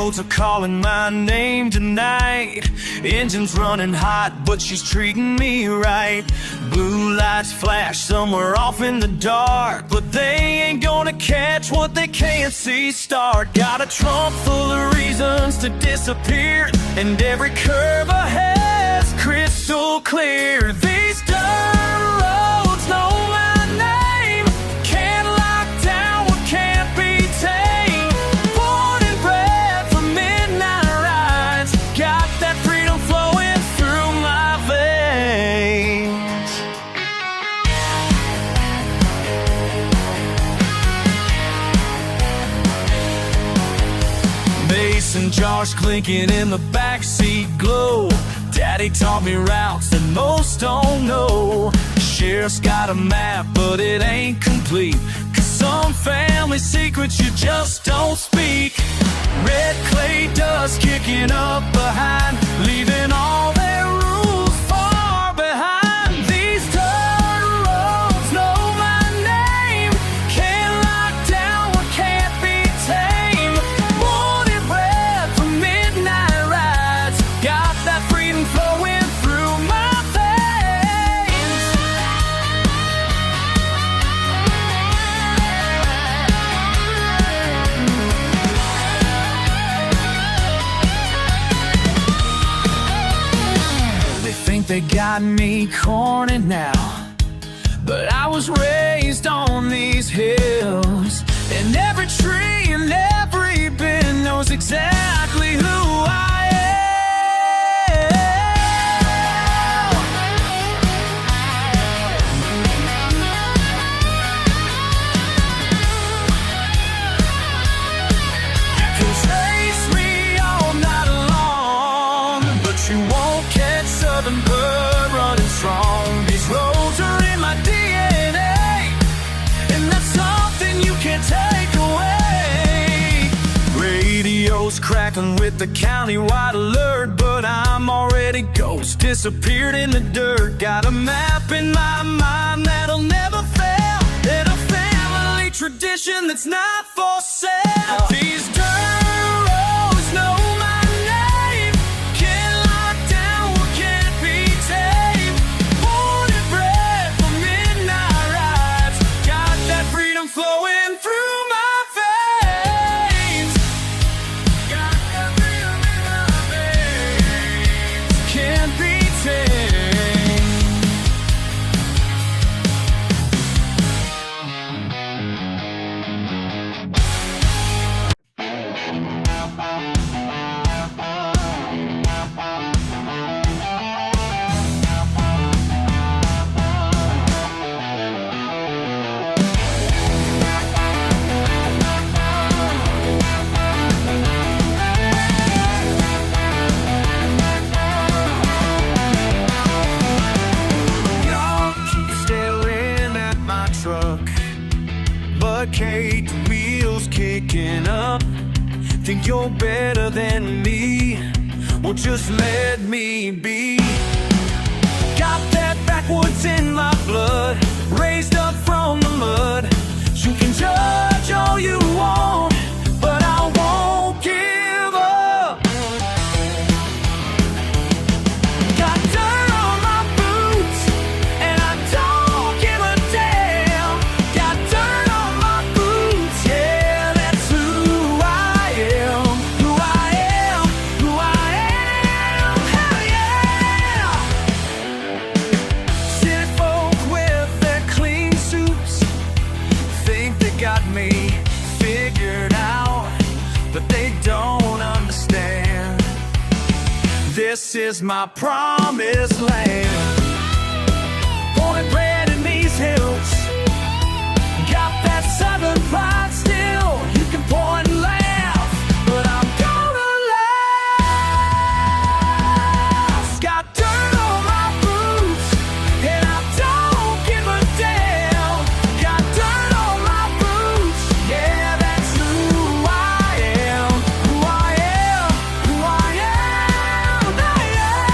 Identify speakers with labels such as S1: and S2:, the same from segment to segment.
S1: roads are calling my name tonight. Engine's running hot, but she's treating me right. Blue lights flash somewhere off in the dark, but they ain't gonna catch what they can't see start. Got a trunk full of reasons to disappear, and every curve ahead's crystal clear. These dirt roads know my name. Can't lock down what can't be tamed. Born and bred for midnight rides. Got that freedom flowing through my veins. Mason jars clinking in the backseat glow. Daddy taught me routes that most don't know. Sheriff's got a map, but it ain't complete, 'cause some family secrets you just don't speak. Red clay dust kicking up behind, leaving all their rules far behind. These dirt roads know my name. Can't lock down what can't be tamed. Born and bred for midnight rides. Got that freedom flowing through my veins. They think they got me cornered now, but I was raised on these hills, and every tree and every bend knows exactly who I am. You can chase me all night long, but you won't catch Southern blood running strong. These roads are in my DNA, and that's something you can't take away. Radio's crackling with the county-wide alert, but I'm already ghost, disappeared in the dirt. Got a map in my mind that'll never fail, and a family tradition that's not for sale. These dirt roads know my name. Can't lock down what can't be tamed. Born and bred for midnight rides. Got that freedom flowing through my veins. Got that freedom in my veins. Can't be tamed. Y'all keep staring at my truck, but Kate, the wheels kicking up. Think you're better than me? Well, just let me be. Got that backwoods in my blood, raised up from the mud. You can judge all you want, but I won't give up. Got dirt on my boots, and I don't give a damn. Got dirt on my boots, yeah, that's who I am. Who I am, who I am, hell yeah. City folk with their clean suits think they got me figured out, but they don't understand. This is my promised land. Born and bred in these hills. Got that southern pride still. You can point and laugh, but I'm gonna last. Got dirt on my boots, and I don't give a damn. Got dirt on my boots, yeah, that's who I am. Who I am, who I am, I am.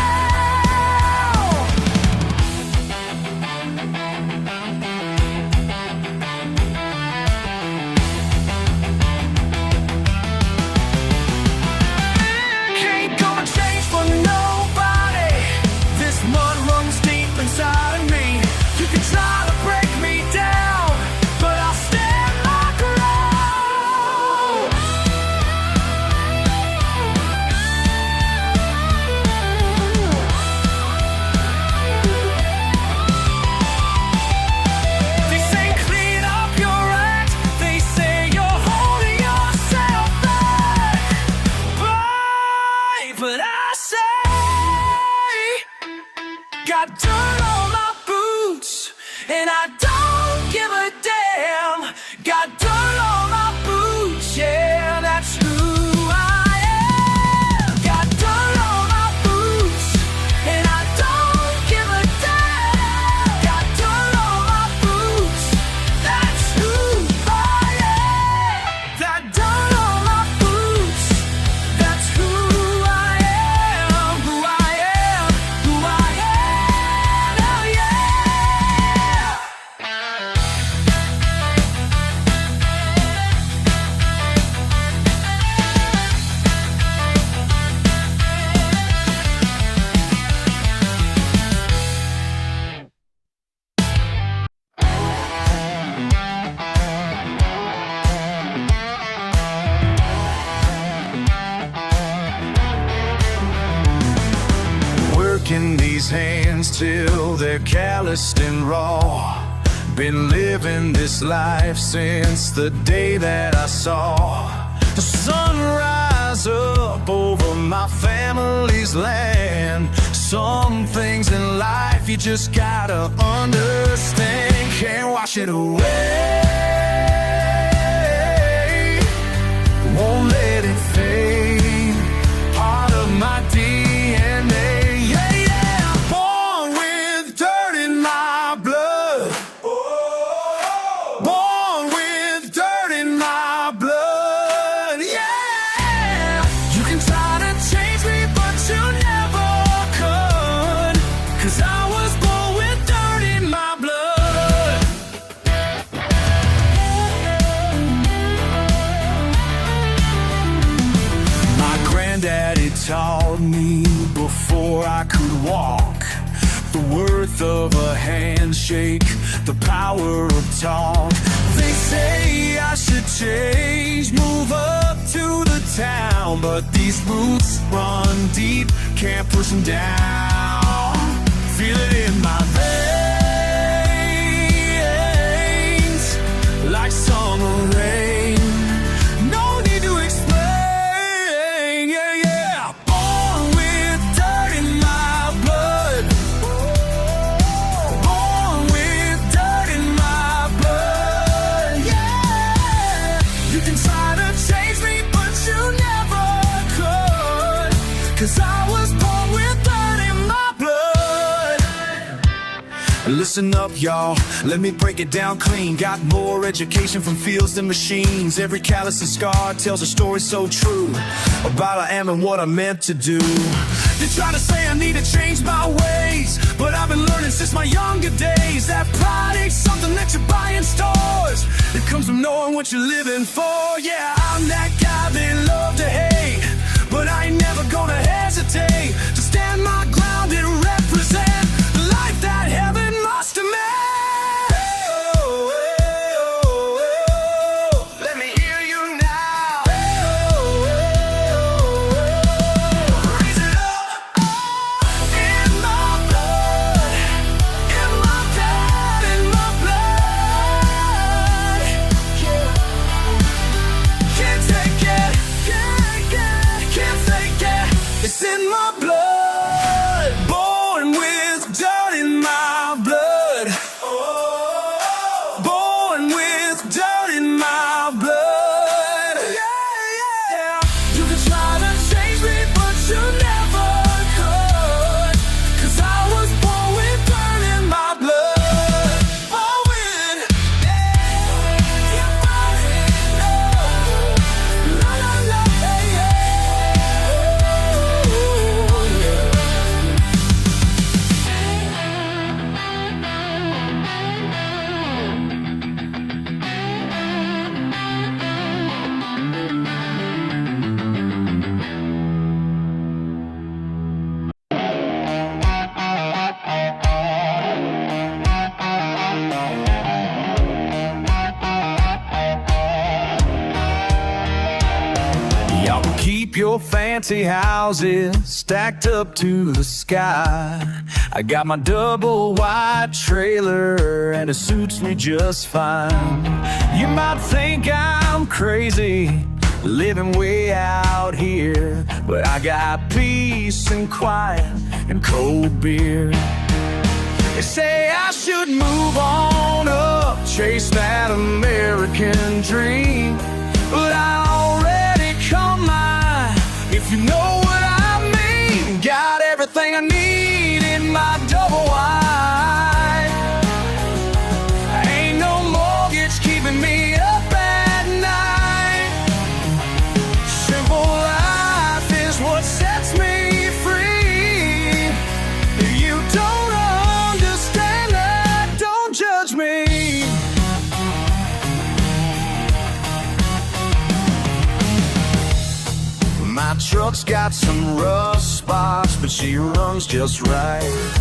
S1: and I don't give a damn. Got dirt on my boots, yeah, that's who I am. Got dirt on my boots, and I don't give a damn. Got dirt on my boots, that's who I am. That dirt on my boots, that's who I am. Who I am, who I am, oh yeah. Working these hands till they're calloused and raw. Been living this life since the day that I saw the sun rise up over my family's land. Some things in life you just gotta understand. Can't wash it away, won't let it fade. Part of my DNA. Taught me before I could walk the worth of a handshake, the power of talk. They say I should change, move up to the town, but these roots run deep, can't push them down. Feel it in my veins, like summer rain. No need to explain, yeah, yeah. Born with dirt in my blood. Born with dirt in my blood, yeah. You can try to change me, but you never could. 'Cause I was born with dirt in my blood. Listen up, y'all, let me break it down clean. Got more education from fields than machines. Every callous and scar tells a story so true about I am and what I'm meant to do. They try to say I need to change my ways, but I've been learning since my younger days that pride ain't something that you buy in stores. It comes from knowing what you're living for. Yeah, I'm that guy they love to hate, but I ain't never gonna hesitate to stand my ground and represent the life that heaven must have made. Let me hear you now. Raise it up in my blood, in my blood, in my blood. Can't take it, can't take it. It's in my blood. Born with dirt in my blood. Born with dirt in my blood. Yeah, yeah. You can try to change me, but you never could. 'Cause I was born with dirt in my blood. Born with, yeah, la la la, yeah, yeah. Y'all can keep your fancy houses stacked up to the sky. I got my double wide trailer and it suits me just fine. You might think I'm crazy living way out here, but I got peace and quiet and cold beer. They say I should move on up, chase that American dream, but I already come mine, if you know what I mean. Got everything I need in my double wide. Ain't no mortgage keeping me up at night. Simple life is what sets me free. If you don't understand that, don't judge me. My truck's got some rust spots, but she runs just right.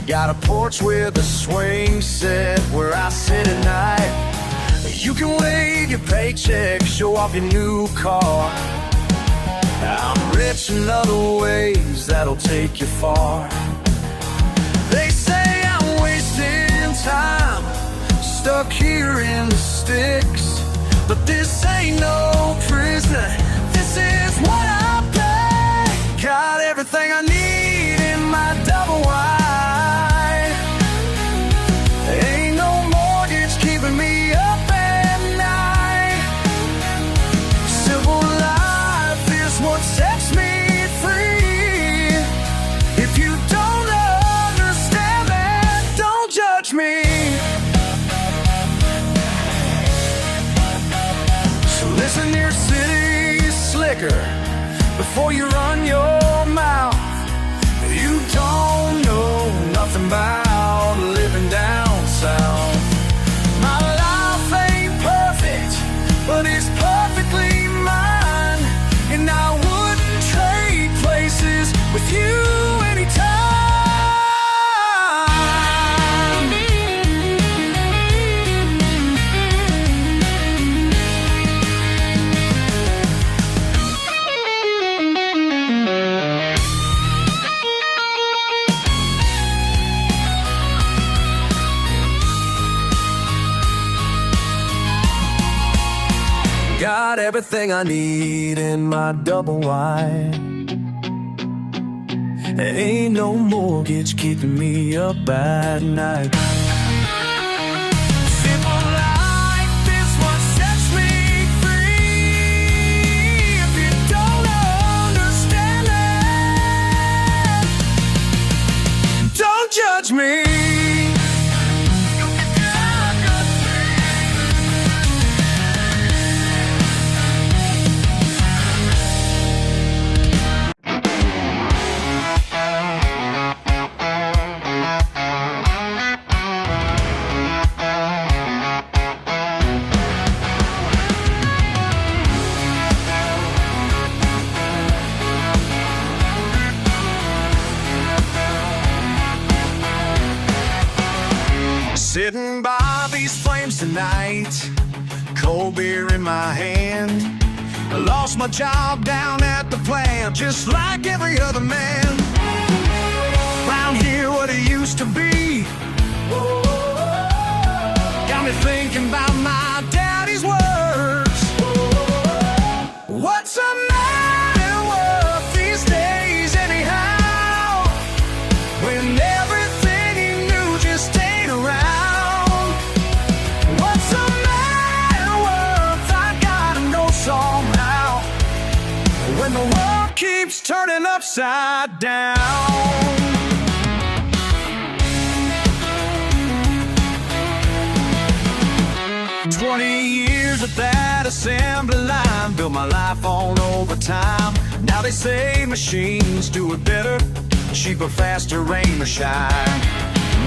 S1: Got a porch with a swing set where I sit at night. You can wave your paycheck, show off your new car. I'm rich in other ways that'll take you far. They say I'm wasting time, stuck here in the sticks, but this ain't no prison. This is what I pay. Got everything I need in my double wide. Ain't no mortgage keeping me up at night. Simple life is what sets me free. If you don't understand that, don't judge me. So listen here, city slicker, before you run your mouth. You don't know nothing about living down south. My life ain't perfect, but it's perfectly mine, and I wouldn't trade places with you anytime. Got everything I need in my double wide. Ain't no mortgage keeping me up at night. Simple life is what sets me free. If you don't understand that, don't judge me. Sitting by these flames tonight, cold beer in my hand. I lost my job down at the plant, just like every other man. Round here what it used to be, got me thinking about my daddy's words. What's a man worth these days anyhow, when everything he knew just ain't around? What's a man worth? I gotta know somehow, when the world keeps turning upside down. 20 years at that assembly line, built my life on overtime. Now they say machines do it better, cheaper, faster, rain or shine.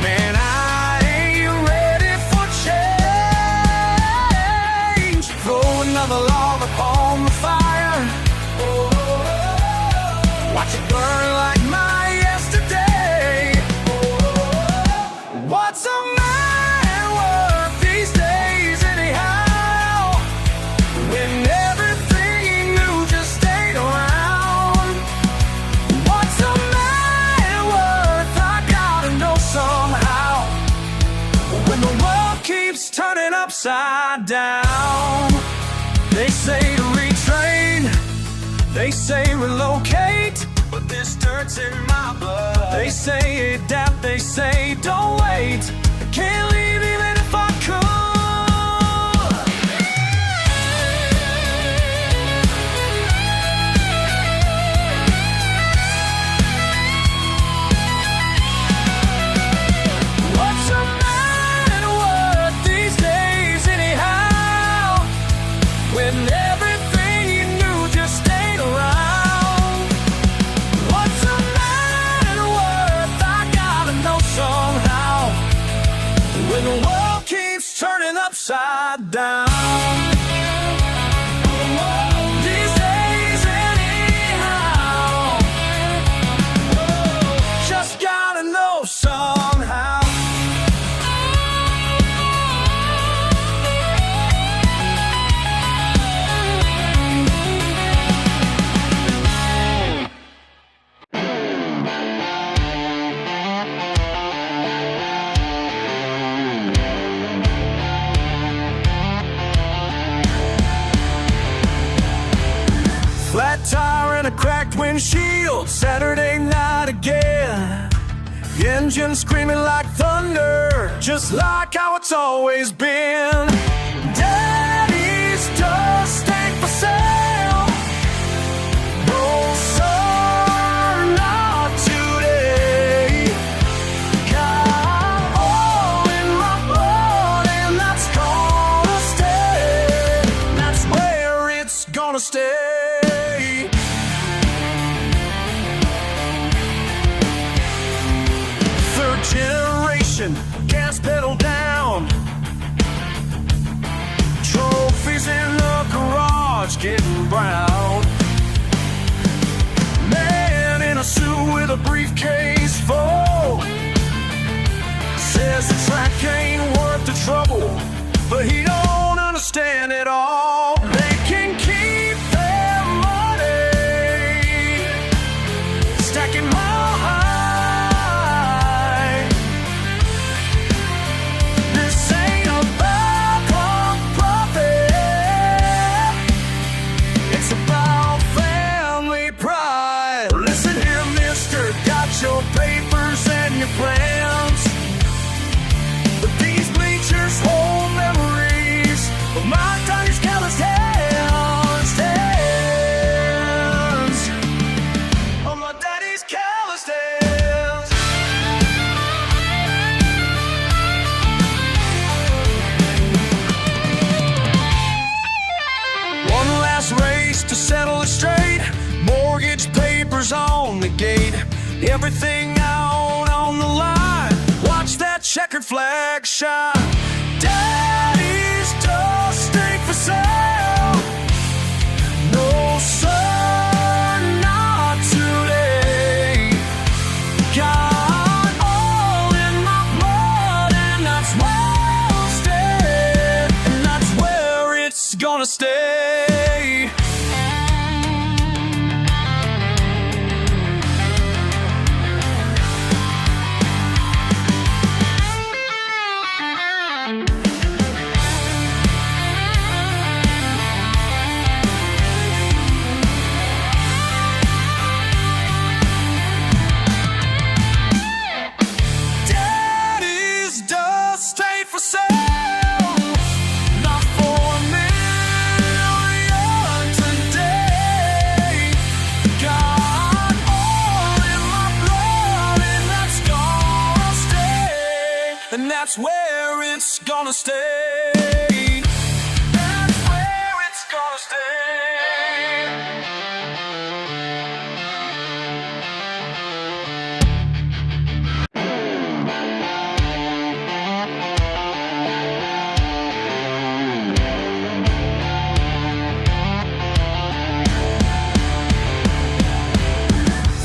S1: Man, I ain't ready for change. Throw another log upon the fire, watch it burn like my yesterday. What's a man worth these days anyhow, when everything he knew just ain't around? What's a man worth? I gotta know somehow, when the world keeps turning upside down. They say to retrain, they say relocate, but this this dirt's in my blood. They say adapt, they say don't wait. I can't leave even if I could. What's a man worth these days anyhow, when everything you knew just ain't around? What's a man worth? I gotta know somehow, when the world keeps turning upside down. These days anyhow, just gotta know somehow. Flat tire and a cracked windshield, Saturday night again. The engine screaming like thunder, just like how it's always been. Daddy's dust ain't for sale. No, sir, not today. Got oil in my blood, and that's gonna stay. That's where it's gonna stay. Third generation, gas pedal down. Trophies in the garage getting brown. Man in a suit with a briefcase full says the track ain't worth the trouble, but he don't understand it all. They can keep their money stacking mile high. This ain't about profit, it's about family pride. Listen here, mister, got your papers and your plans, but these bleachers hold memories of my daddy's calloused hands, of my daddy's calloused hands. One last race to settle it straight, mortgage papers on the gate, everything out on the line. Watch that checkered flag shine. Daddy's dust ain't for sale. No, sir, not today. Got oil in my blood, and that's where I'll stay. And that's where it's gonna stay. Daddy's dust ain't for sale, not for a million today. Got oil in my blood, and that's gonna stay. And that's where it's gonna stay. That's where it's gonna stay.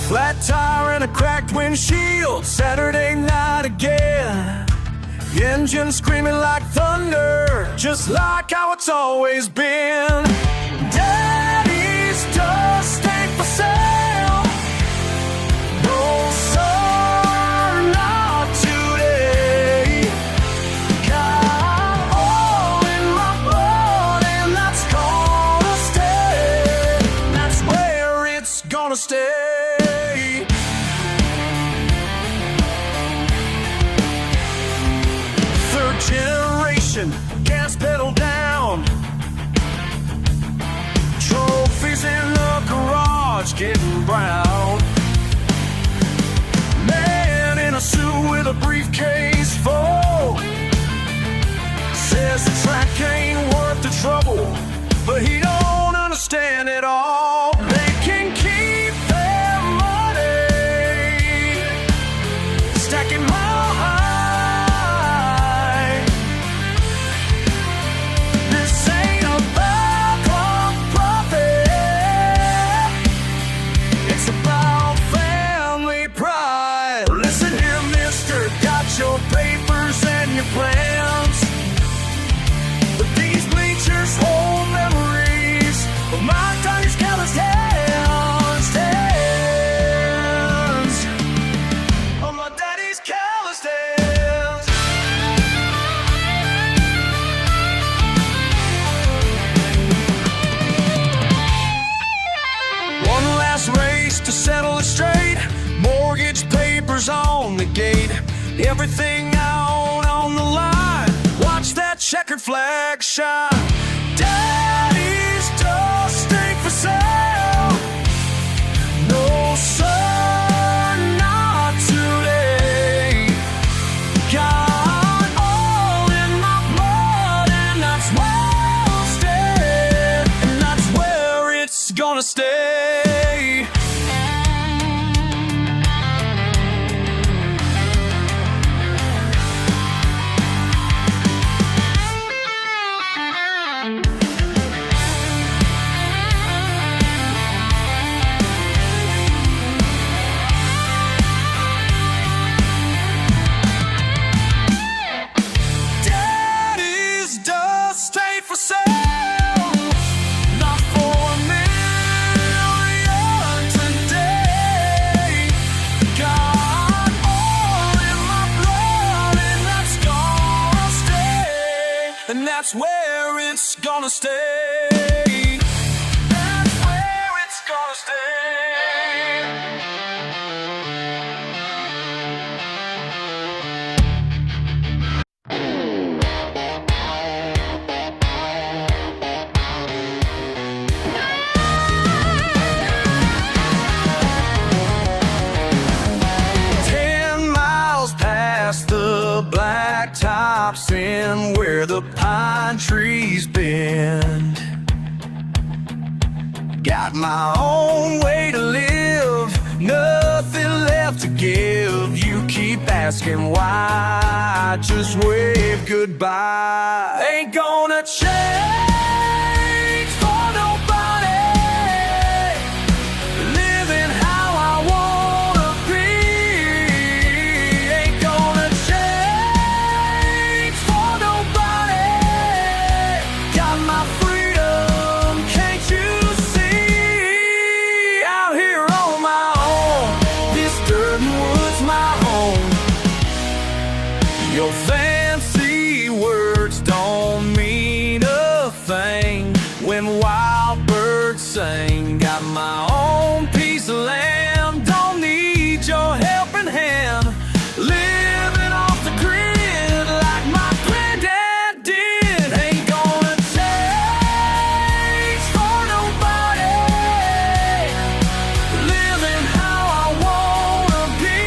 S1: Flat tire and a cracked windshield, Saturday night again. The engine screaming like thunder, just like how it's always been. Daddy's dust ain't for sale. No, sir, not today. Got oil in my blood, and that's gonna stay. That's where it's gonna stay. getting brown. Man in a suit with a briefcase full says the track ain't worth the trouble, but he don't understand it all. They can keep their money stacking mile high. This ain't about profit, it's about family pride. Listen here, mister, got your papers and your plans, but these bleachers hold memories of my daddy's calloused hands, of my daddy's calloused hands. One last race to settle it straight, mortgage papers on the gate, everything out on the line. Watch that checkered flag shine. Daddy's dust ain't for sale. No, sir, not today. Got all in my blood, and that's where I'll stay, and that's where it's gonna stay. Daddy's dust ain't for sale, not for a million today. Got all in my blood, and that's gonna stay, and that's where it's gonna stay. That's where it's gonna stay. The blacktops in where the pine trees bend. Got my own way to live, nothing left to give. You keep asking why, just wave goodbye. Ain't gonna change for nobody, living how I wanna be. Ain't gonna change for nobody, got my freedom, can't you see? Out here on my own, this dirt and wood's my home. Your fancy words don't mean a thing when wild birds sing. Got my own piece of land, don't need your helping hand. Living off the grid like my granddad did. Ain't gonna change for nobody, living how I wanna be.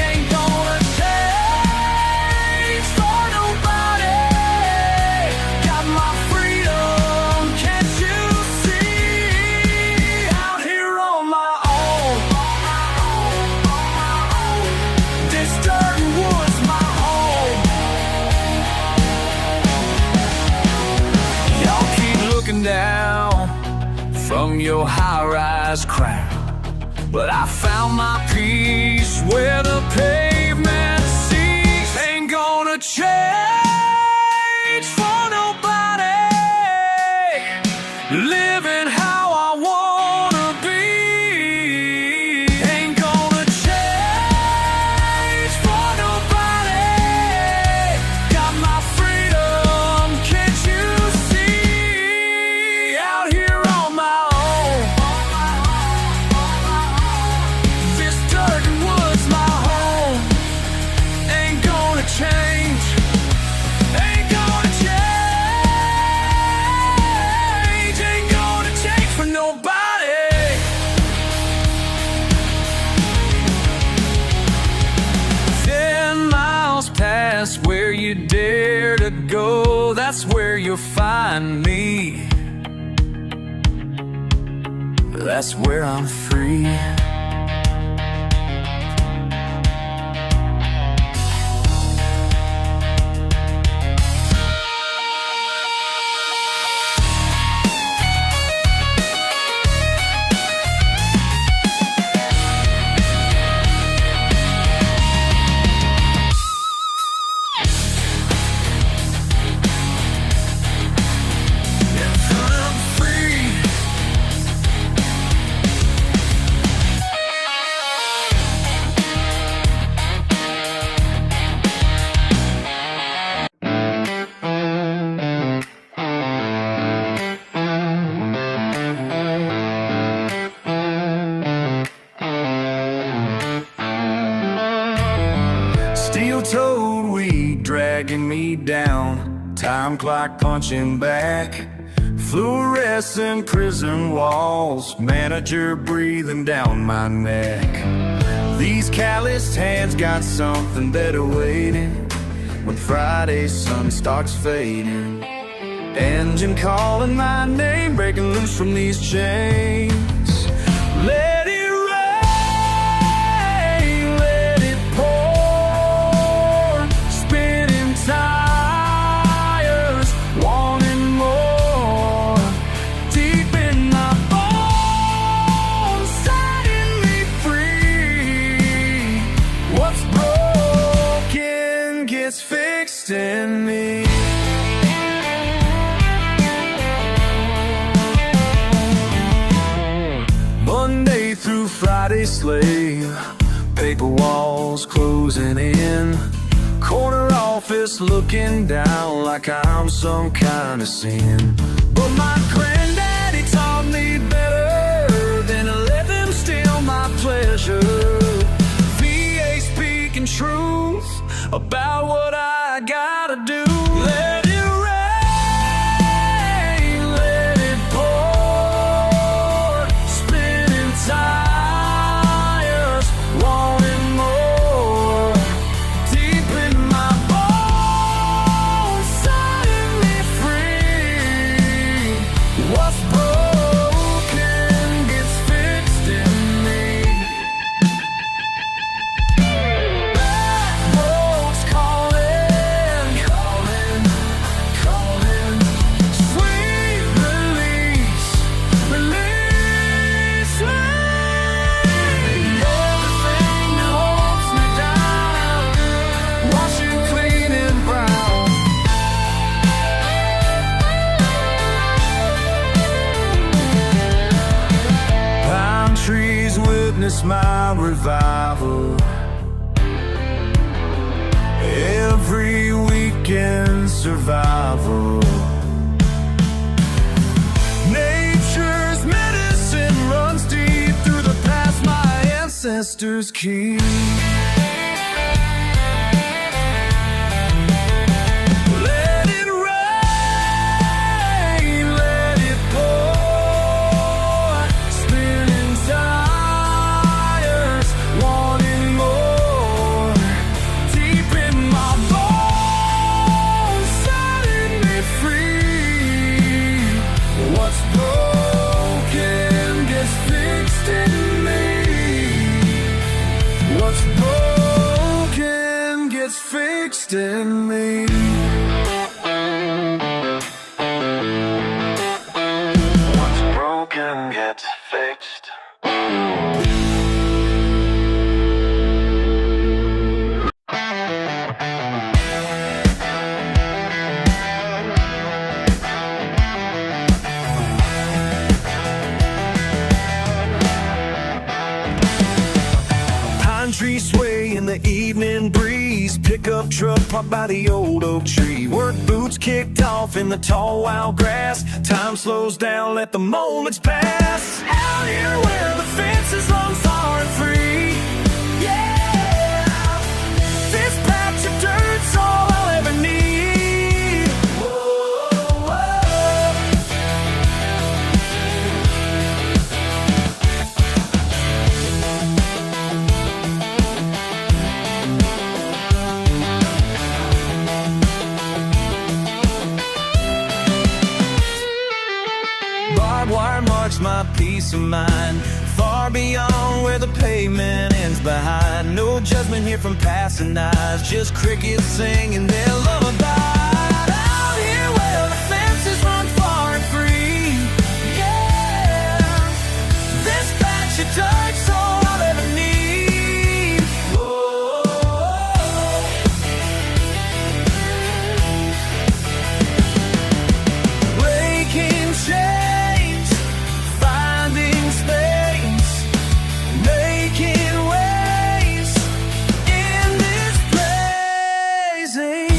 S1: Ain't gonna change for nobody, got my freedom, can't you see? Out here on my own, this dirt and wood's my home. Y'all keep looking down from your high-rise crown, but I found my peace where the pavement ceased. Ain't gonna change for nobody, living how I wanna be. Ain't gonna change for nobody, got my freedom, can't you see? Out here on my own, this dirt and wood's my home. Ain't gonna change, ain't gonna change, ain't gonna change. that's where you'll find me. That's where I'm free. Steel-toed weed dragging me down, time clock punching back, fluorescent prison walls, manager breathing down my neck. These calloused hands got something better waiting when Friday's sun starts fading. Engine calling my name, breaking loose from these chains. Let it rain, let it pour, spinning tires, wanting more, deep in my bones, setting me free. What's broken gets fixed in me. Monday through Friday slave, paper walls closing in, corner office looking down like I'm some kind of sin. But my granddaddy taught me better than to let them steal my pleasure. VA speaking truth about what I gotta do. Let it rain, let it pour, spinning tires, wanting more, deep in my bones, setting me free. What's broken gets fixed in me. Back roads calling, calling, calling. Sweet release, release me. Everything that holds me down, wash it clean and brown. Pine trees witness my revival. Every weekend survival. Nature's medicine runs deep through the past my ancestors keep. Let it rain, let it pour, spinning tires, wanting more, deep in my bones, setting me free. What's broken gets fixed in me. What's broken gets fixed in me. What's broken gets fixed. Pine trees sway in the evening breeze, pickup truck parked by the old oak tree. Work boots kicked off in the tall wild grass. Time slows down, let the moments pass. Out here where the fence is long, far and free. Yeah, this patch of dirt's all I'll ever need. Whoa, whoa. barbed wire marks my peace of mind, far beyond where the pavement ends behind. No judgment here from passing eyes, just crickets singing their lullaby. Out here where the fences run far and free, yeah, this patch of dirt's all I'll ever need. Breaking chains, finding space, making waves in this blazing.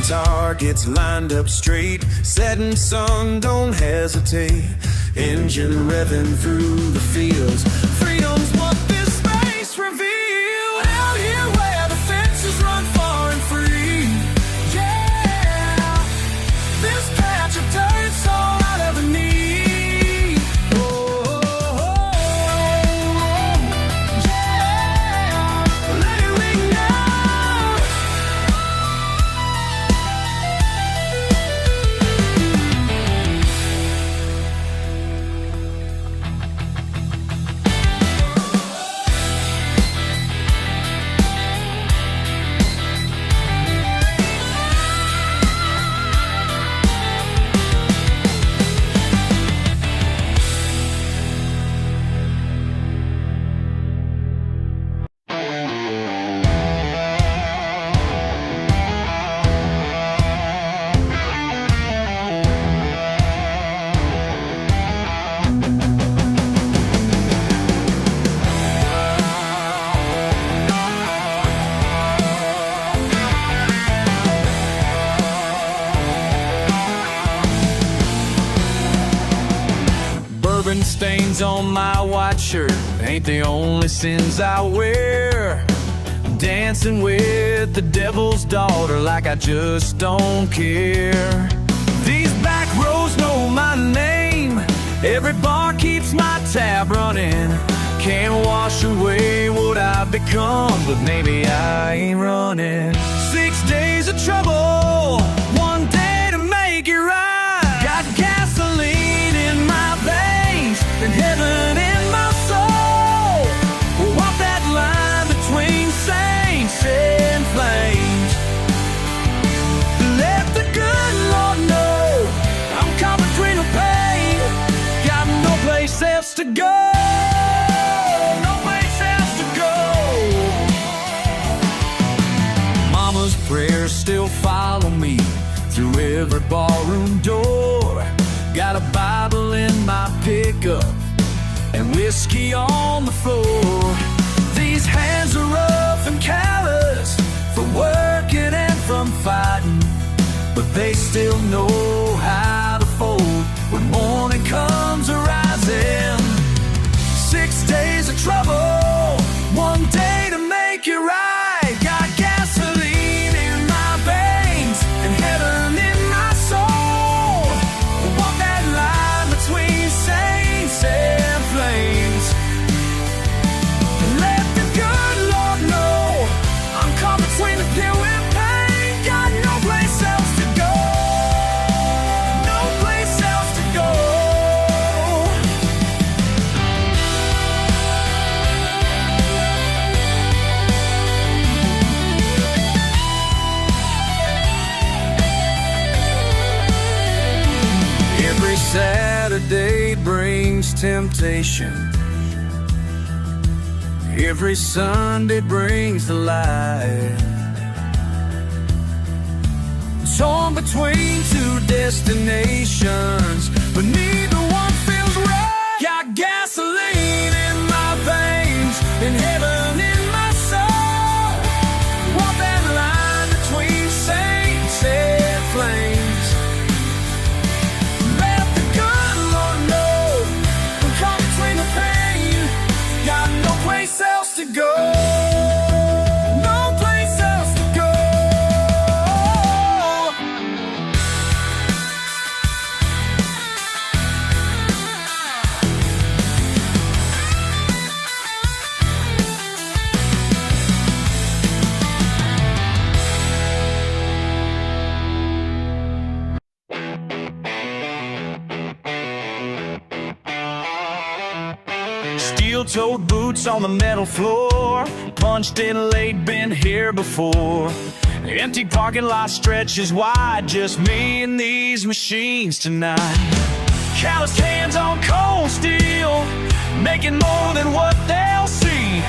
S1: Targets lined up straight, setting sun, don't hesitate. Engine revving through the fields, freedom's what this space reveals. Out here where the fences run far and free, yeah, this patch of dirt's all I'll ever need. Yeah, let it ring now. Stains on my white shirt ain't the only sins I wear. Dancing with the devil's daughter like I just don't care. These back roads know my name, every bar keeps my tab running. Can't wash away what I've become, but maybe I ain't running. 6 days of trouble, one day to make it right. Got gasoline in my veins and heaven in my soul. Walk that line between saints and flames. Let the good Lord know I'm caught between the pain. Got no place else to go, no place else to go. Mama's prayers still follow me through every barroom door. Got a Bible in my pickup and whiskey on the floor. These hands are rough and callous from working and from fighting, but they still know how to fold when morning comes arising. 6 days of trouble, one day to make it right. Got gasoline in my veins and heaven in my soul. Walk that line between saints and flames. Let the good Lord know I'm caught between the pill and pain. Got no place else to go, no place else to go. Every Saturday brings temptation, every Sunday brings the light. Torn between two destinations, but neither one feels right. Got gasoline in my veins and heaven in my soul. Walk that line between saints and flames. steel-toed boots on the metal floor. Punched in late, been here before. Empty parking lot stretches wide, just me and these machines tonight. Calloused hands on cold steel, making more than what they'll see.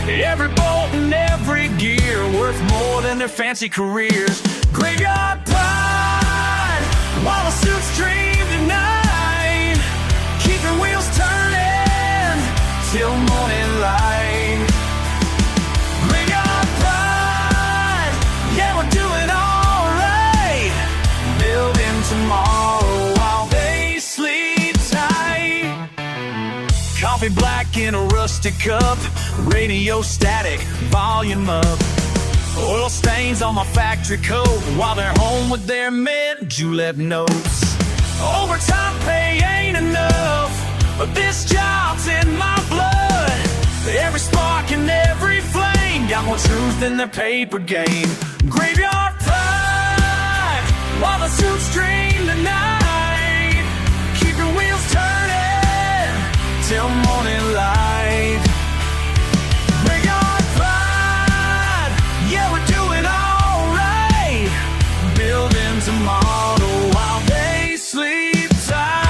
S1: Every bolt and every gear worth more than their fancy careers. Graveyard pride, while the suits dream tonight. Keep your wheels turning till morning light. Graveyard pride, yeah, we're doing alright. Building tomorrow while they sleep tight. Coffee black in a rusty cup, radio static, volume up. Oil stains on my factory coat while they're home with their mint julep notes. Overtime pay ain't enough, but this job's in my blood. Every spark and every flame got more truth than the paper game. Graveyard pride, while the suits dream tonight. Keep your wheels turning till morning light. Graveyard pride, yeah, we're doing alright. Building tomorrow while they sleep tight.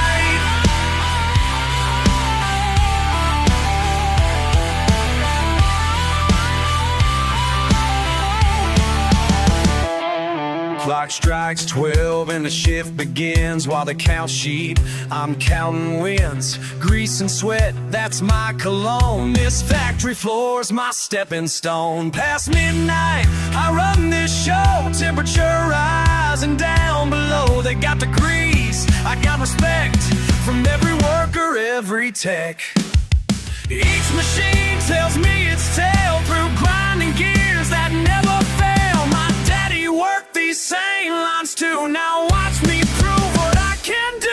S1: Clock strikes 12 and the shift begins. While the count sheet, I'm counting wins. Grease and sweat, that's my cologne. This factory floor's my stepping stone. Past midnight, I run this show. Temperature rising down below. They got the grease, I got respect from every worker, every tech. Each machine tells me its tale through grinding gears that never fail. My daddy worked these same lines too. Now watch me prove what I can do.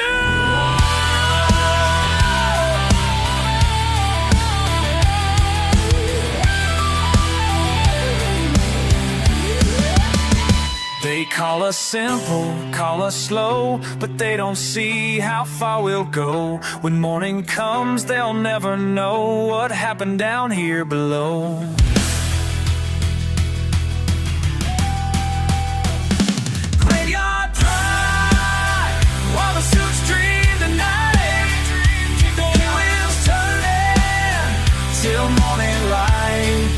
S1: They call us simple, call us slow, but they don't see how far we'll go. When morning comes, they'll never know what happened down here below. Graveyard pride, while the suits dream tonight. Keep the wheels turning till morning light.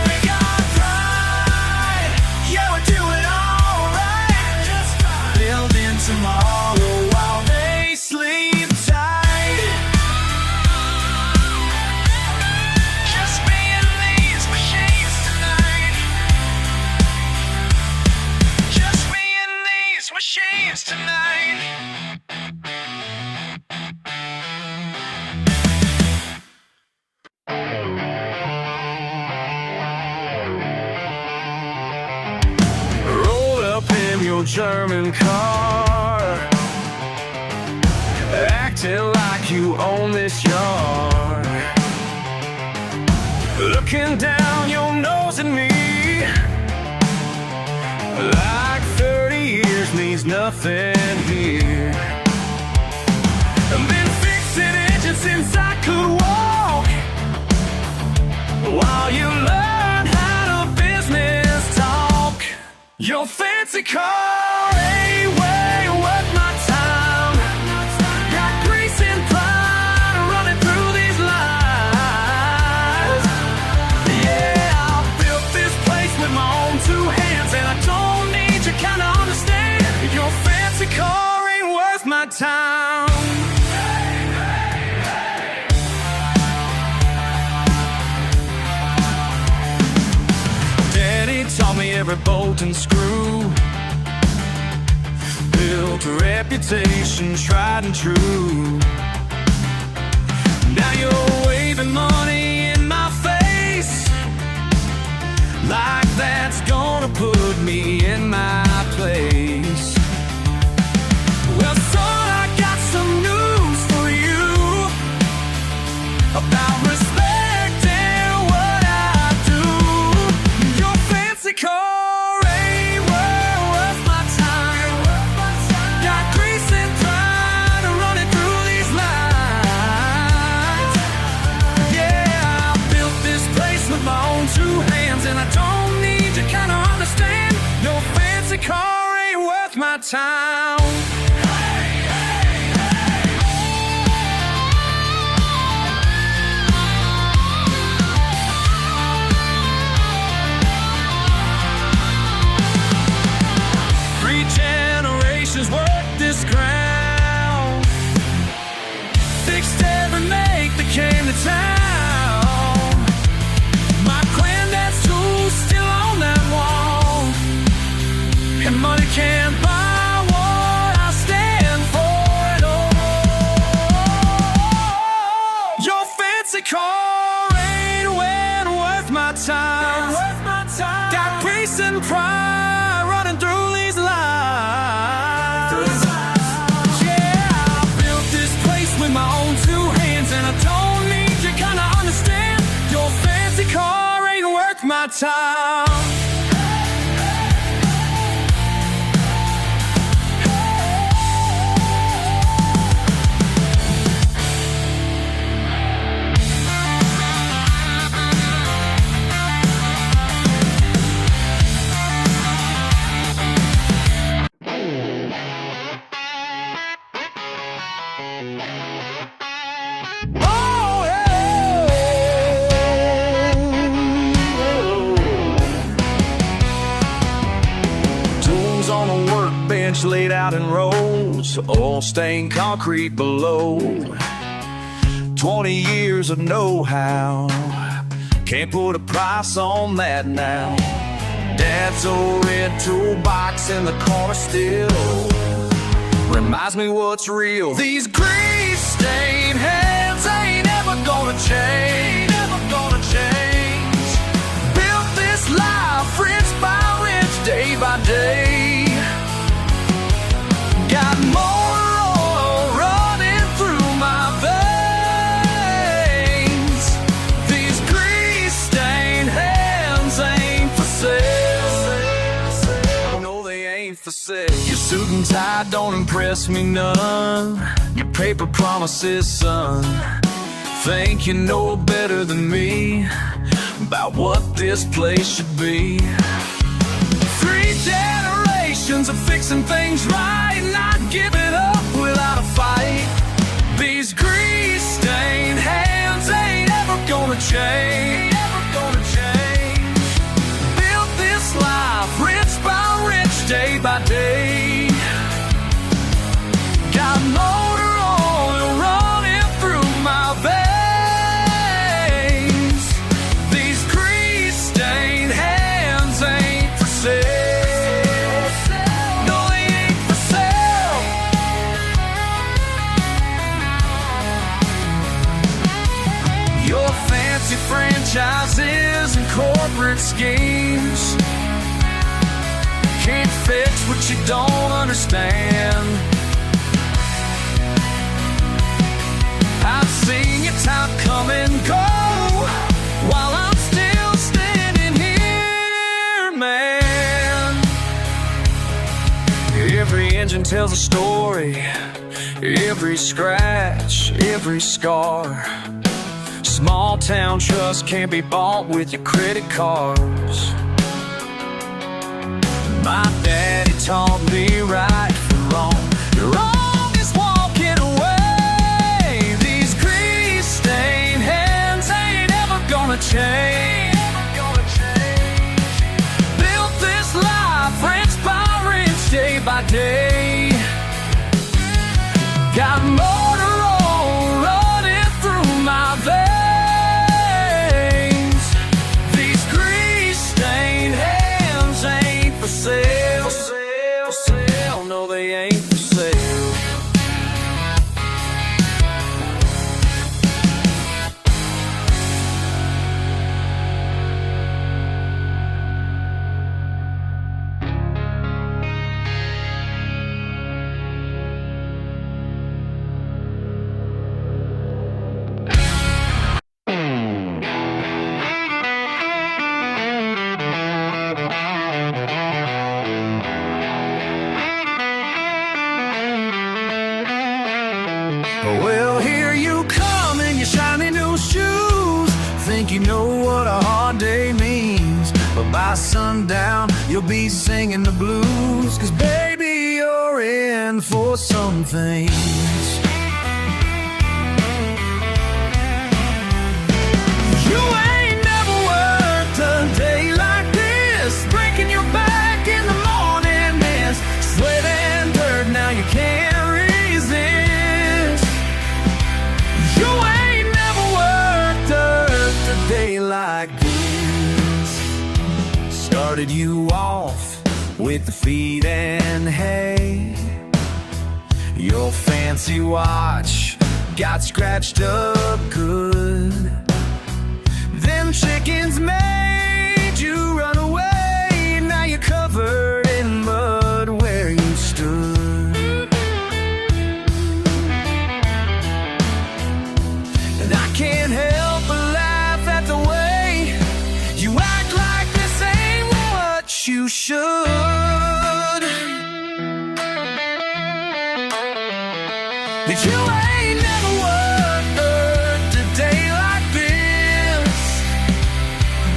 S1: Graveyard pride, yeah, we're doing alright. Building tomorrow while they sleep tight. Just me and these machines tonight. Just me and these machines tonight. Roll up in your German car, acting like you own this yard. Looking down your nose at me like 30 years means nothing here. Been fixing engines since I could walk, while you learn how to business talk. Your fancy car ain't way worth my time. Got grease and pride running through these lines. Yeah, I built this place with my own two hands, and I don't need you kinda understand. Your fancy car ain't worth my time. Daddy taught me every bolt and screw, built a reputation tried and true. Now you're waving money in my face like that's gonna put me in my place. Well, son, I got some news for you about respect and what I do. Your fancy car ain't worth my time. Got grease and pride running through these lines. my time. Three generations worked this ground, fixed every make that came to town. My granddad's tools still on that wall, and money can't buy what I stand for at all. Your fancy car ain't well worth my time. Got grace and pride running through these lives. Yeah, I built this place with my own two hands, and I don't need you kinda understand. Your fancy car ain't worth my time. On a workbench laid out in rows, oil-stained concrete below. 20 years of know-how, can't put a price on that now. Dad's old red toolbox in the corner still reminds me what's real. These grease-stained hands ain't ever gonna change, Built this life inch by inch, day by day. Got more oil running through my veins. These grease-stained hands ain't for sale. No, they ain't for sale. Your suit and tie don't impress me none. Your paper promises, son, think you know better than me about what this place should be. 3 generations of fixing things right, not giving up without a fight. These grease-stained hands ain't ever gonna change, Built this life inch by inch, day by day. Got motor oil running through my veins. These grease-stained hands ain't for sale. No, they ain't for sale. Your fancy franchises and corporate schemes can't fix what you don't understand. I've seen your time come and go while I'm still standing here, man. Every engine tells a story, every scratch, every scar. Small town trust can't be bought with your credit cards. My daddy taught me right from wrong. Wrong is walking away. These grease-stained hands ain't ever gonna change. Built this life inch by inch, day by day. Got motor oil running through my veins. These grease-stained hands ain't for sale. No, they ain't for sale. Well, here you come in your shiny new shoes. Think you know what a hard day means, but by sundown you'll be singing the blues. 'Cause baby, in for some things. You ain't never worked a day like this, breaking your back in the morning mist, sweat and dirt, now you can't resist. You ain't never worked a day like this. Started you off with the feed and hay, your fancy watch got scratched up good. Them chickens made you run away, now you're covered in mud where you stood. And I can't help but laugh at the way you act like this ain't what you should. That you ain't never worked a day like this,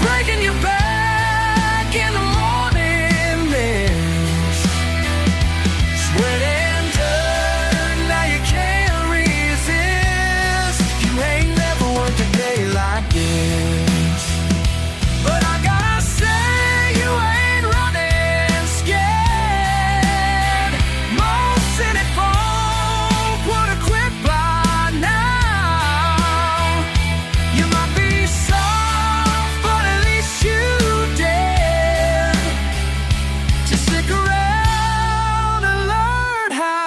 S1: breaking your back in the morning mist, sweat and dirt, now you can't resist. You ain't never worked a day like this. But I gotta say, you ain't running scared. Most cynic folk would have quit by now. You might be soft, but at least you did to stick around and learn how.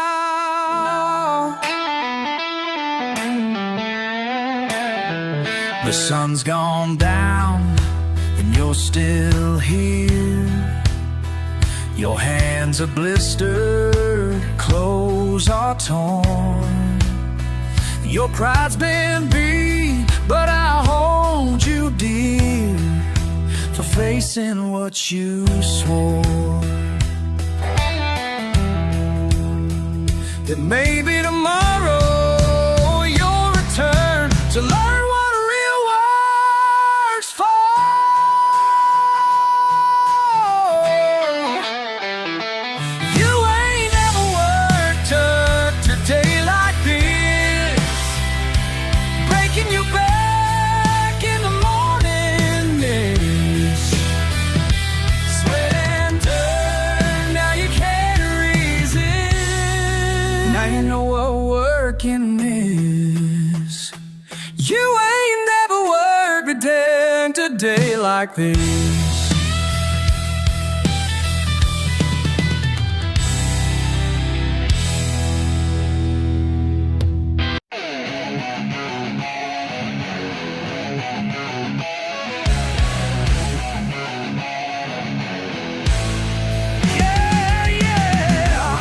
S1: The sun's gone down and you're still here. Your hands are blistered, clothes are torn. Your pride's been beat, but I hold you dear for facing what you swore. That maybe tomorrow you'll return to learn what real work's for. You ain't never worked a day like this, breaking your back in the morning mist, sweat and dirt, now you can't resist. Now you know what working is. You ain't never worked a day like this. Yeah, yeah.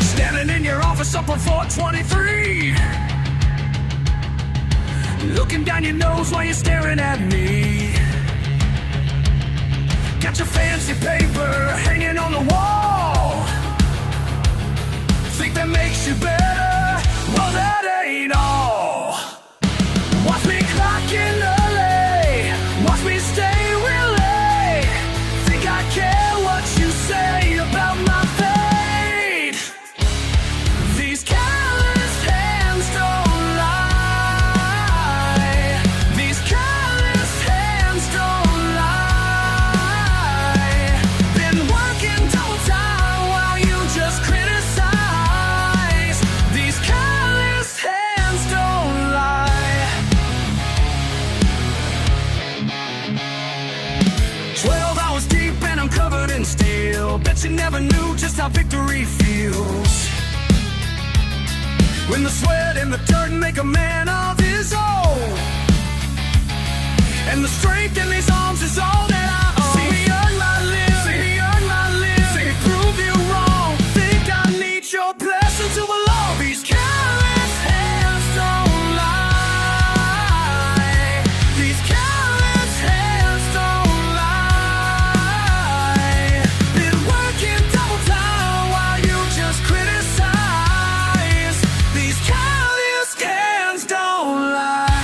S1: Standing in your office up on 423, looking down your nose while you're staring at me. Got your fancy paper hanging on the wall. Think that makes you better? Well, that ain't all. Watch me clock in early, watch me stay real late. Think I care what you say about my fate? These callous hands don't lie. These callous hands don't lie. Been working double time while you just criticize. These callous hands don't lie. 12 hours deep and I'm covered in steel. Bet you never knew just how victory feels. When the sweat and the dirt make a man of his own, and the strength in these arms is all that I own. See me earn my living, see me earn my living, see me prove you wrong. Think I need your blessing to belong. These callous hands don't lie. These callous hands don't lie. Been working double time while you just criticize. These callous hands don't lie.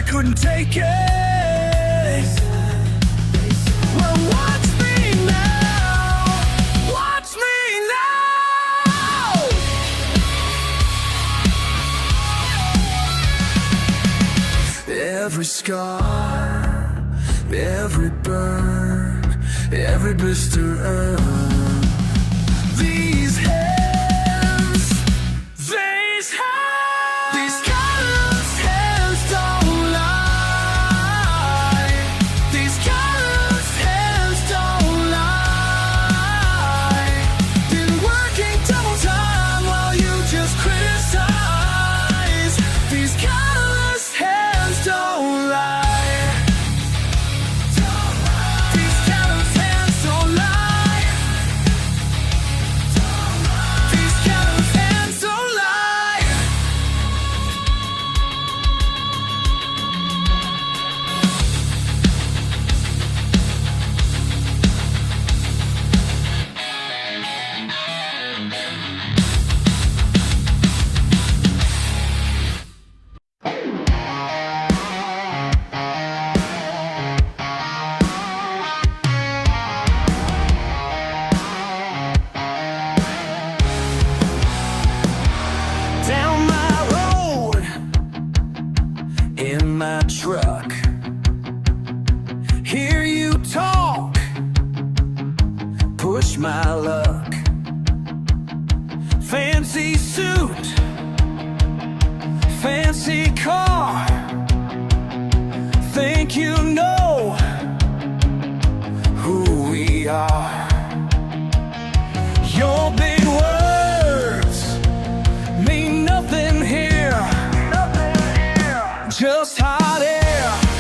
S1: I couldn't take it. Well, watch me now. Watch me now. Every scar, every burn, every blister, these hands, these hands, these callous hands don't lie. These callous hands don't lie. Been working double time while you just criticize. These callous hands don't lie. My truck, hear you talk, push my luck. Fancy suit, fancy car, think you know who we are. Your big words mean nothing here. Just hot air.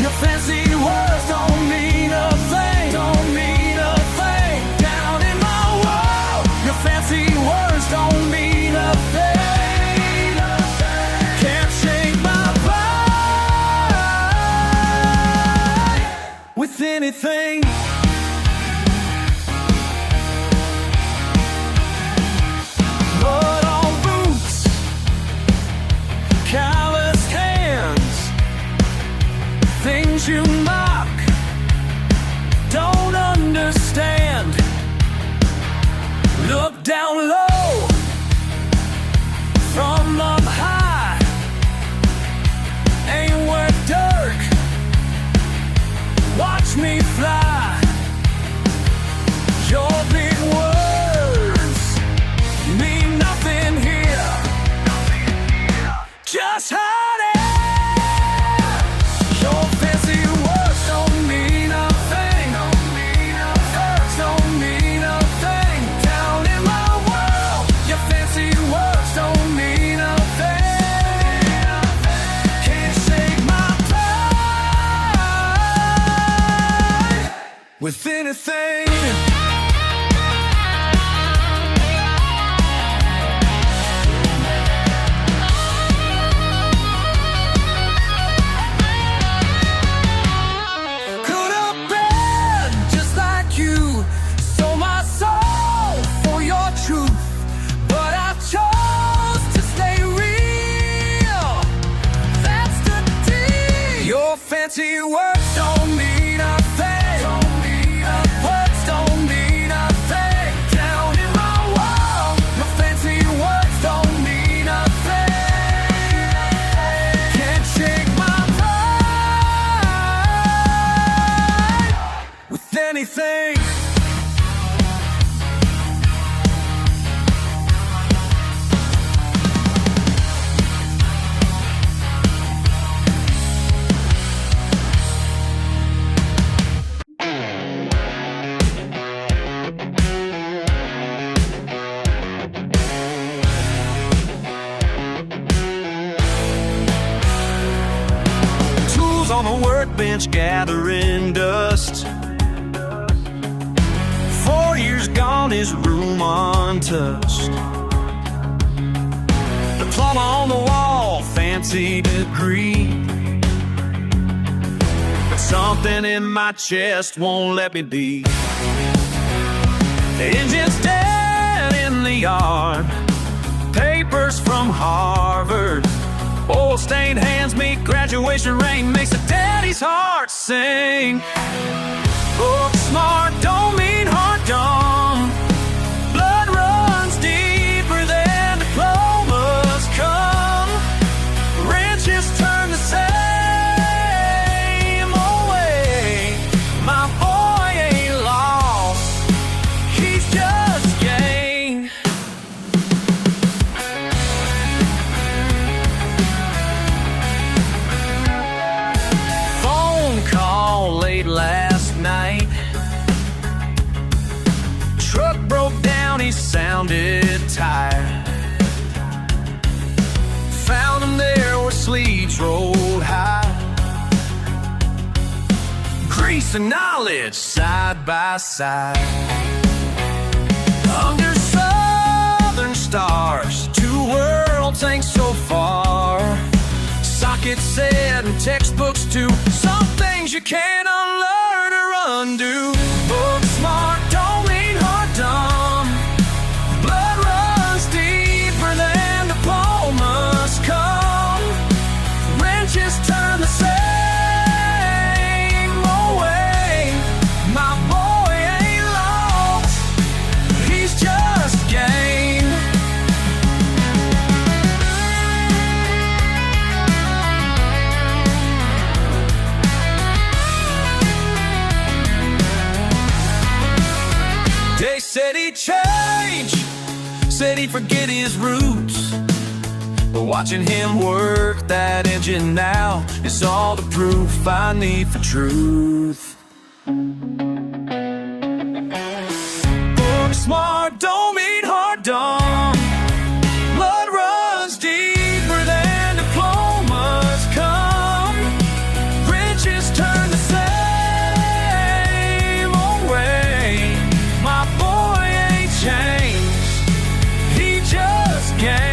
S1: Your fancy words don't mean a thing. Don't mean a thing. Down in my world, your fancy words don't mean a thing. Can't shake my pride with anything. Blood on boots, callous hands, things you mock, don't understand. Look down low, from up high, ain't worth dirt. Watch me fly. Your big words mean nothing here. Just hide it. Your fancy words don't mean a thing. Words don't mean a thing. Down in my world, your fancy words don't mean a thing. Can't shake my pride with anything. Fancy words don't mean a thing. Words don't mean a thing. Down in my world, your fancy words don't mean a thing. Can't shake my pride with anything. On the workbench gathering dust. 4 years gone, his room untouched. Diploma on the wall, fancy degree, but something in my chest won't let me be. The engine's dead in the yard, papers from Harvard, oil stained hands meet graduate graduation ring makes a daddy's heart sing. Book smart don't mean heart dumb. Blood runs deeper than diplomas come. Wrenches turn the same way. My boy ain't lost, he's just gained. Phone call late last night. Truck broke down, he sounded tired. Found him there with sleeves rolled high. Grease and knowledge side by side. Under southern stars, two worlds ain't so far. Sockets said in textbooks too, some things you can't unlearn or undo. Book smart don't mean heart dumb. Blood runs deeper than diplomas come. Wrenches turn the same way. My boy ain't lost, he's just gained. They said he'd change, said he'd forget his roots. But watching him work that engine now is all the proof I need for truth. Book smart don't mean heart dumb. Blood runs deeper than diplomas come. Wrenches turn the same way. My boy ain't changed, he just gained.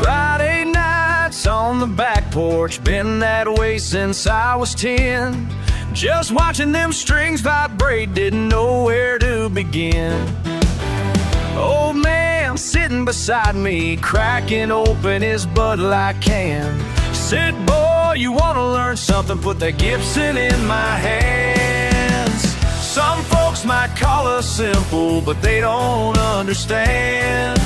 S1: Friday nights on the back porch, been that way since I was 10. Just watching them strings vibrate, didn't know where to begin. Old man sitting beside me, cracking open his Bud Light can. Said, boy, you wanna learn something, put that Gibson in my hands. Some folks might call us simple, but they don't understand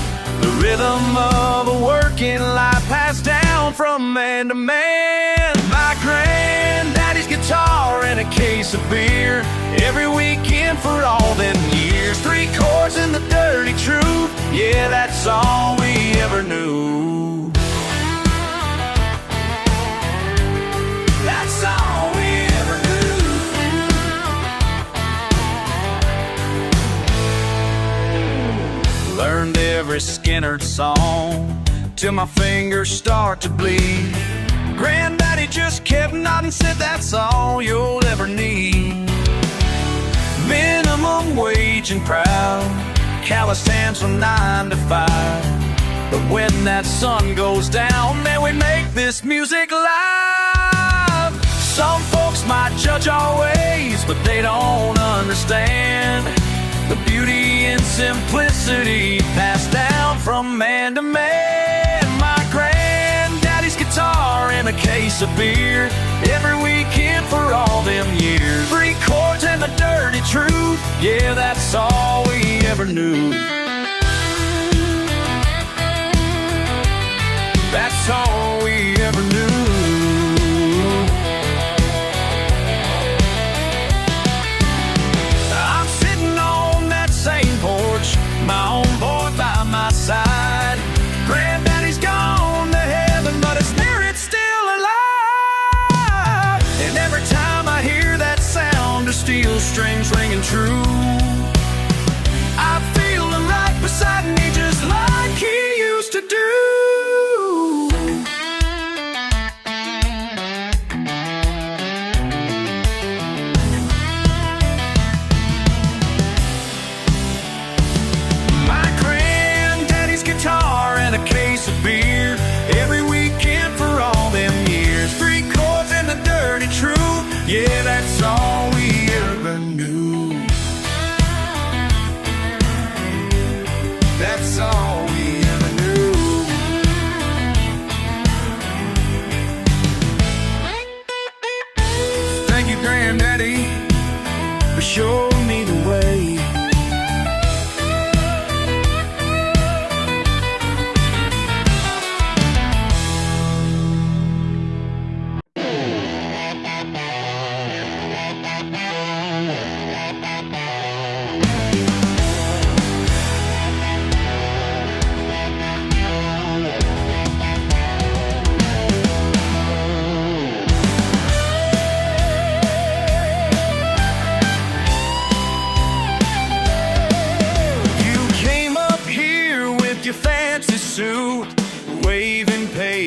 S1: the rhythm of a working life passed down from man to man. My granddaddy's guitar and a case of beer every weekend for all them years. 3 chords and the dirty truth, yeah, that's all we ever knew. That's all we ever knew. Learned every Skinner song till my fingers start to bleed. Granddaddy just kept nodding, said that's all you'll ever need. Minimum wage and proud, calloused hands from 9 to 5. But when that sun goes down, man, we make this music live. Some folks might judge our ways, but they don't understand the beauty and simplicity passed down from man to man. My granddaddy's guitar and a case of beer every weekend for all them years. 3 chords and the dirty truth, yeah, that's all we ever knew. That's all we ever knew. I'm sitting on that same porch, my own boy by my side. Granddaddy's gone to heaven, but his spirit's still alive. And every time I hear that sound of steel strings ringing true, I feel him right beside me just like he used to do.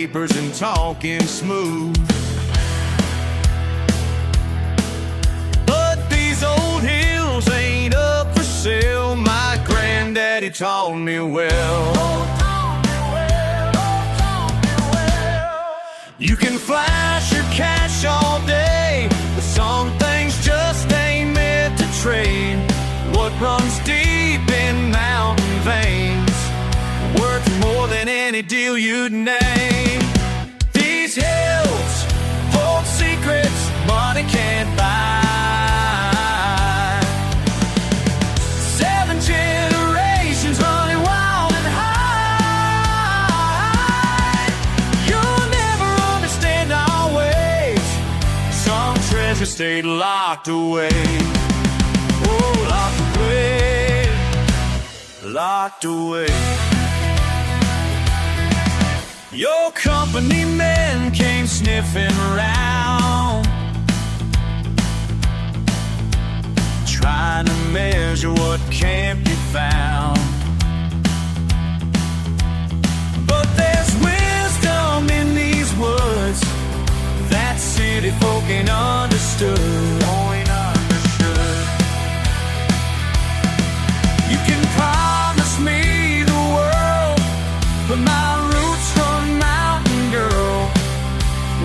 S1: papers and talking smooth. But these old hills ain't up for sale. My granddaddy taught me well. You can flash your cash all day, but some things just ain't meant to trade. What runs deep in mountain veins, worth more than any deal you'd name. These hills hold secrets money can't buy. 7 generations running wild and high. You'll never understand our ways. Some treasure stayed locked away. Oh, locked away, locked away. Your company men came sniffing around, trying to measure what can't be found. But there's wisdom in these words that city folk ain't understood. Ain't understood. You can promise me the world, but my roots run mountain, girl.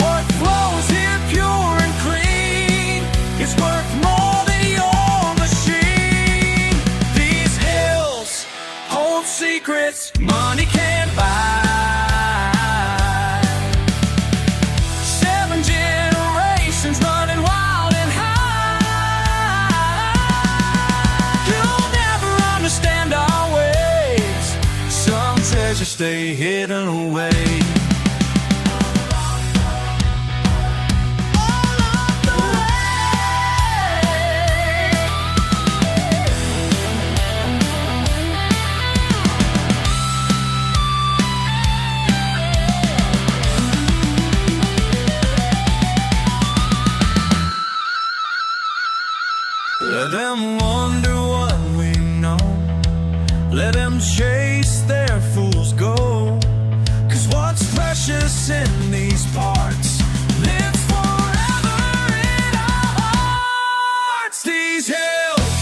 S1: What flows here pure and clean is worth more than your machine. These hills hold secrets money can't buy. 7 generations running wild and high. You'll never understand our ways. Some treasures stay hidden away. Let them wonder what we know. Let them chase their fool's gold. 'Cause what's precious in these parts lives forever in our hearts. These hills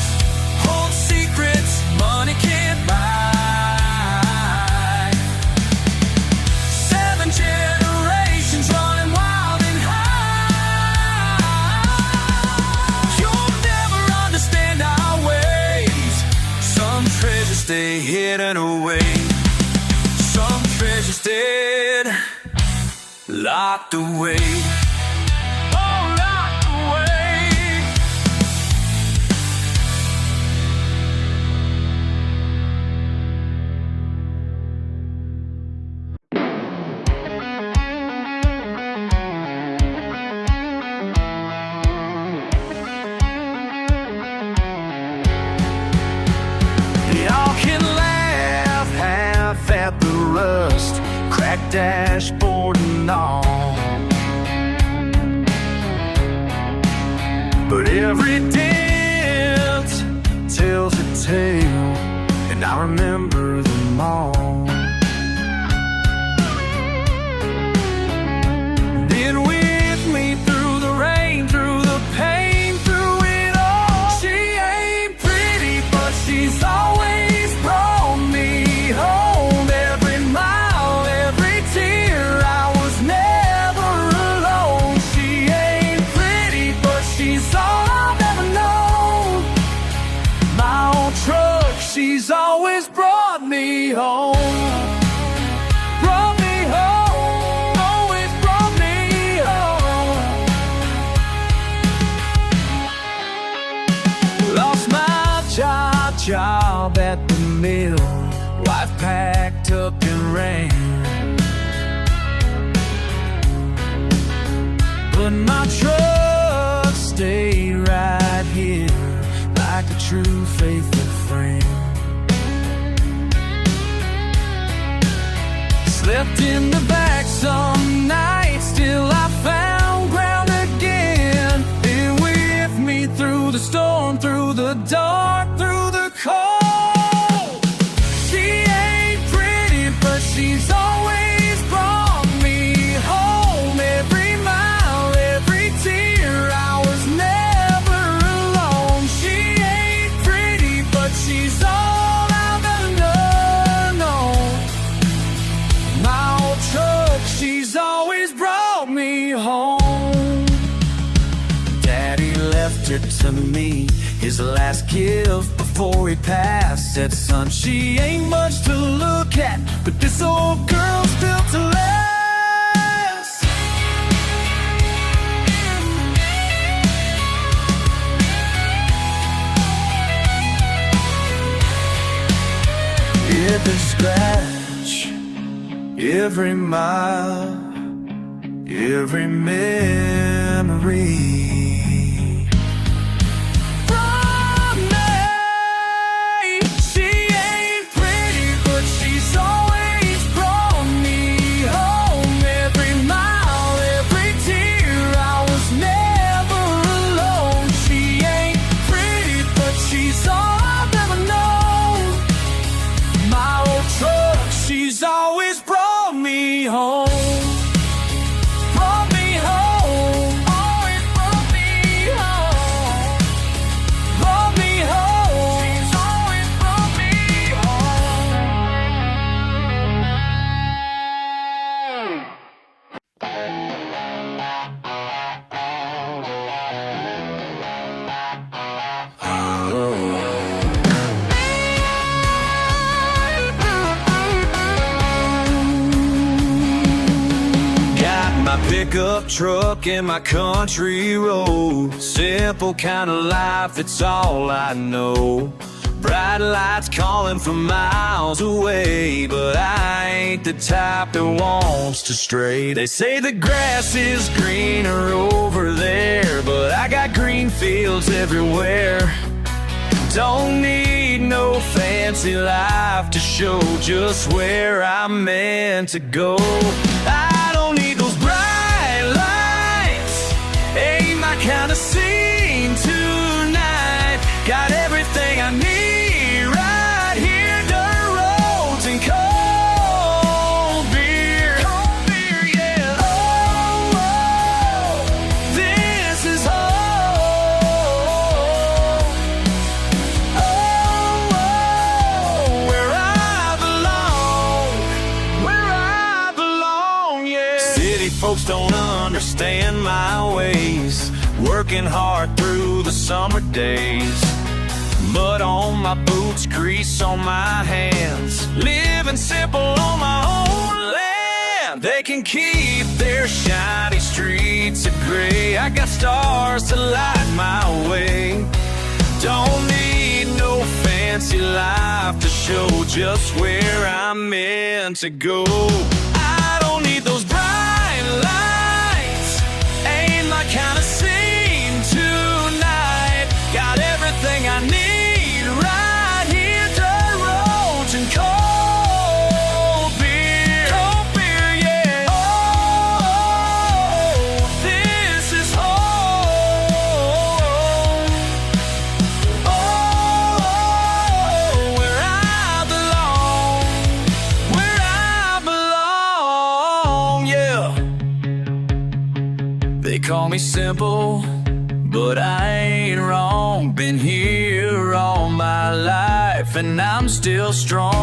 S1: hold secrets money can't buy. 7 generations running wild and high. You'll never understand our ways. Some treasures stay hidden away. Some treasures dead, locked away. Oh, locked away. Y'all can laugh half at the rust, cracked dashboard and all, but every dent tells a tale, and I remember them all. Been with me through the rain, through the pain, through it all. She ain't pretty, but she's always brought me home. Every mile, every tear, I was never alone. She ain't pretty, but she's all I've ever known. My old truck, she's always brought me home. Brought me home, always brought me home. Lost my job at the mill. Wife packed up and ran, but my truck stayed right here like a true faithful friend. Slept in the back some nights till I found ground again. Been with me through the storm, through the dark, through the cold. She ain't pretty, but she's always brought me her to me. His last gift before he passed said, son, she ain't much to look at, but this old girl's built to last. Every scratch, every mile, every memory from me. She ain't pretty, but she's always brought me home. Every mile, every tear, I was never alone. She ain't pretty, but she's all I've ever known. My old truck, she's always brought me home. Pickup truck and my country road, simple kind of life, it's all I know. Bright lights calling from miles away, but I ain't the type that wants to stray. They say the grass is greener over there, but I got green fields everywhere. Don't need no fancy life to show just where I'm meant to go. I don't need those bright lights, ain't my kind of scene tonight. Got everything I need right here, dirt roads and cold beer. Cold beer, yeah. Oh, oh, this is home. Oh, oh, where I belong, yeah. City folks don't understand my ways, working hard through the summer days. Mud on my boots, grease on my hands, living simple on my own land. They can keep their shiny streets of gray, I got stars to light my way. Don't need no fancy life to show just where I'm meant to go. I don't need those bright lights, ain't my kind of scene tonight. Got everything I need right here, dirt roads and cold beer. Cold beer, yeah. Oh, this is home. Oh, where I belong, yeah. They call me simple, but I ain't wrong. Been here all my life and I'm still strong.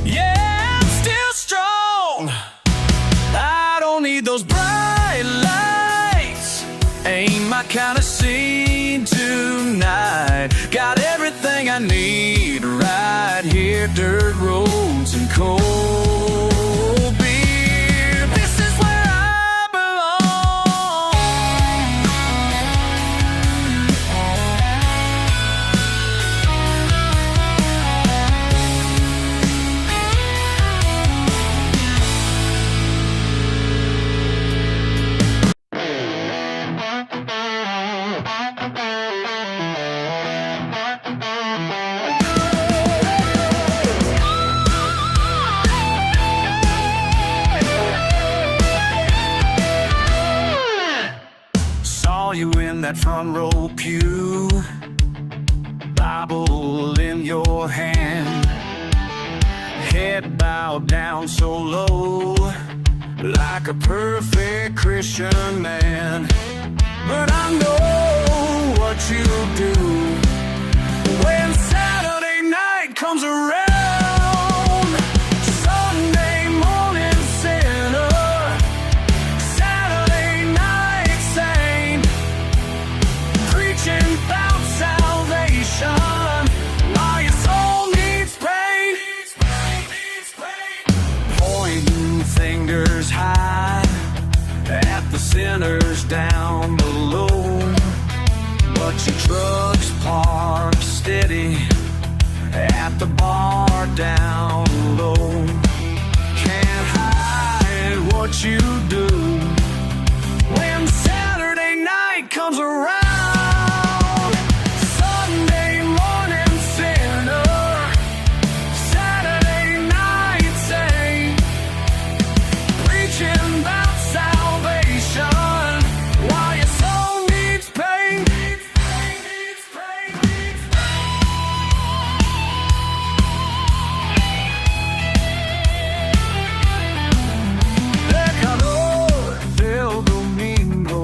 S1: Yeah, I'm still strong. I don't need those bright lights, ain't my kind of scene tonight. Got everything I need right here, dirt roads and cold beer. This is where I belong. Saw you in that front row pew, Bible in your hand, head bowed down so low, like a perfect Christian man. But I know what you do when Saturday night comes around. Sunday morning sinner, Saturday night saint. what you do. When Saturday night comes around, Sunday morning sinner, Saturday night saint, preaching about salvation while your soul needs pain. Pecador del domingo,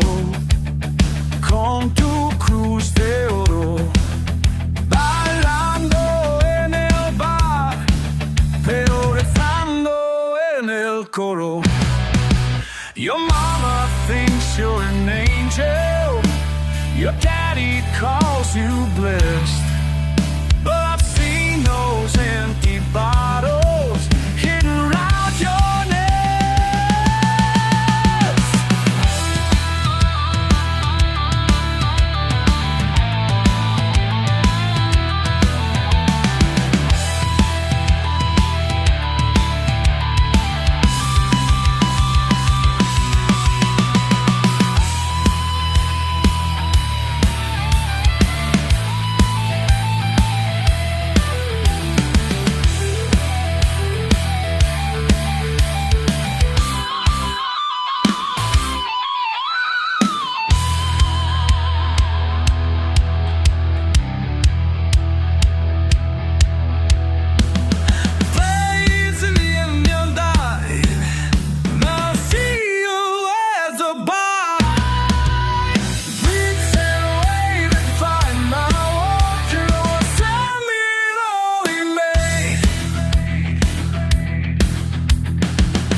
S1: con tu cruz de oro, bailando en el bar, pero rezando en el coro. Your mama thinks you're an angel, your daddy calls you blessed, but I've seen those empty bottles hidden around your neck.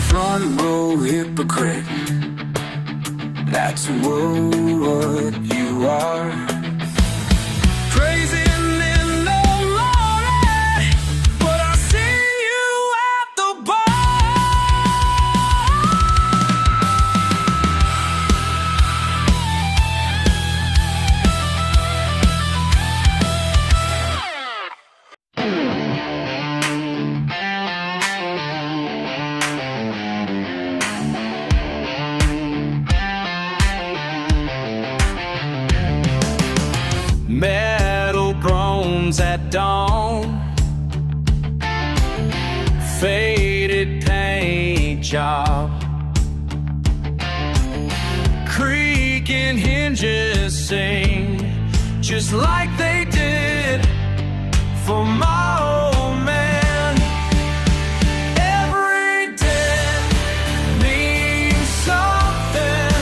S1: Front row hypocrite, that's what you are. Praising in the glory, but I see you at the bar. Metal bones at dawn, faded paint job, creaking hinges sing just like they did for my old man. Every day means something.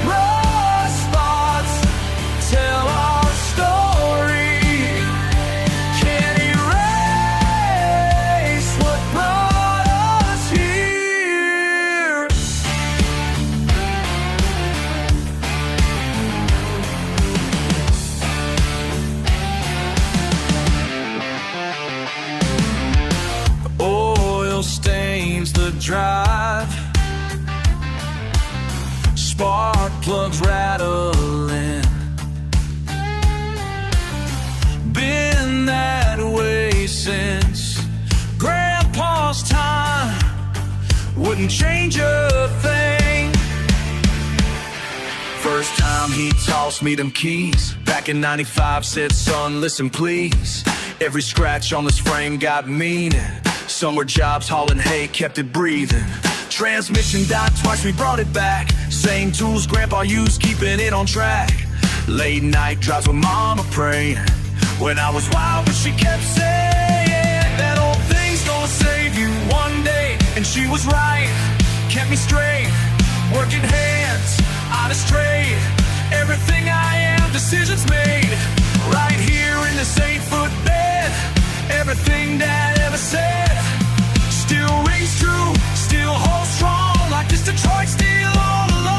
S1: Rust spots tell our story. Can't erase what brought us here. Oil stains the drive, spark plugs rattling. Been that way since Grandpa's time, wouldn't change a thing. First time he tossed me them keys, back in '95, said, son, listen please. Every scratch on this frame got meaning. Summer jobs hauling hay kept it breathing. Transmission died twice, we brought it back. Same tools Grandpa used, keeping it on track. Late night drives with Mama praying. When I was wild, but she kept saying that old thing's gonna save you one day. And she was right, kept me straight. Working hands, honest trade. Everything I am, decisions made. Right here in this 8-foot bed. Everything Dad ever said still rings true, still holds strong, like this Detroit steel all along.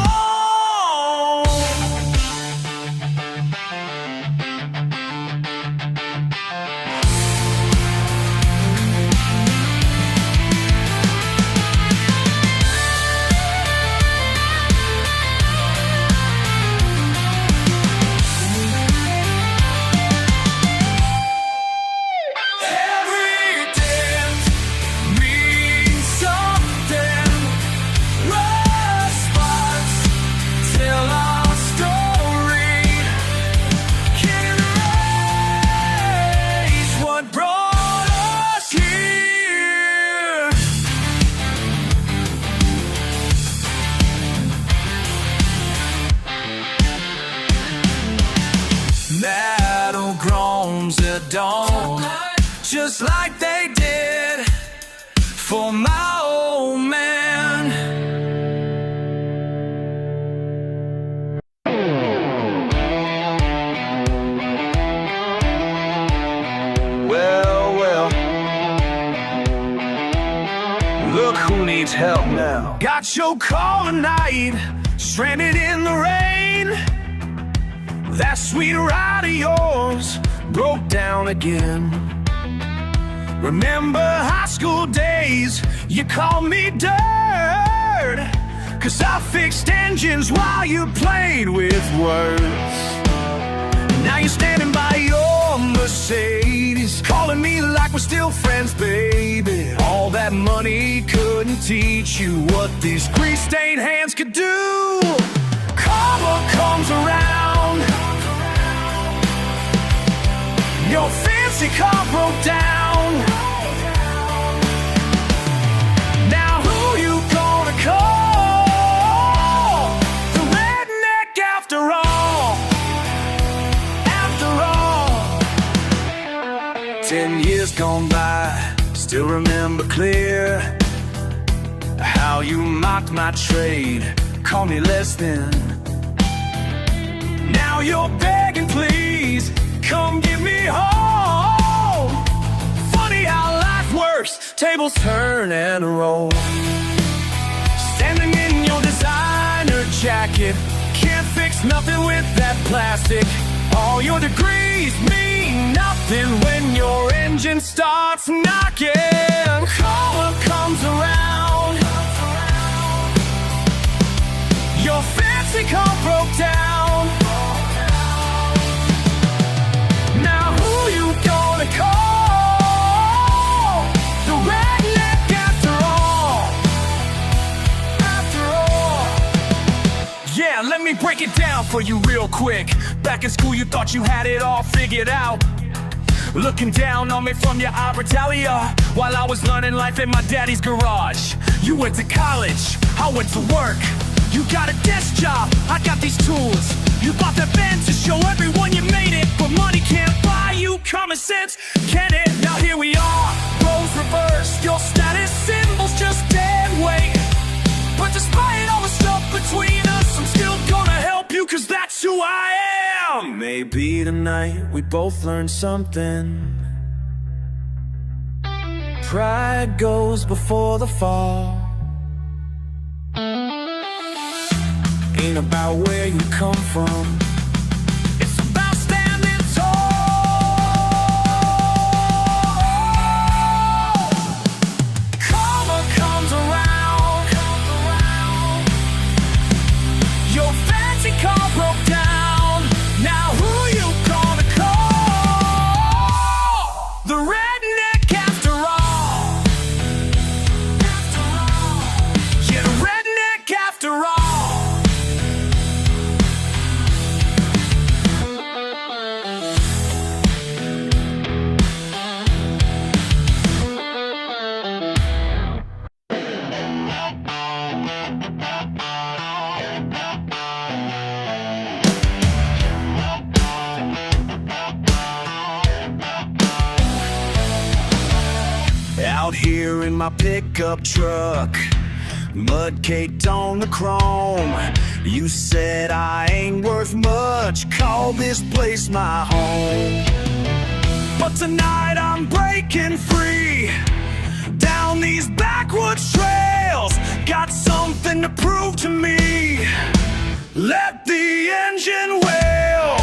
S1: Every dent means something. dawn, just like they did for my old man. Well, look who needs help now. Got your call tonight, stranded in the rain. That sweet ride of yours broke down again. Remember high school days, you called me dirt, 'cause I fixed engines while you played with words. Now you're standing by your Mercedes, calling me like we're still friends, baby. All that money couldn't teach you what these grease-stained hands could do. Karma comes around, your fancy car broke down. Now who you gonna call? The redneck after all. After all. 10 years gone by, still remember clear how you mocked my trade, called me less than. Now you're begging, please, come give me home. Funny how life works, tables turn and roll. Standing in your designer jacket, can't fix nothing with that plastic. All your degrees mean nothing when your engine starts knocking. Karma comes around, your fancy car broke down. Now who you gonna call? The redneck after all. After all. Yeah, let me break it down for you real quick. Back in school you thought you had it all figured out, looking down on me from your Albertalia, while I was learning life in my daddy's garage. You went to college, I went to work. You got a desk job, I got these tools. You bought the Benz to show everyone you made it, but money can't buy you common sense, can it? Now here we are, roles reversed, your status symbols just dead weight. But despite all the stuff between us, I'm still gonna help you, 'cause that's who I am. Maybe tonight we both learned something. Pride goes before the fall. Ain't about where you come from, it's about standing tall. Karma comes around, your fancy car broke down. Now who you gonna call? The redneck after all. Yeah, the redneck after all. Out here in my pickup truck, mud caked on the chrome. You said I ain't worth much, call this place my home. But tonight I'm breaking free, down these backwoods trails. Got something to prove to me, let the engine wail.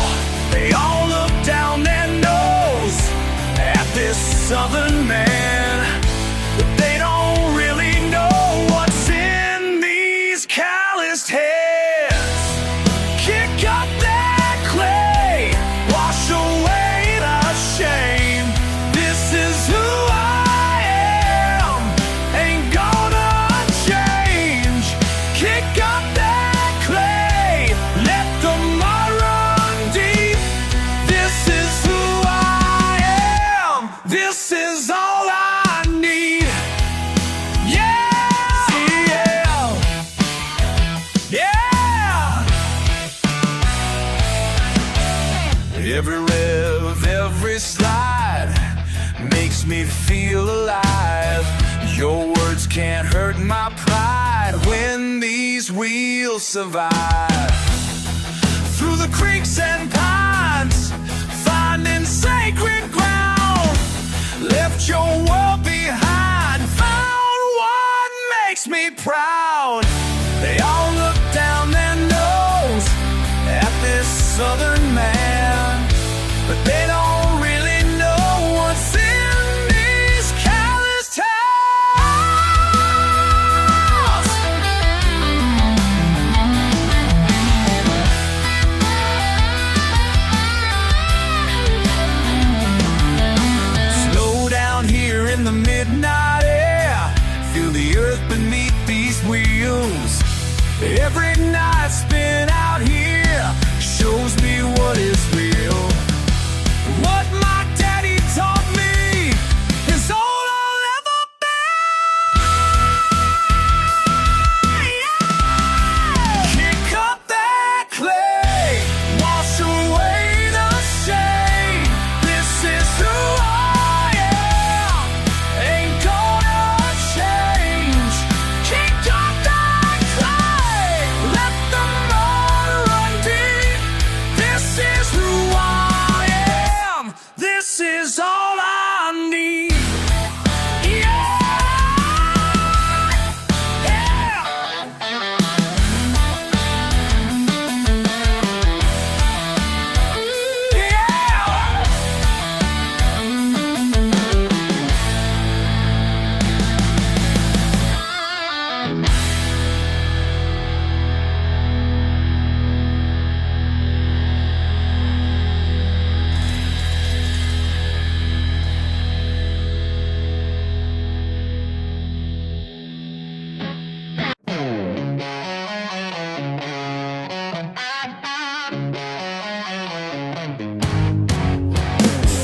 S1: They all look down their nose at this southern man, but they don't really know what's in these calloused heads. Kick up that clay, wash away the shame. This is who I am, ain't gonna change. Kick up that clay, let the mud run deep. This is who I am, this is all I need. Yeah, yeah, yeah. Every rev, every slide, makes me feel alive. Your words can't hurt my pride when these wheels survive. Through the creeks and ponds, finding sacred ground, left your world behind, found what makes me proud. They all look down their nose at this southern man, but they don't really know what's in these callous towns. Slow down here in the midnight air, feel the earth beneath these wheels. Every night spent out here shows me what is real. What my daddy taught me is all I'll ever be. Yeah! Kick up that clay, wash away the shame. This is who I am, ain't gonna change. Kick up that clay, let the mud run deep. This is who I am, this is all I need. Yeah!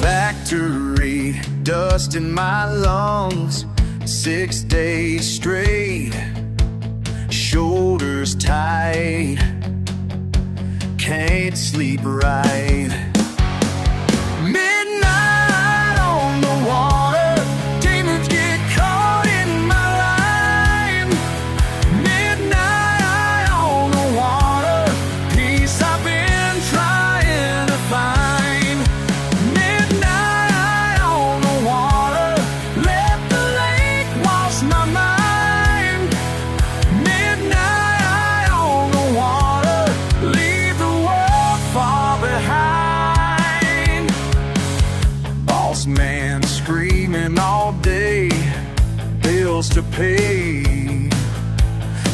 S1: Factory dust in my lungs, 6 days straight, shoulders tight, can't sleep right. Midnight on the water, demons get caught in my line. Midnight on the water, peace I've been trying to find. Midnight on the water, let the lake wash my mind. Midnight on the water, leave the world far behind. Boss man screaming all day, bills to pay,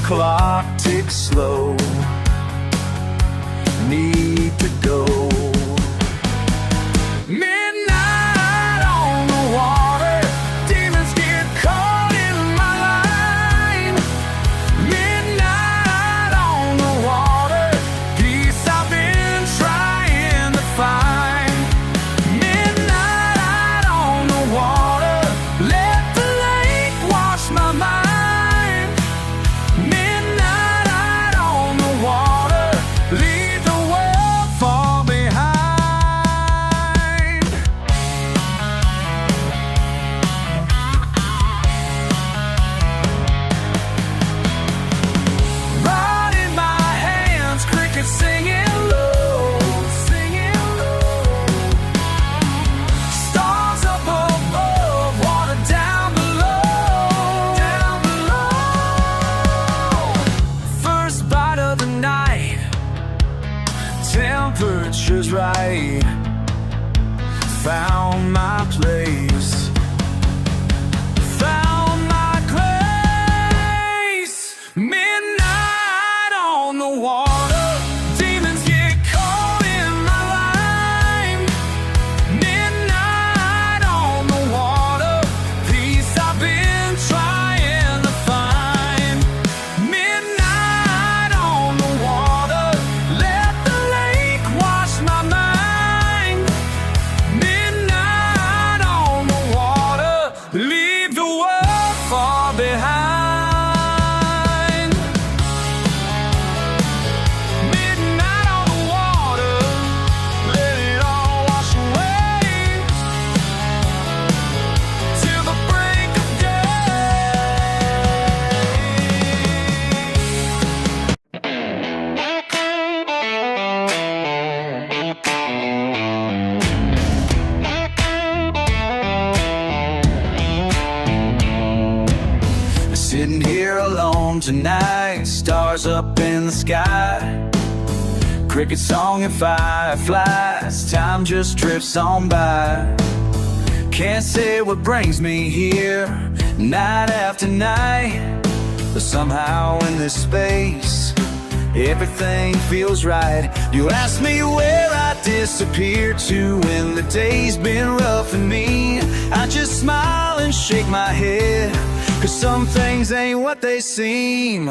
S1: clock ticks slow, need to go. Midnight on the water, demons get caught in my line. Midnight on the water, peace I've been trying to find. Midnight on the water, let the lake wash my mind. Midnight on the water, leave the world far behind. Rod in my hands, crickets singing low, singing low. Stars up above, water down below, down below. First bite of the night, temperature's right, found my place, found my grace. Midnight on the water, demons get caught in my line. Midnight on the water, peace I've been trying to find. Midnight on the water, let the lake wash my mind. Midnight on the water. night, stars up in the sky, cricket song and fireflies, time just drifts on by. Can't say what brings me here, night after night, but somehow in this space, everything feels right. You ask me where I disappear to when the day's been rough for me. I just smile and shake my head, 'cause some things ain't what they seem.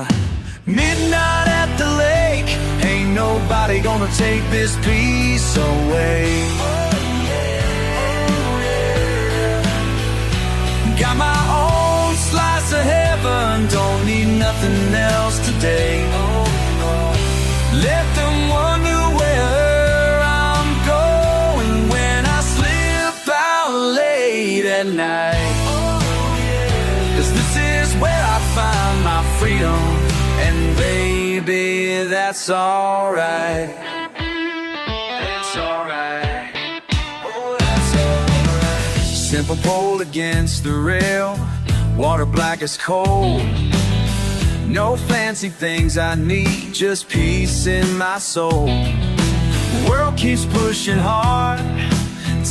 S1: Midnight at the lake, ain't nobody gonna take this peace away. Got my own slice of heaven, don't need nothing else today. Let them wonder where I'm going when I slip out late at night. 'Cause this is where I find my freedom, and baby, that's alright. That's alright. Oh, that's alright. Simple pole against the rail, water black as coal. No fancy things I need, just peace in my soul. The world keeps pushing hard,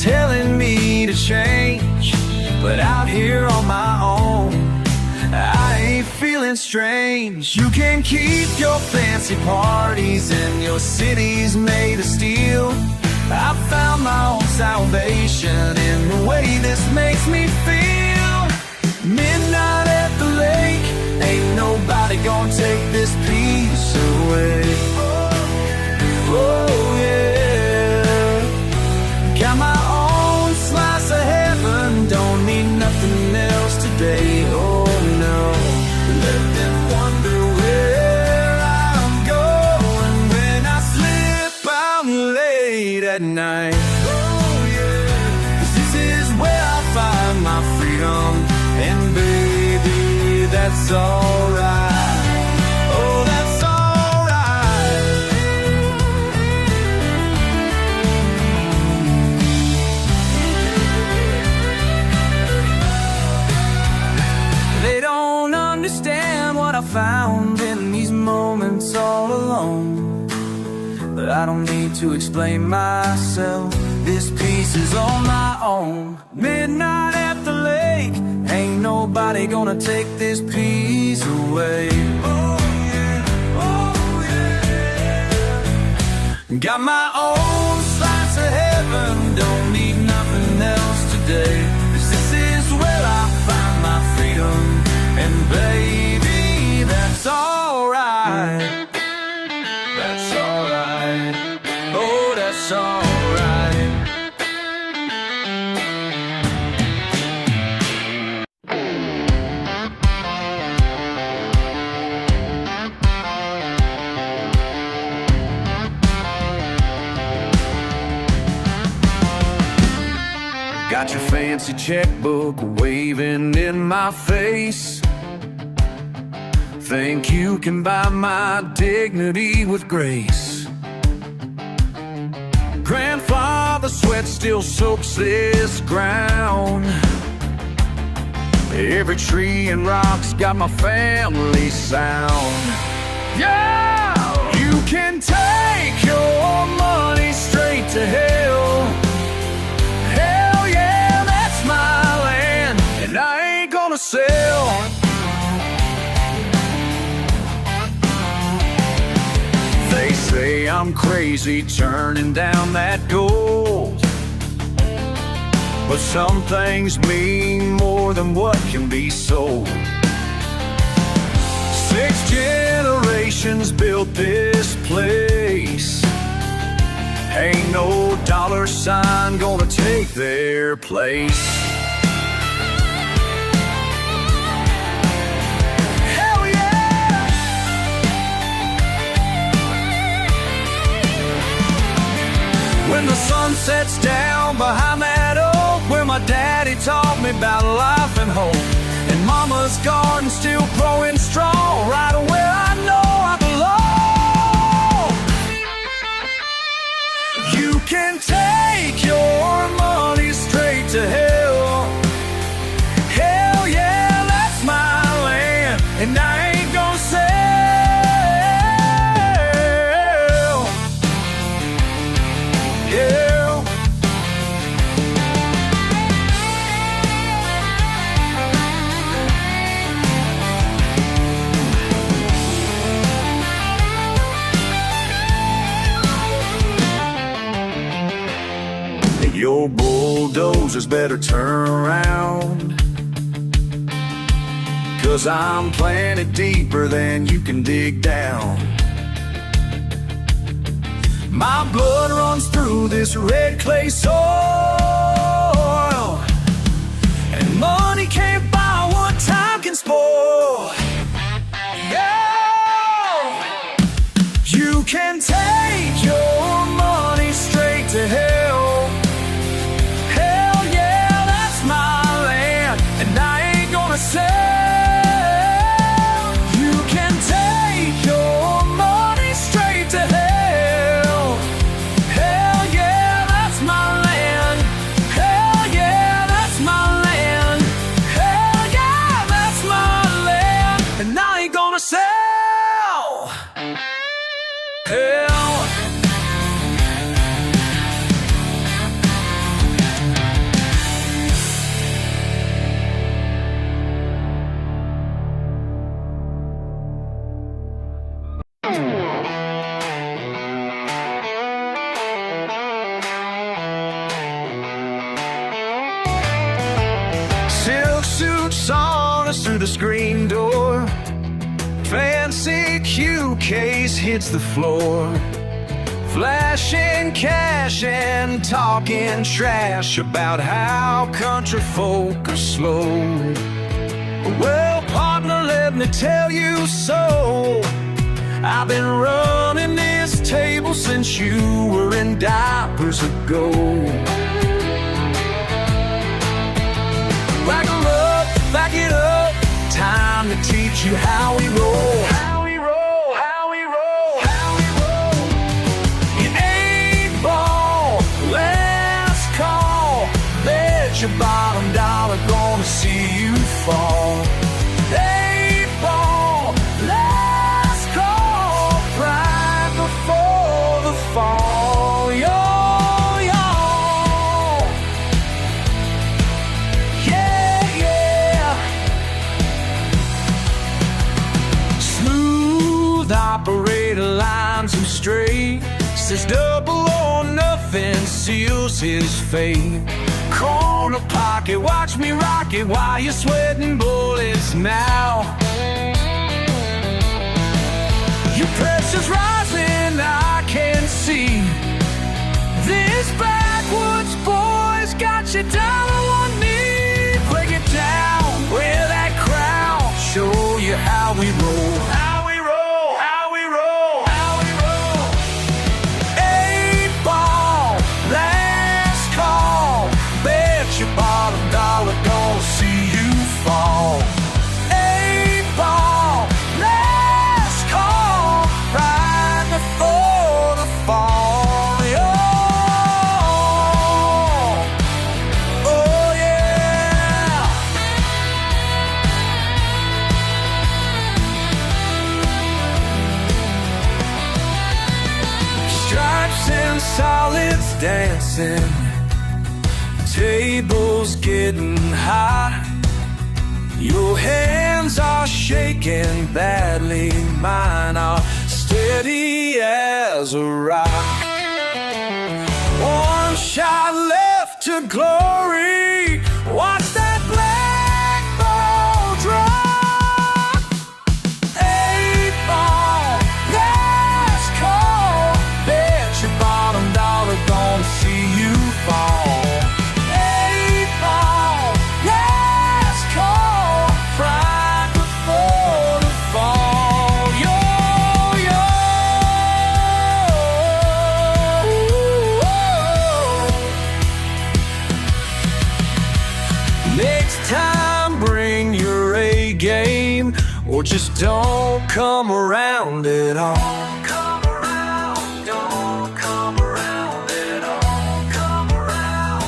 S1: telling me to change, but out here on my own, I ain't feeling strange. You can keep your fancy parties and your cities made of steel. I found my own salvation in the way this makes me feel. Midnight at the lake, ain't nobody gonna take this peace away. Oh yeah, got my own slice of heaven, don't need nothing else today. Oh no, let them wonder where I'm going when I slip out late at night. Oh yeah, 'cause this is where I find my freedom, and baby, that's alright. Oh, that's alright. They don't understand what I found in these moments all alone, but I don't need to explain myself, this piece is on my own. Midnight at the lake, ain't nobody gonna take this peace away. Oh yeah, oh yeah. Got my own slice of heaven, don't need nothing else today. 'Cause this is where I find my freedom, and baby, that's alright. That's alright. Oh, that's alright. Got your fancy checkbook waving in my face. Think you can buy my dignity with grace. Grandfather sweat still soaks this ground. Every tree and rock's got my family sound. Yeah! You can take your money straight to hell. Hell yeah, that's my land, and I ain't gonna sell. They say I'm crazy turning down that gold, but some things mean more than what can be sold. 6 generations built this place, ain't no dollar sign gonna take their place. Hell yeah! When the sun sets down behind that oak, where my daddy taught me about life and hope, and mama's garden still growing strong, right where I know I belong. You can take your money straight to hell. Hell yeah, that's my land, and I ain't gonna sell. bulldozers better turn around, 'cause I'm planted deeper than you can dig down. My blood runs through this red clay soil, and money can't buy what time can spoil. Yeah, you can take your money straight to hell. Hell yeah, that's my land, and I ain't gonna sell. You can take your money straight to hell. Hell yeah, that's my land. Hell yeah, that's my land. Hell yeah, that's my land, and I ain't gonna sell. Hell. Silk suits on us through the screen door. Fancy Q case hits the floor. Flashing cash and talking trash about how country folk are slow. Well, partner, let me tell you so. I've been running this table since you were in diapers ago. Back 'em up, back it up. Time to teach you how we roll. How we roll, how we roll, how we roll. It ain't ball, last call. Bet your bottom dollar gonna see you fall. Eight ball, last call. Right before the fall. Yo, yo. Yeah, yeah. Smooth operator lines him straight. Says double or nothing seals his fate. Corner pocket, watch me rock it while you're sweating bullets now. Your pressure's rising, I can see. This backwoods boy's got you down on one knee. Break it down, wear that crown. Show you how we roll. How we roll, how we roll, how we roll. Eight ball, last call. Bet your bottom dollar gonna see you fall. Eight ball, last call. Right before the fall. Yo. Oh yeah. Stripes and solids dancing. Tables getting hot. Your hands are shaking badly. Mine are steady as a rock. One shot left to glory. Watch that black ball drop. Eight ball, last call. Bet your bottom dollar gonna see you fall. Eight ball, last call. Right before the fall. Yo, yo. Next time, bring your A game, or just don't come around at all. Come around, don't come around at all. Come around.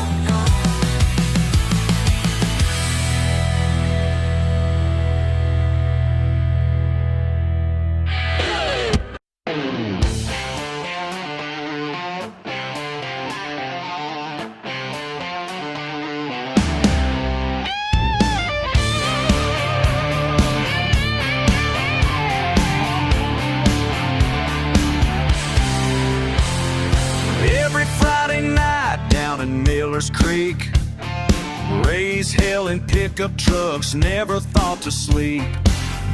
S1: Billy's hailing pickup trucks, never thought to sleep.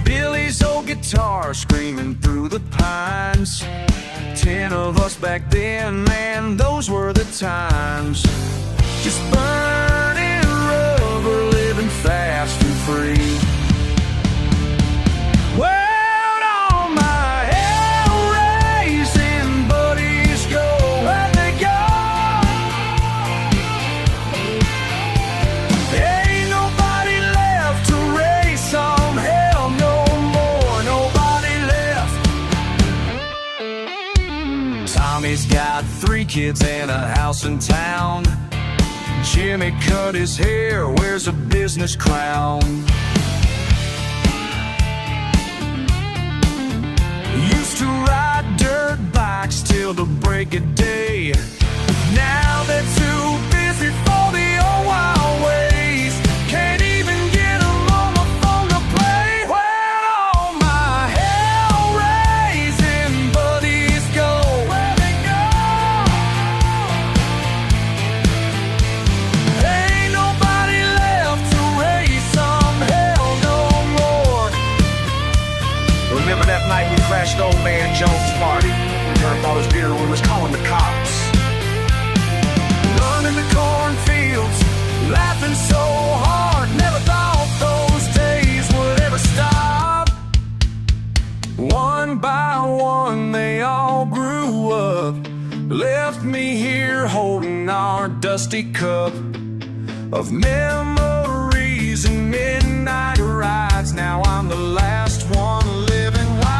S1: Billy's old guitar screaming through the pines. 10 of us back then, man, those were the times. Just burning rubber, living fast and free. Well, all my hell-raising buddies go, where'd they go? There ain't nobody left to race on, hell no more, nobody left. Tommy's got 3 kids and a house in town. Jimmy cut his hair, wears a business crown. Used to ride dirt bikes till the break of day. Now they're too busy for the old wild ways. Can't even get them on the phone to play. Well, all my hell-raising buddies go, where they go? Ain't nobody left to raise some, hell no more.
S2: Remember that night we crashed old man Jones' party? Turned all his beer and we was calling the cops.
S1: Running the cornfields, laughing so hard, never thought those days would ever stop. One by one they all grew up, left me here holding our dusty cup of memories and midnight rides. Now I'm the last one living wild,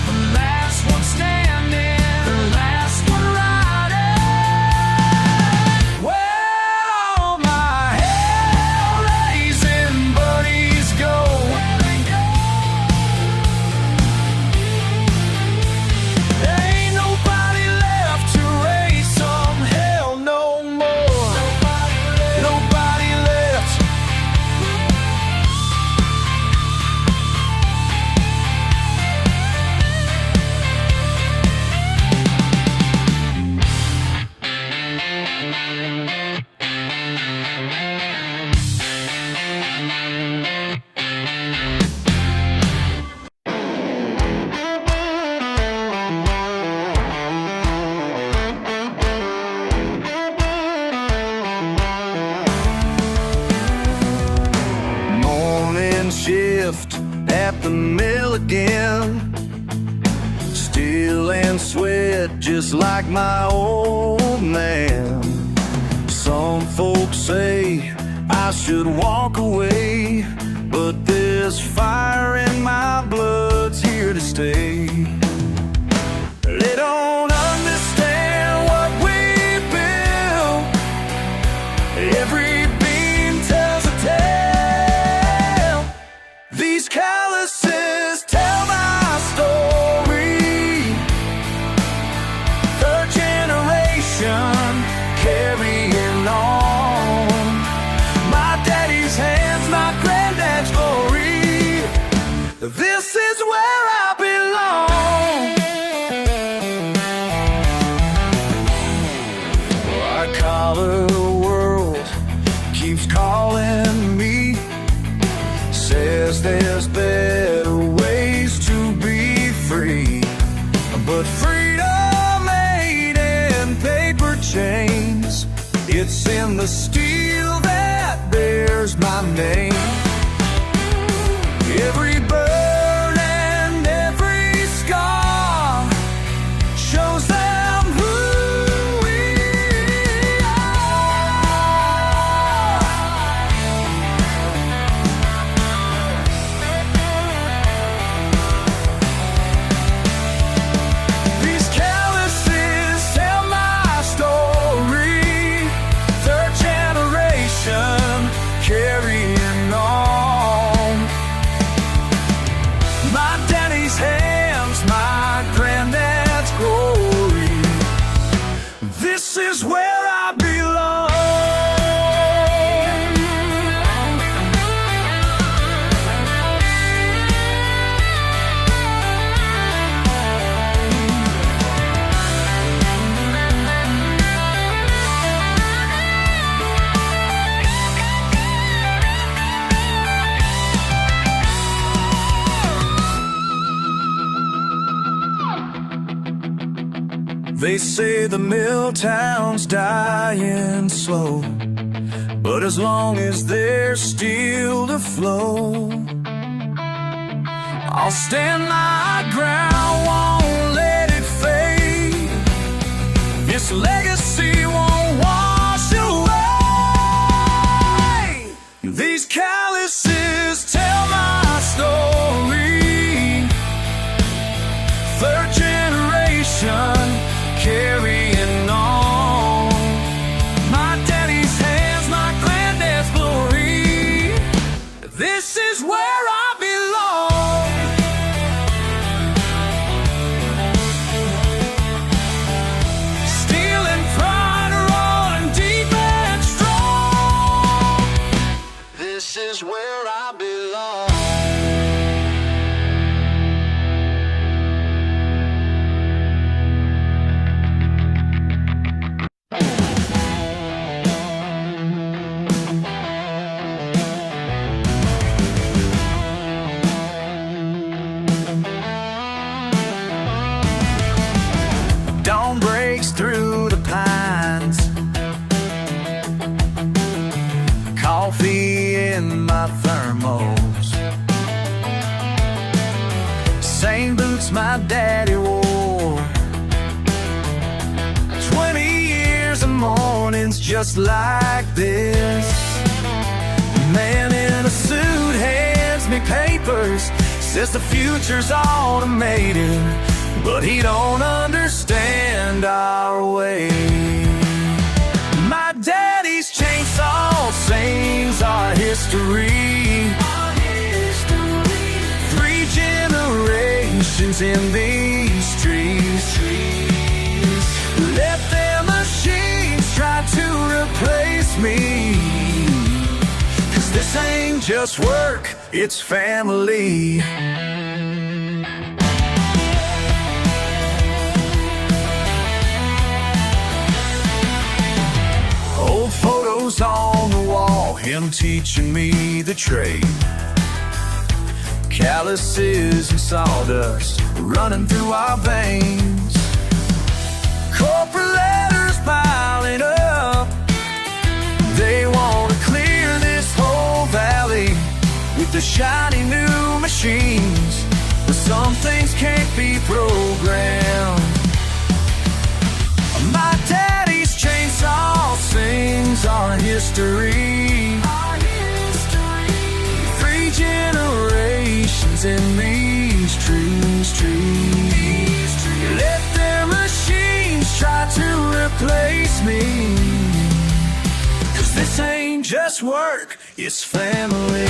S1: the last one standing, the last one riding. Well, all my hell-raising buddies go, where they go? There ain't nobody left to raise some, hell no more. Nobody left. Morning shift at the mill again, still in sweat just like my old man. Some folks say I should walk away, but this fire in my blood's here to stay. They don't understand what we built. Every beam tells a tale. These calluses tell my story. 3rd generation carrying on. My daddy's hands, my granddad's glory. This is where I belong. Our collar world keeps calling me, says there's better ways to be free. But freedom ain't in paper chains, it's in the steel that bears my name. Every burn and every scar shows them who we are. These calluses tell my story. 3rd generation carrying on. They say the mill town's dying slow, but as long as there's steel to flow, I'll stand my ground, won't let it fade. Its legacy won't wash away. These calluses tell my story. Third generation carrying on. My daddy's hands, my granddad's glory. This is where I belong. Steel and pride rolling deep and strong. This is where I belong. Dawn breaks through the pines, coffee in my thermos, same boots my daddy wore. 20 years of mornings just like this. Man in a suit hands me papers, says the future's automated, but he don't understand our way. My daddy's chainsaw sings our history. 3 generations in these trees. Let their machines try to replace me, 'cause this ain't just work, it's family. Old photos on the wall, him teaching me the trade. Calluses and sawdust running through our veins. Corporate letters piling up, they want to clear this whole valley with the shiny new machines. But some things can't be programmed. My daddy's chainsaw sings our history. 3 generations in these trees. Let their machines try to replace me, 'cause this ain't just work, it's family.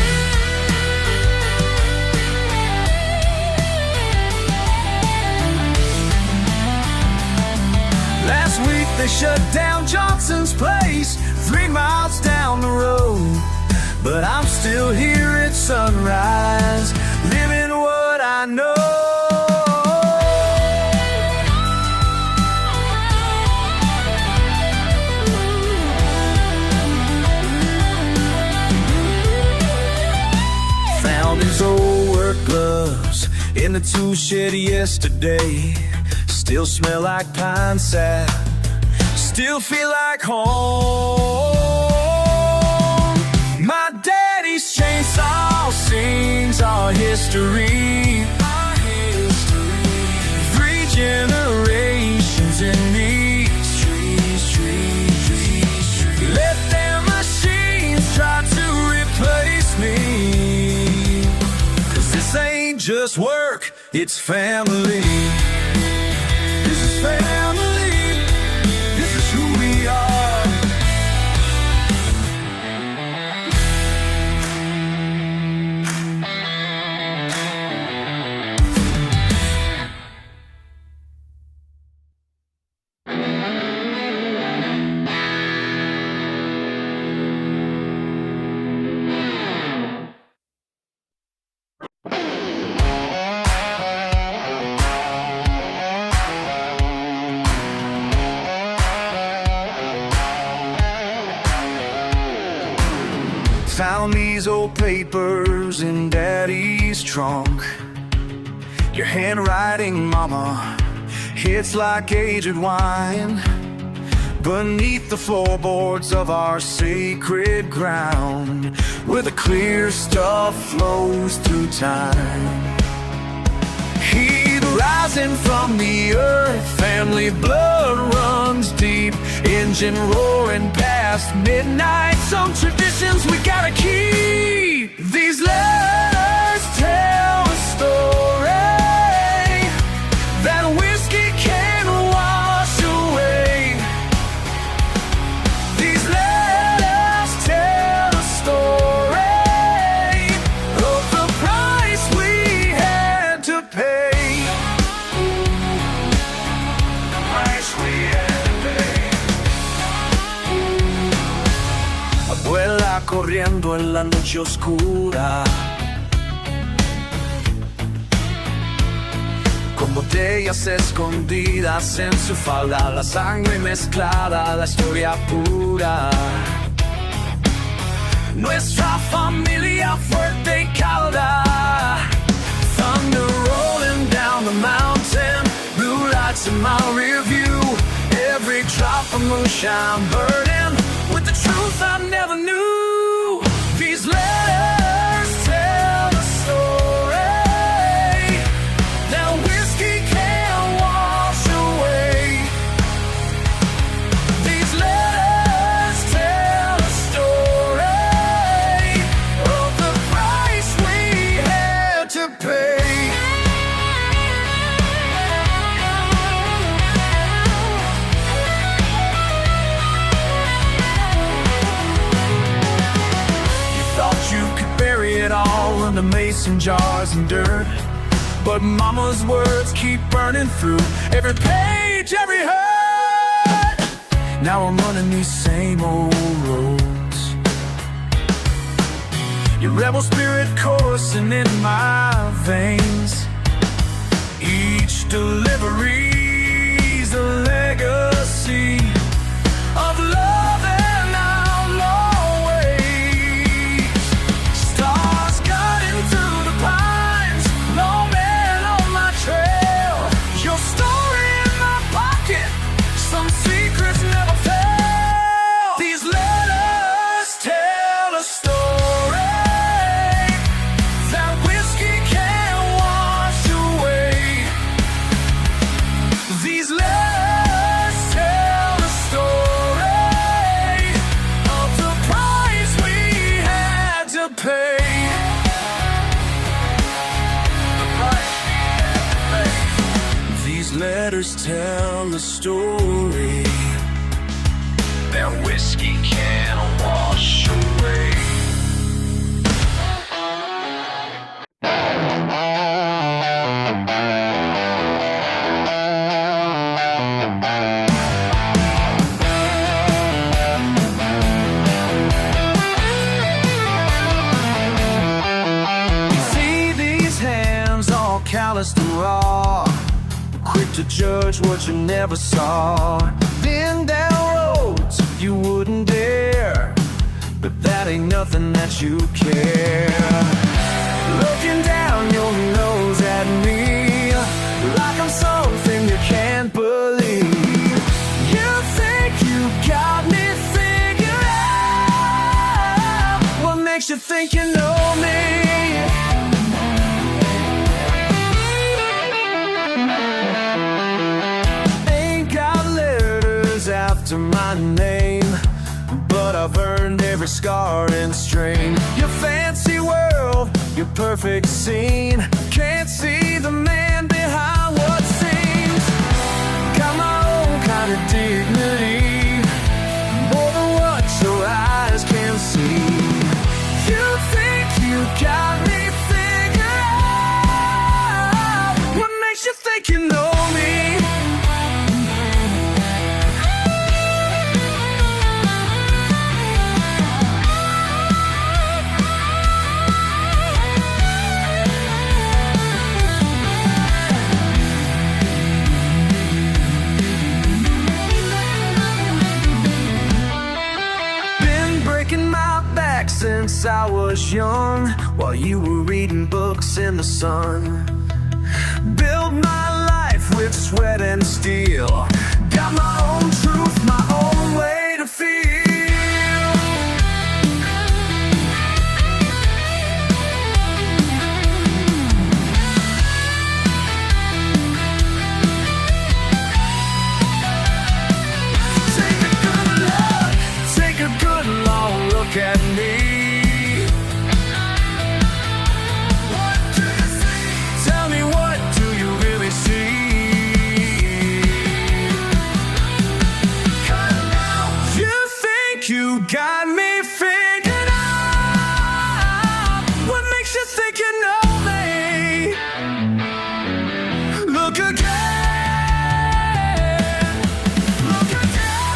S1: Last week they shut down Johnson's place 3 miles down the road, but I'm still here at sunrise, living what I know. Found his old work gloves in the tool shed yesterday. Still smell like pine sap, still feel like home. My daddy's chainsaw sings our history. 3 generations in these trees. Let their machines try to replace me, 'cause this ain't just work, it's family. Family, this is who we are. Found these old papers in Daddy's trunk. Your handwriting, Mama, It's like aged wine beneath the floorboards of our sacred ground, where the clear stuff flows through time. Heat rising from the earth, family blood runs deep, engine roaring past midnight. Some traditions we gotta keep. These letters tell a story that whiskey can't wash away. These letters tell a story of the price we had to pay. The price we had to pay. Abuela corriendo en la noche oscura, con botellas escondidas en su falda, la sangre mezclada, la historia pura. Nuestra familia fuerte y calda, thunder rolling down the mountain, blue lights in my rear view, every drop of moonshine burning with the truth I never knew. These letters tell a story that whiskey can't wash away. These letters tell a story of the price we had to pay. It all under mason jars and dirt, but mama's words keep burning through every page, every hurt. Now I'm running these same old roads, your rebel spirit coursing in my veins. Each delivery's a legacy of love and outlaw ways. Stars guiding through the pines, lawmen on my trail. Your story in my pocket, some secrets never fail. These letters tell a story that whiskey can't wash away. These letters tell a story of the price we had to pay. The price we had to pay. These letters tell a story that whiskey can't wash away. See these hands all calloused and raw, quick to judge what you never saw. Been down roads you wouldn't dare, but that ain't nothing that you care. Looking down your nose at me like I'm something you can't believe. You think you got me figured out. What makes you think you know me? Ain't got letters after my name, but I've earned every scar and strain. Your fancy world, your perfect scene, can't see the man behind what seems. Got my own kind of dignity, more than what your eyes can see. You think you got me figured out. What makes you think you know me? Since I was young, while you were reading books in the sun, build my life life with sweat and steel. Got my own truth, my own way to feel. Take a good long look at me. What do you see? Tell me, what do you really see? You think you got me figured out? What makes you think you know me? Look again. Look again.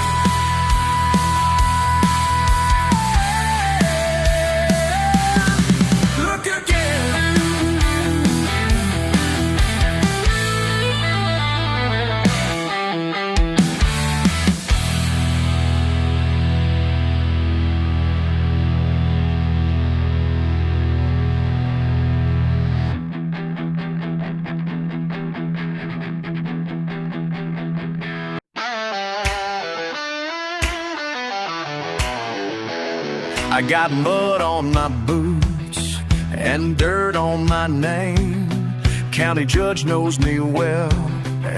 S1: Look again. I got mud on my boots and dirt on my name. County judge knows me well,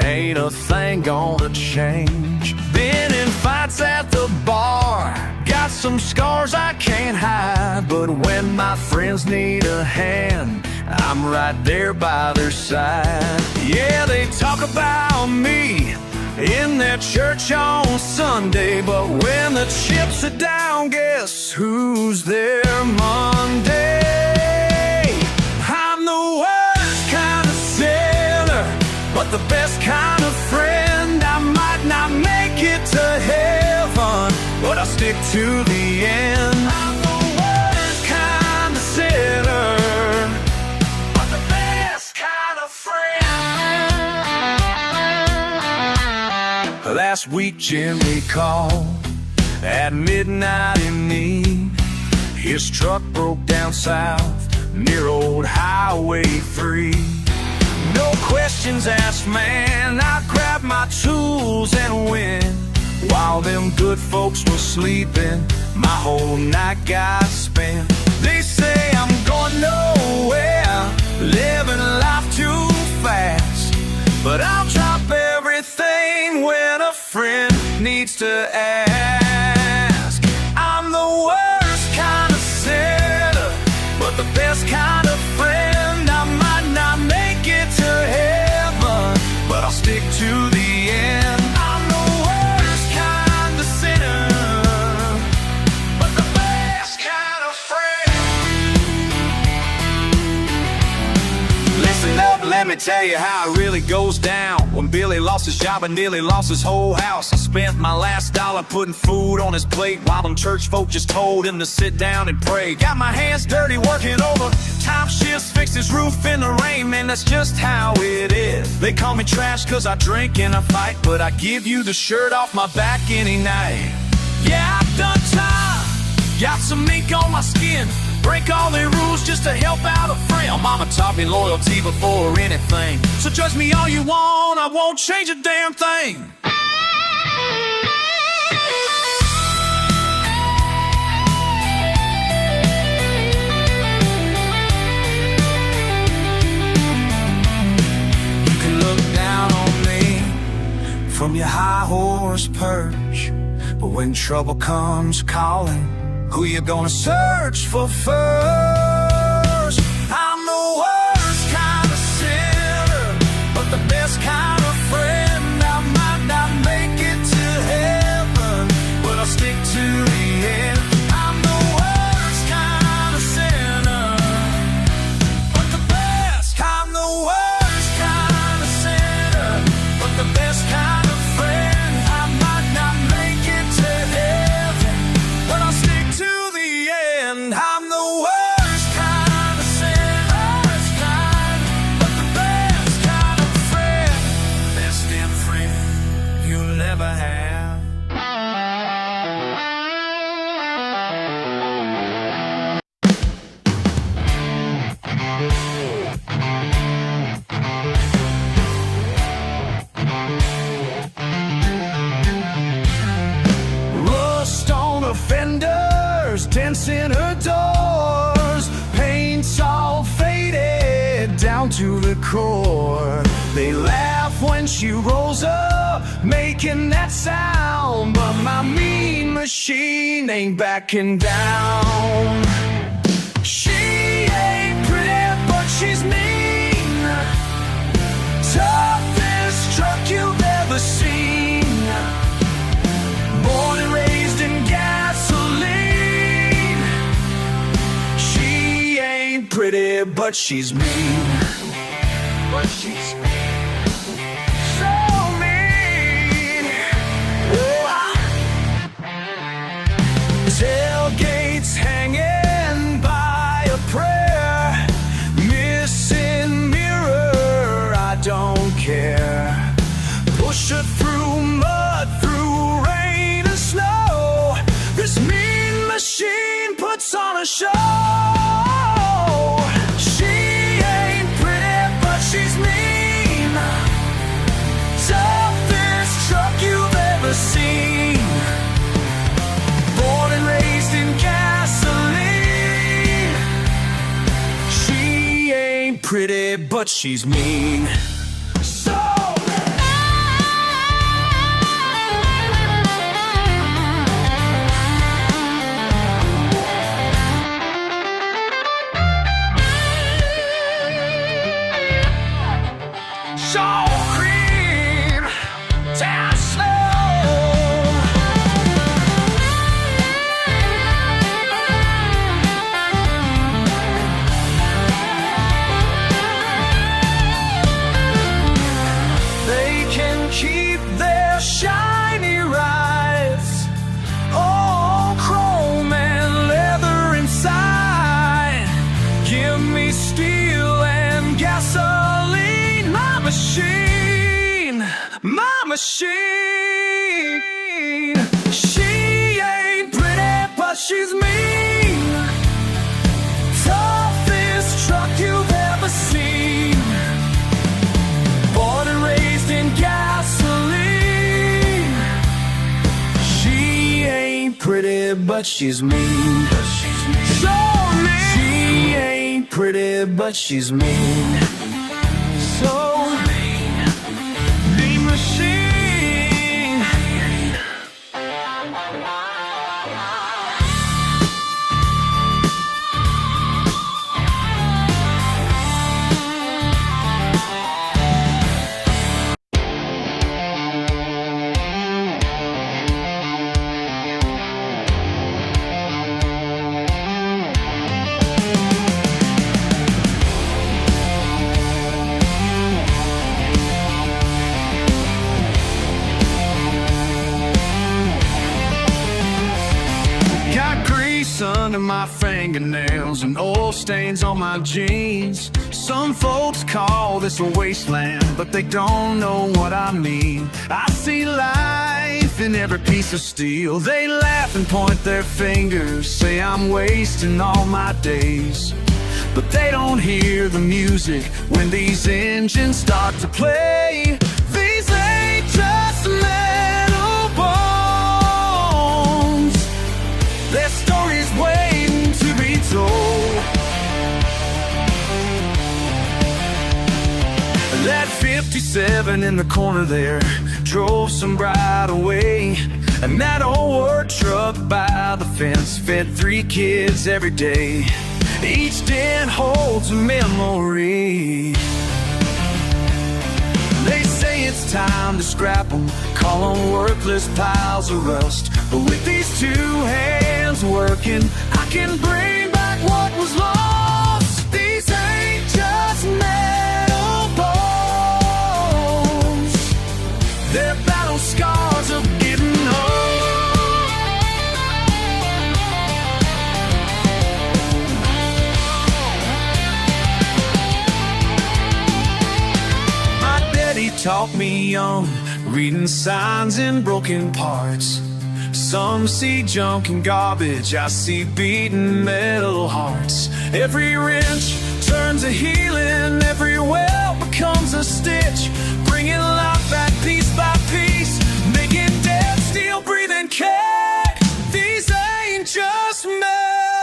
S1: ain't a thing gonna change. Been in fights at the bar, got some scars I can't hide. But when my friends need a hand, I'm right there by their side. Yeah, they talk about me in their church on Sunday, but when the chips are down, guess who's there Monday? I'm the worst kind of sinner, but the best kind of friend. I might not make it to heaven, but I'll stick to the end. I'm the worst kind of sinner, but the best kind of friend. Last week Jimmy called at midnight in need. His truck broke down south near old Highway 3. No questions asked, man, I grabbed my tools and went. While them good folks were sleeping, my whole night got spent. They say I'm going nowhere, living life too fast, but I'll drop everything when a friend needs to ask. I'm the worst kind of sinner, but the best kind of friend. I might not make it to heaven, but I'll stick to the end. I'm the worst kind of sinner, but the best kind of friend. Listen up, let me tell you how it really goes down. When Billy lost his job and nearly lost his whole house, I spent my last dollar putting food on his plate, while them church folk just told him to sit down and pray. Got my hands dirty working over time shifts, fixed his roof in the rain, man, that's just how it is. They call me trash cause I drink and I fight, but I give you the shirt off my back any night. Yeah, I've done time, got some ink on my skin, break all their rules just to help out a friend. Mama taught me loyalty before anything, so judge me all you want, I won't change a damn thing. You can look down on me from your high horse perch, but when trouble comes calling, who you gonna search for first? I'm the worst kind of sinner, but the best kind of friend. I might not make it to heaven, but I'll stick to the end. I'm the worst kind of sinner, but the best. I'm the worst kind of sinner, but the best kind of friend. I might not make it to heaven, but I'll stick to the end. I'm the worst prints in her doors, paint's all faded down to the core. They laugh when she rolls up, making that sound, but my mean machine ain't backing down. She ain't pretty, but she's mean, toughest truck you've ever seen. Born and raised in gasoline. She ain't pretty, but she's mean. But she's mean. So mean. Ooh. Tailgates hanging by a prayer, missing mirror, I don't care. Push it through mud, through rain and snow. This mean machine puts on a show. She ain't pretty, but she's mean, toughest truck you've ever seen. Born and raised in gasoline. She ain't pretty, but she's mean. So cream, down slow. They can keep their shiny rides, all chrome and leather inside. Give me steel and gasoline, my machine, my machine. She ain't pretty, but she's mean, toughest truck you've ever seen. Born and raised in gasoline. She ain't pretty, but she's mean. So mean. She ain't pretty, but she's mean. So mean. The machine. Under my fingernails and oil stains on my jeans. Some folks call this a wasteland, but they don't know what I mean. I see life in every piece of steel. They laugh and point their fingers, say I'm wasting all my days. But they don't hear the music when these engines start to play. These ain't just metal bones, their story's waiting to be told. That 57 in the corner there drove some bride away, and that old work truck by the fence fed 3 kids every day. Each dent holds a memory. They say it's time to scrap them, call them worthless piles of rust. But with these 2 hands working, I can bring back what was lost. These ain't just metal bones, they're battle scars of getting old. My daddy taught me young, reading signs in broken parts. Some see junk and garbage, I see beating metal hearts. Every wrench turns a healing, every welt becomes a stitch, bringing life back piece by piece, making dead steel breathing cake. These ain't just metal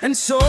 S1: And so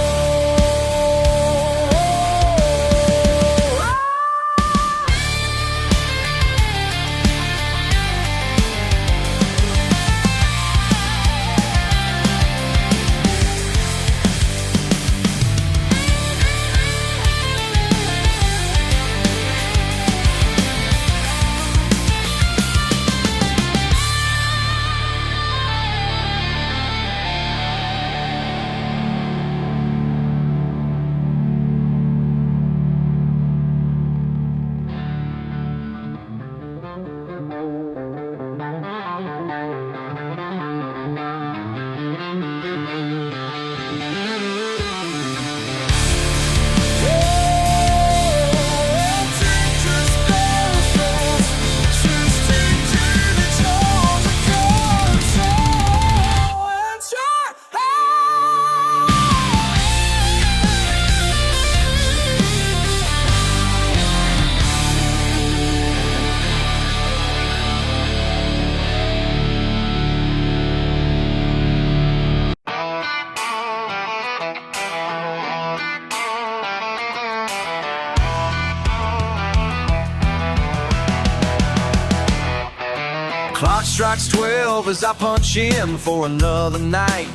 S1: clock strikes 12 as I punch in for another night.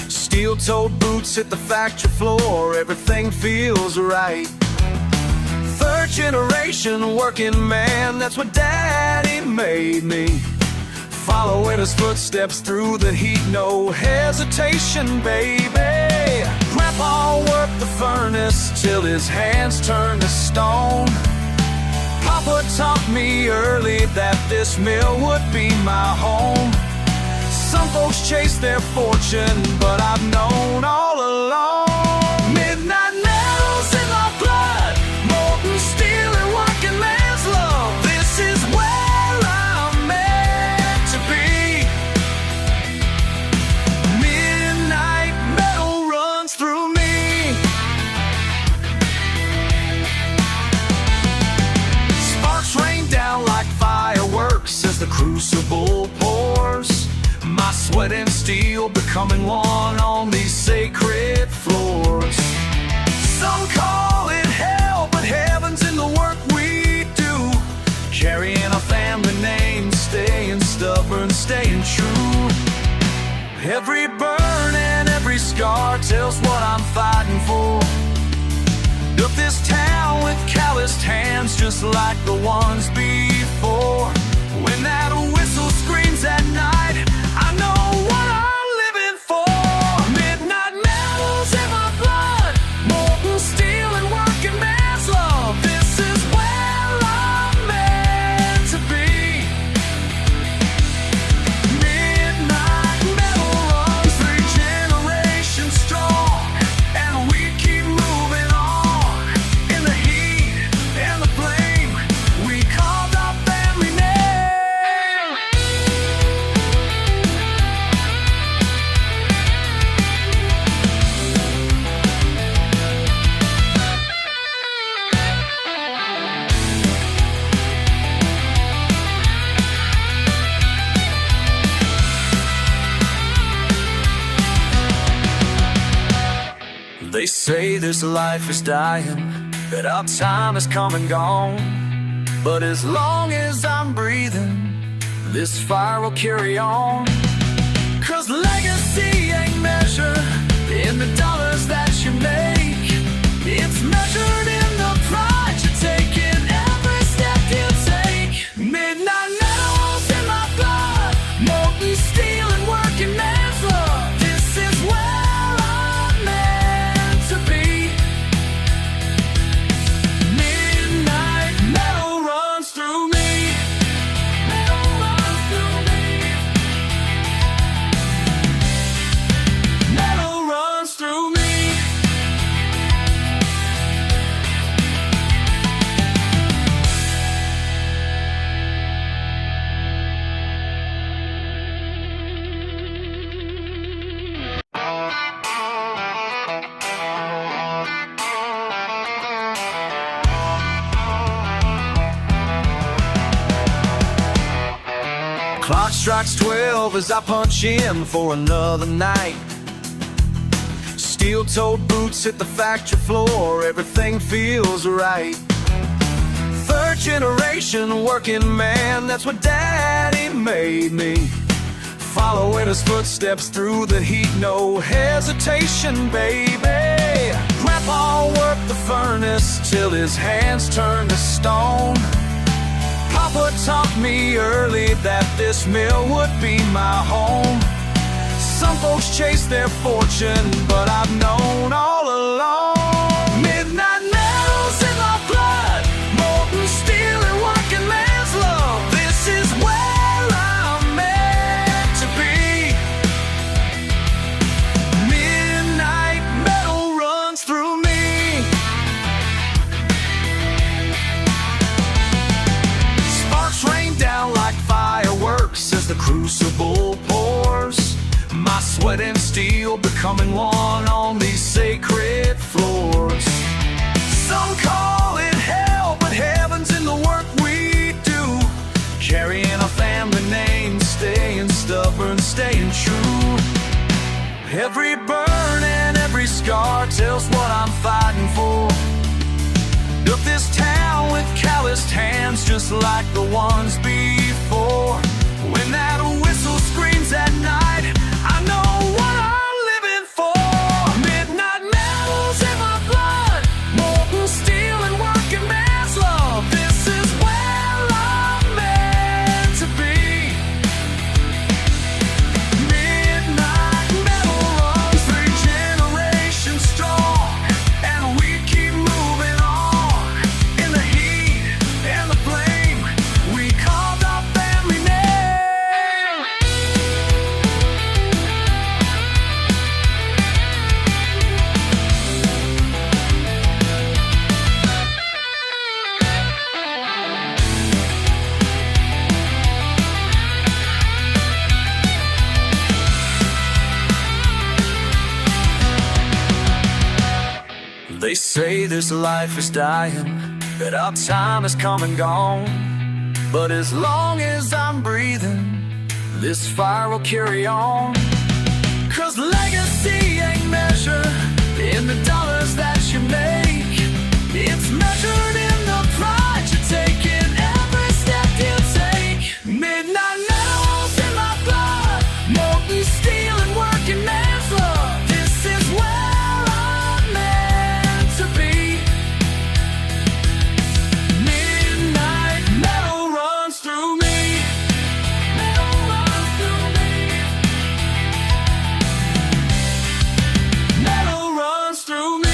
S1: Steel-toed boots hit the factory floor, everything feels right. Third generation working man, that's what Daddy made me. Following his footsteps through the heat, no hesitation, baby. Grandpa worked the furnace till his hands turned to stone. Papa taught me early that this mill would be my home. Some folks chase their fortune, but I've known all along. Midnight metal's in my blood, molten steel and working man's love. This is where I'm meant to be. Midnight metal runs through me. Like fireworks as the crucible pours, my sweat and steel becoming one on these sacred floors. Some call it hell, but heaven's in the work we do, carrying a family name, staying stubborn, staying true. Every burn and every scar tells what I'm fighting for. Built this town with calloused hands just like the ones before. When that whistle screams at night, I know what I'm living for. Midnight metal's in my blood, molten steel and working man's love. This is where I'm meant to be. Midnight metal runs 3 generations strong, and we keep moving on. In the heat and the flame, we carved our family name. They say this life is dying, that our time has come and gone. But as long as I'm breathing, this fire will carry on. 'Cause legacy ain't measured in the dollars that you make. It's measured in the pride you take in every step you take. Midnight metal's in my blood, molten steel and working man's love. This is where I'm meant to be. Midnight metal runs through me. Metal runs through me. Metal runs through me. Clock strikes 12 as I punch in for another night. Steel-toed boots hit the factory floor, everything feels right. Third generation working man, that's what Daddy made me. Following his footsteps through the heat, no hesitation, baby. Grandpa worked the furnace till his hands turned to stone. Papa taught me early that this mill would be my home. Some folks chase their fortune, but I've known all along. Midnight metal's in my blood, molten steel and working man's love. This is where I'm meant to be. Midnight metal runs through me. Sparks rain down like fireworks as the crucible pours. My sweat and steel becoming one on these sacred floors. Some call it hell, but heaven's in the work we do. Carrying a family name, staying stubborn, staying true. Every burn and every scar tells what I'm fighting for. Built this town with calloused hands just like the ones before. When that whistle screams at night, I know what I'm living for. Midnight metal's in my blood, molten steel and working man's love. This is where I'm meant to be. Midnight metal runs 3 generations strong, and we keep moving on. In the heat and the flame, we carved our family name. They say this life is dying, that our time has come and gone. But as long as I'm breathing, this fire will carry on. 'Cause legacy ain't measured in the dollars that you make. It's measured in the pride you take in every step you take. Midnight metal's in my blood, molten steel and working man's love. This is where I'm meant to be. Midnight metal runs through me. Metal runs through me. Metal runs through me.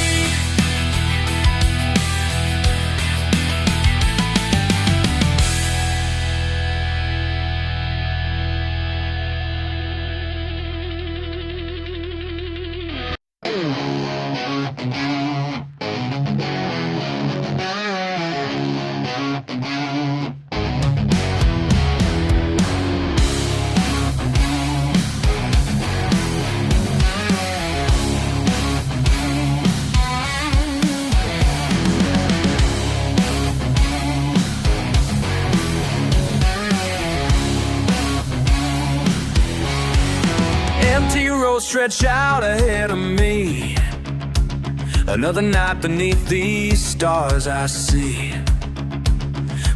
S1: Empty roads stretch out ahead of me. Another night beneath these stars I see.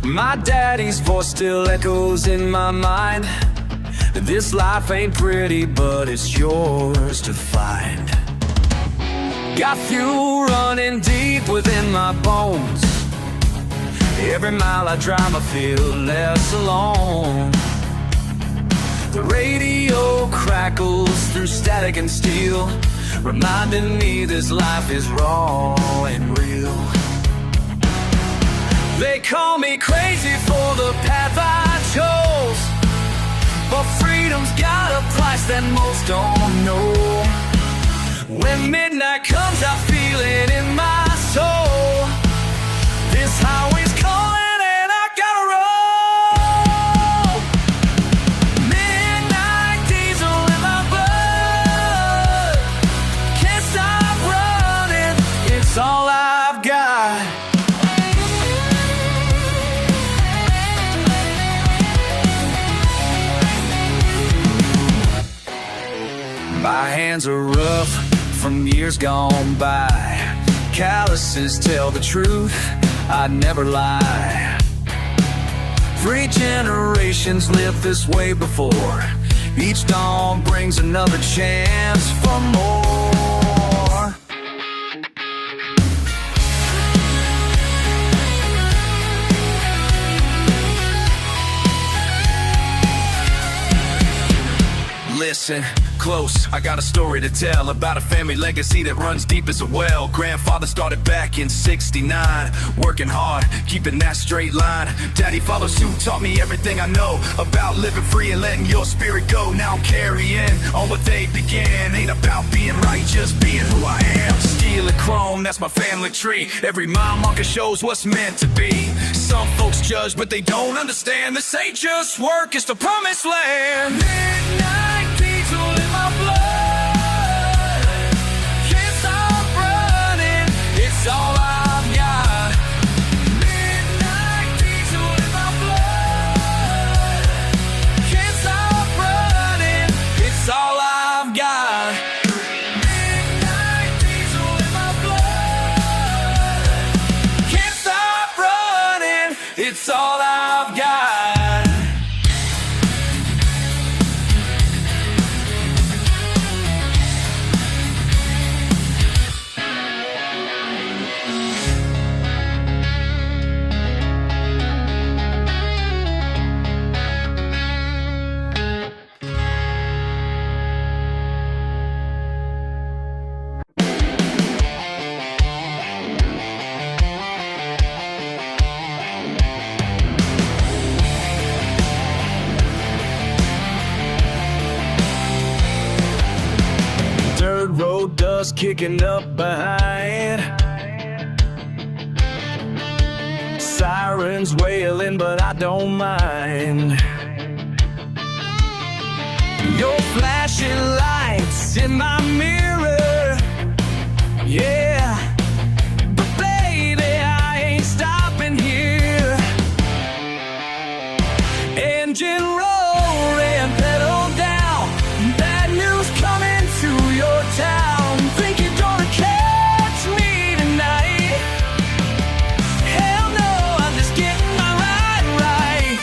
S1: My daddy's voice still echoes in my mind. This life ain't pretty, but it's yours to find. Got fuel running deep within my bones. Every mile I drive I feel less alone. The radio crackles through static and steel, reminding me this life is raw and real. They call me crazy for the path I chose, but freedom's got a price that most don't know. When midnight comes I feel it in my soul. This highway's calling and I gotta roll. Midnight diesel in my blood, can't stop running, it's all I've got. My hands are rough, from years gone by. Calluses tell the truth, I'd never lie. 3 generations lived this way before. Each dawn brings another chance for more. Listen close, I got a story to tell about a family legacy that runs deep as a well. Grandfather started back in '69, working hard, keeping that straight line. Daddy followed suit, taught me everything I know about living free and letting your spirit go. Now I'm carrying on what they began. Ain't about being right, just being who I am. Steel and chrome, that's my family tree. Every mile marker shows what's meant to be. Some folks judge, but they don't understand. This ain't just work, it's the promised land. Midnight diesel in my blood, can't stop running, it's all I've got. Midnight diesel in my blood, can't stop running, it's all I've got. Midnight diesel in my blood, can't stop running, it's all I've got. Dirt road dust kicking up behind, sirens wailing, but I don't mind. Your flashing lights in my mirror, yeah, but baby, I ain't stopping here. Engine roaring, pedal down, bad news coming to your town. Think you're gonna catch me tonight? Hell no, I'm just getting my ride right.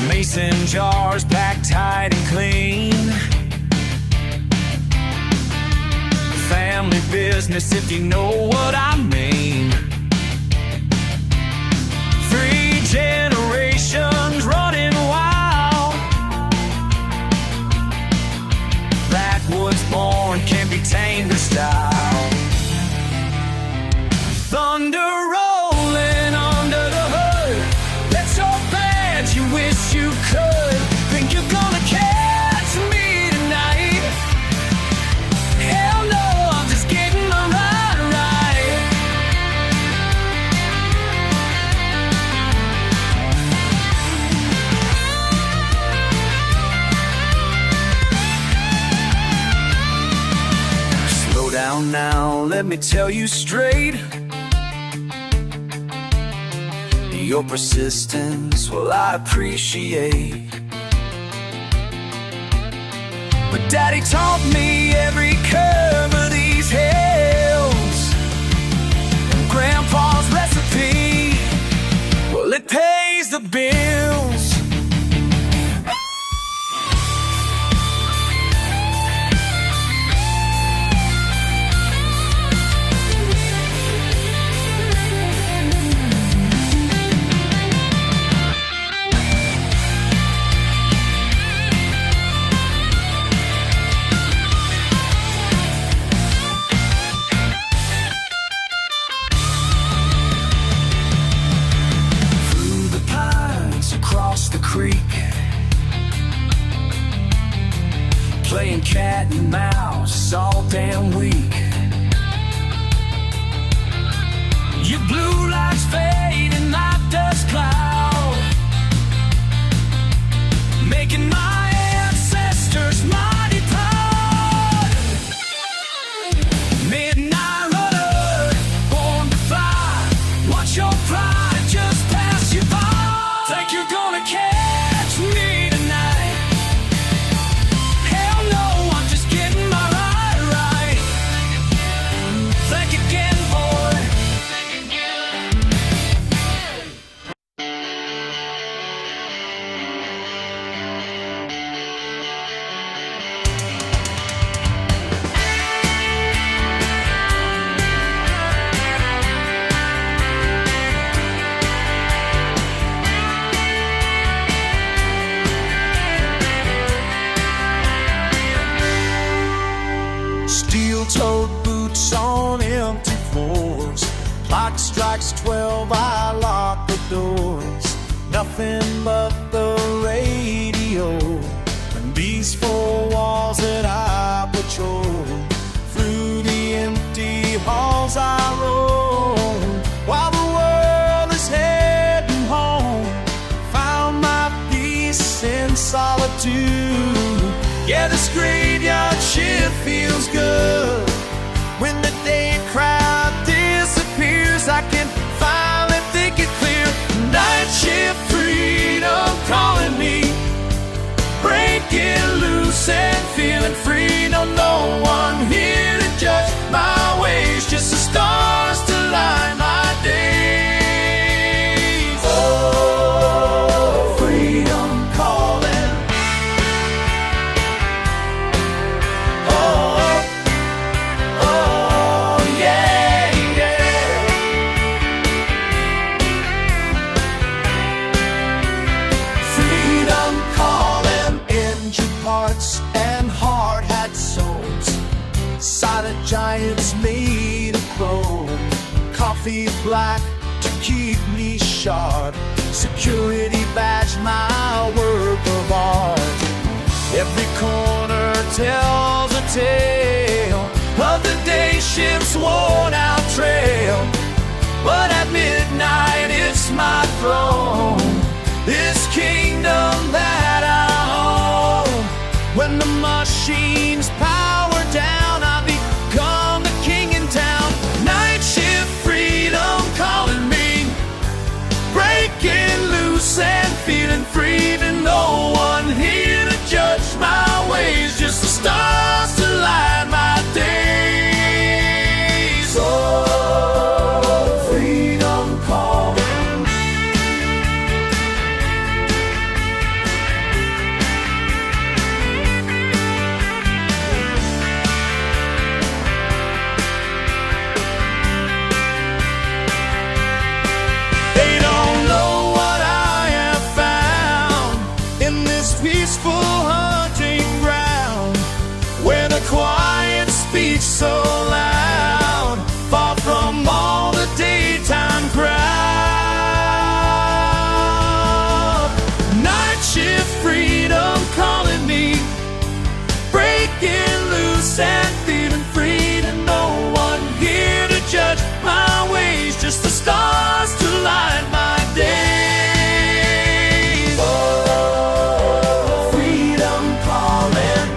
S1: Mason jars packed tight and clean, family business if you know what I mean. 3 generations running wild, backwoods born, can't be tamed or styled. Thunder rolling under the hood, that's so bad you wish you could. Think you're gonna catch me tonight? Hell no, I'm just getting my ride right. Slow down now, let me tell you straight. Your persistence, well, I appreciate. But Daddy taught me every curve of these hills, and Grandpa's recipe, well, it pays the bills. Playing cat and mouse all damn week. Your blue lights fade in my dust cloud, making my ancestors mighty proud. Midnight runner, born to fly, watch your pride just pass you by. Think you're gonna catch me tonight? Hell no, I'm just getting nothing but the radio and these four walls that I patrol. Through the empty halls I roam while the world is heading home. Found my peace in solitude. Yeah, this graveyard shift feels good. When the day crowd disappears, I can finally think it clear. Night shift freedom calling me, breaking loose and feeling free. No one here to judge my ways, just the stars to light my days. Oh, freedom calling. Oh, oh, yeah, yeah. Freedom calling. Injured parts and hard had souls, silent giants made of bone. Coffee black to keep me sharp, security badge my work of art. Every corner tells a tale of the day shift's worn out trail. But at midnight it's my throne, this kingdom that I own. When the machines power down, I become the king in town. Night shift freedom calling me, breaking loose and feeling free. And no one here to judge my ways, just the stars to light my days. Oh, freedom calling. They don't know what I have found in this peaceful hunting ground, where the quiet speaks so loud, far from all the daytime crowd. Night shift freedom calling me, breaking loose and feeling free. And no one here to judge my ways, just the stars to light my days. Oh, freedom calling.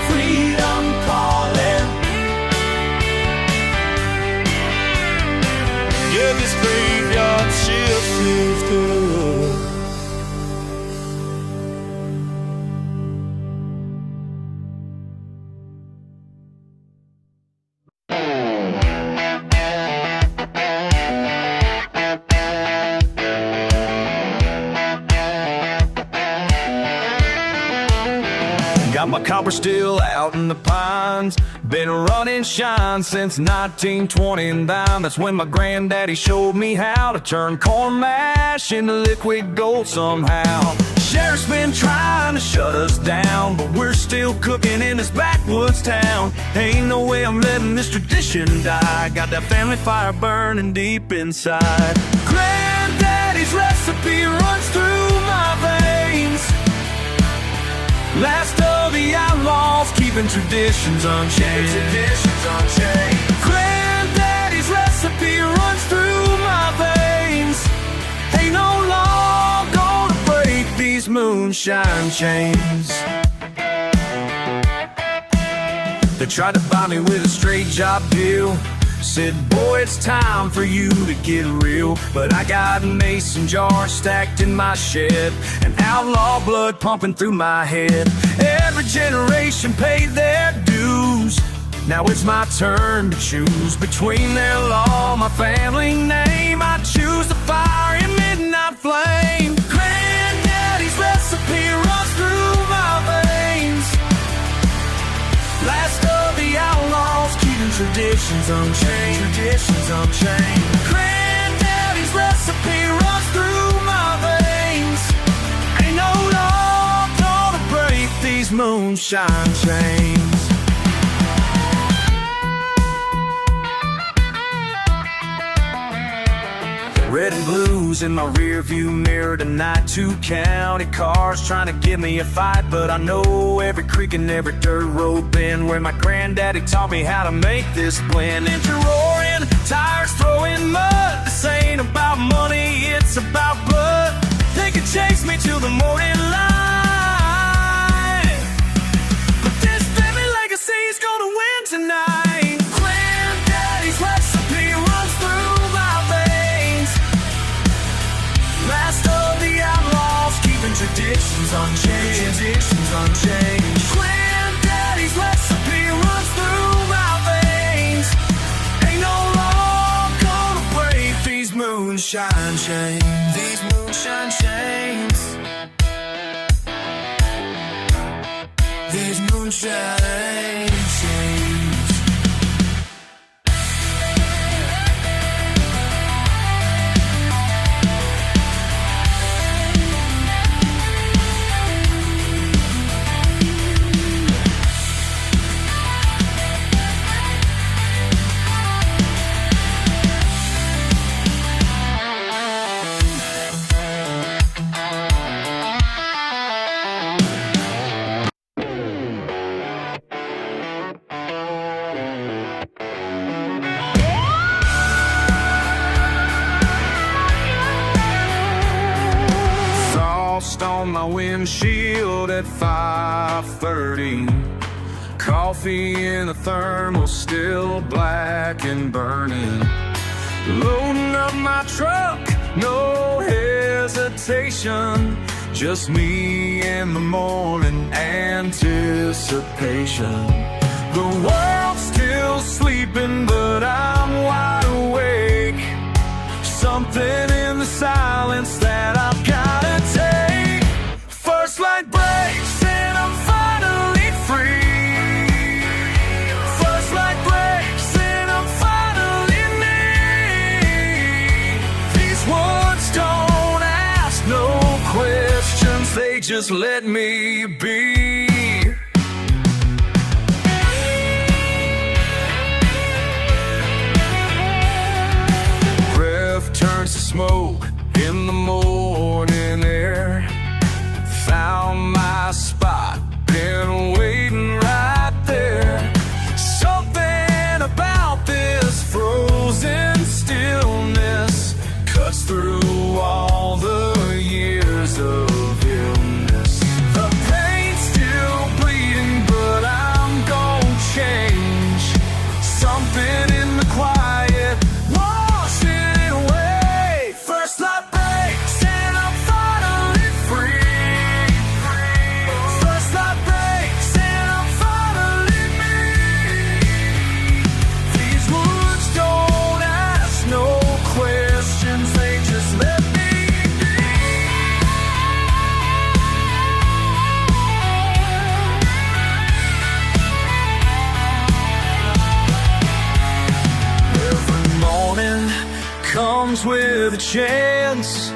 S1: Freedom calling. Yeah, this graveyard shift feels good. Got my copper still out in the pines, been running shine since 1929. That's when my granddaddy showed me how to turn corn mash into liquid gold somehow. Sheriff's been trying to shut us down, but we're still cooking in this backwoods town. Ain't no way I'm letting this tradition die. Got that family fire burning deep inside. Granddaddy's recipe runs through my veins. Last of the outlaws, keeping traditions unchanged. Traditions unchanged. Granddaddy's recipe runs through my veins. Ain't no law gonna break these moonshine chains. They tried to buy me with a straight job deal. Said, boy, it's time for you to get real. But I got mason jars stacked in my shed and outlaw blood pumping through my head. Every generation paid their dues. Now it's my turn to choose between their law, my family name. I choose the fire and midnight flame. Granddaddy's recipe runs through my veins. Last of the outlaws, keeping traditions unchanged. Traditions unchanged. Granddaddy's recipe runs through my veins. Ain't no law gonna break these moonshine chains. Red and blues in my rear view mirror tonight. 2 county cars trying to give me a fight, but I know every creek and every dirt road bend where my granddaddy taught me how to make this blend. Engine roaring, tires throwing mud. This ain't about money, it's about blood. They could chase me till the morning light, but this family legacy's gonna win tonight. Granddaddy's recipe runs through my veins. Last of the outlaws, keeping traditions unchanged. Granddaddy's recipe runs through my veins. Ain't no law gonna break these moonshine chains. These moonshine chains. These moonshine chains. On my windshield at 5:30. Coffee in a thermal, still black and burning. Loading up my truck, no hesitation. Just me in the morning anticipation. The world's still sleeping, but I'm wide awake. Something in the silence that I've gotta take. First light breaks and I'm finally free. First light breaks and I'm finally me. These words don't ask no questions, they just let me be. Breath turns to smoke in the morning air. Found my spot, been waiting right there. Something about this frozen stillness cuts through all the years of illness. The pain's still bleeding, but I'm gonna change. Something in the quiet, washing it away. First light breaks and I'm finally free. Comes with a chance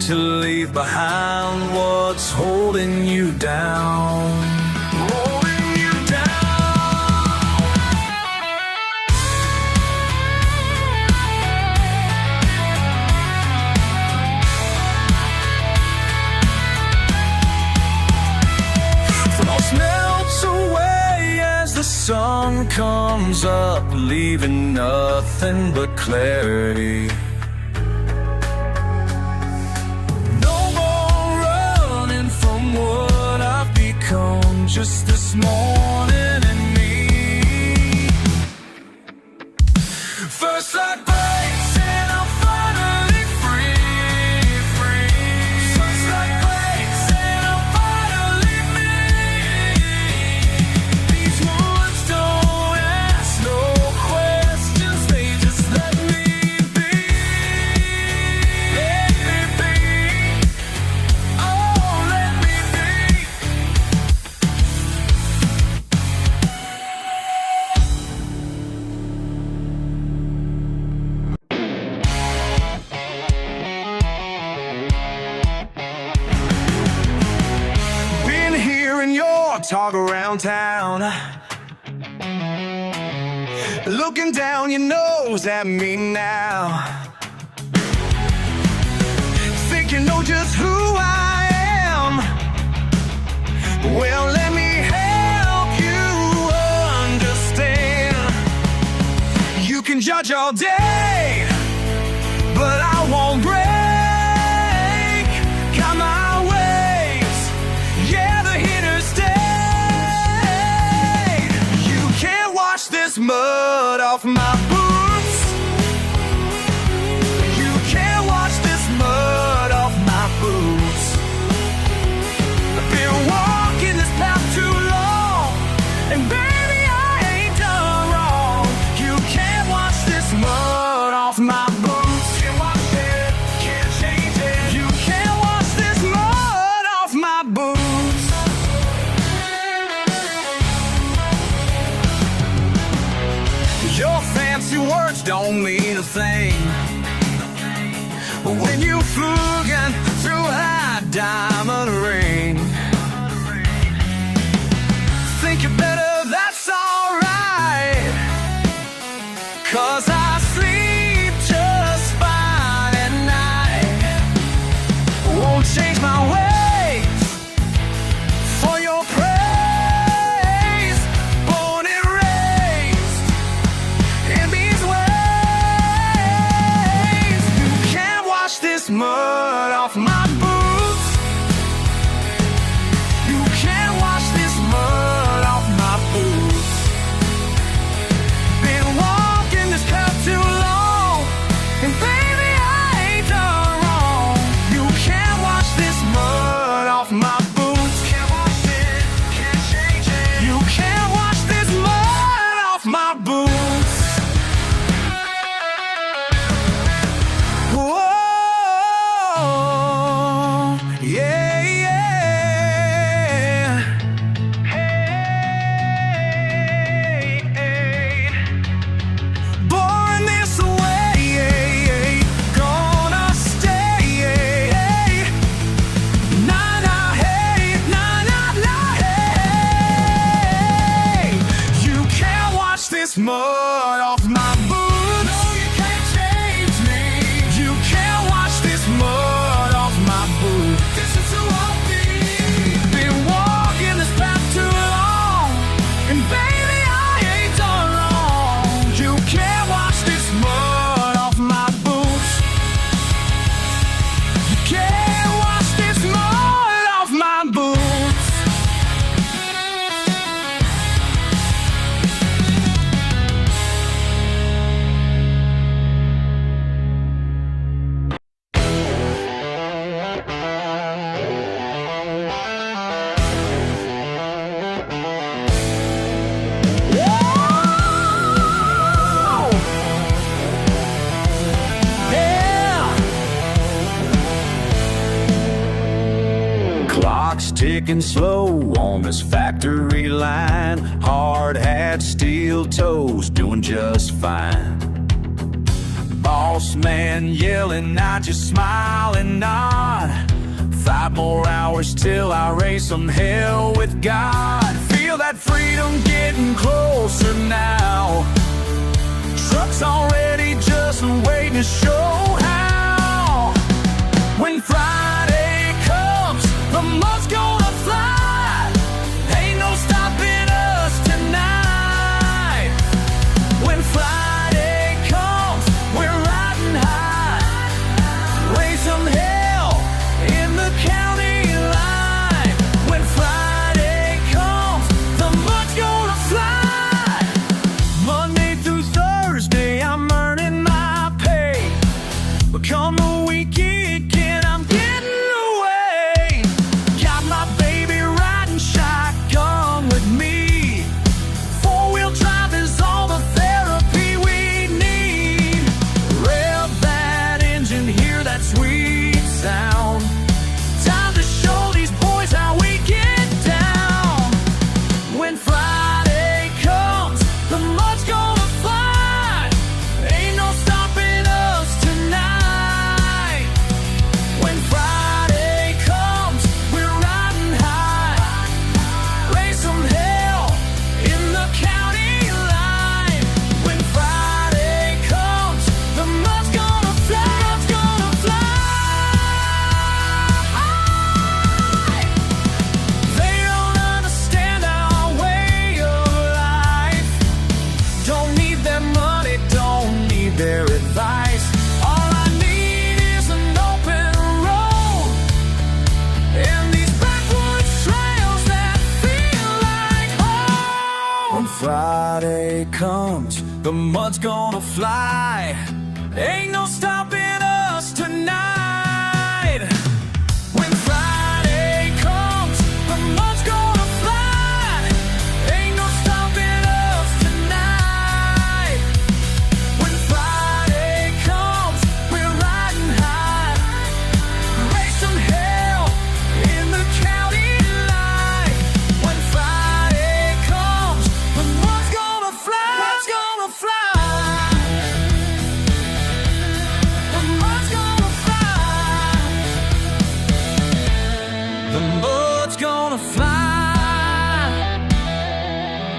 S1: to leave behind what's holding you down. Holding you down. Frost melts away as the sun comes up, leaving nothing but clarity. No more running from what I've become, just this morning and me. First light breaks and I'm finally free. First light breaks and I'm finally me. These words don't ask no questions, they just let me be. Let me be. Oh, let me be. Been hearing your talk around town, looking down your nose at me now. you know just who I am. Well, let me help you understand. You can judge all day, but I won't break. Got my ways, yeah, the hitters stay. You can't wash this mud off my boots. You can't wash this mud off my boots. I've been walking this path too long, and baby, I ain't done wrong. You can't wash this mud off my boots. Can't wash it, can't change it. You can't wash this mud off my boots. Your fancy words don't mean a thing when you fluking through a diamond ring. Think you're better, that's alright, 'cause I sleep just fine at night. Won't change my ways for your praise. Born and raised in these ways. You can't wash this mud off my boots. You can't wash this mud off my boots. Been walking this path too long, and baby, I ain't done wrong. You can't wash this mud off my boots. Can't wash it, can't change it. You can't wash this mud off my boots. Whoa, yeah, yeah. Hey, hey. Born this way, gonna stay. Nah, nah, hey, nah, nah, nah, hey. You can't wash this mud off my boots. No, you can't change me. You can't wash this mud off my boots. This is who I'll be. Been walking this path too long, and baby, I ain't done wrong. You can't wash this mud off my boots. You can't wash this mud off my boots. Clock's ticking slow on this factory line. Hard hat, steel toes, doing just fine. Boss man yelling, I just smile and nod. 5 more hours till I raise some hell with God. Feel that freedom getting closer now. Truck's already just waiting to show how. When Friday comes, the mud's gonna fly. Ain't no stopping us tonight. When Friday comes, we're riding high. Raise some hell in the county line. When Friday comes, the mud's gonna fly. Monday through Thursday, I'm earning my pay. the mud's gonna fly. Ain't no stopping us tonight. When Friday comes, the mud's gonna fly. Ain't no stopping us tonight. When Friday comes, we're riding high. Raise some hell in the county line. When Friday comes, the mud's gonna fly. Mud's gonna fly. The mud's gonna fly. The mud's gonna fly.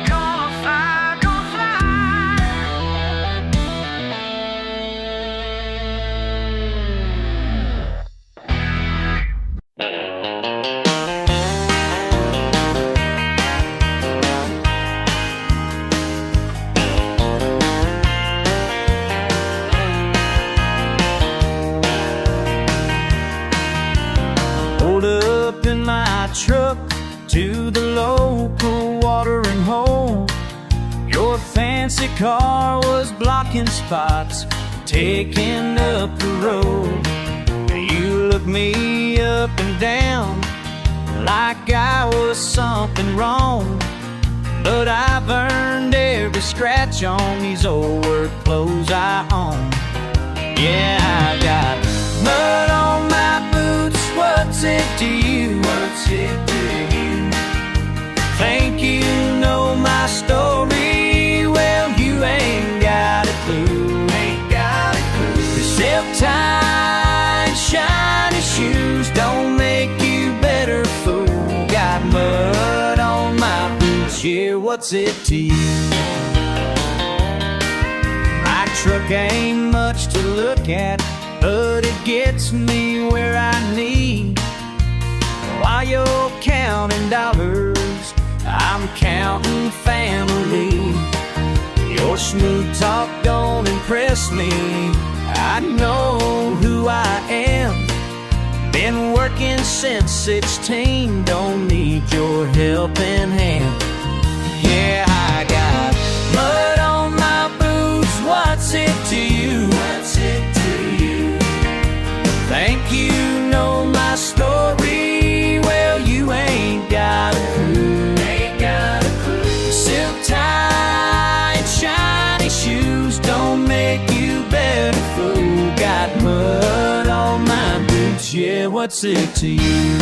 S1: Gonna fly, gonna fly. Pulled up in my truck to the local watering hole. Your fancy car was blocking spots, taking up the road. You looked me up and down like I was something wrong, but I've earned every scratch on these old work clothes I own. Yeah, I got mud on my boots. What's it to you? What's it to you? Think you know my story? Well, you ain't got a clue. Ain't got a clue. The silk-tied, shiny shoes don't make you better fool. Got mud on my boots. Yeah, what's it to you? My truck ain't much to look at, but it gets me where I need. While you're counting dollars, I'm counting family. Your smooth talk don't impress me. I know who I am. Been working since 16, don't need your helping hand. Yeah, I got mud on my boots. What's it to you? What's it to you? Think you know my story? Well, you ain't got a clue. Ain't got a clue. Silk-tied, shiny shoes don't make you better fool. Got mud on my boots. Yeah, what's it to you?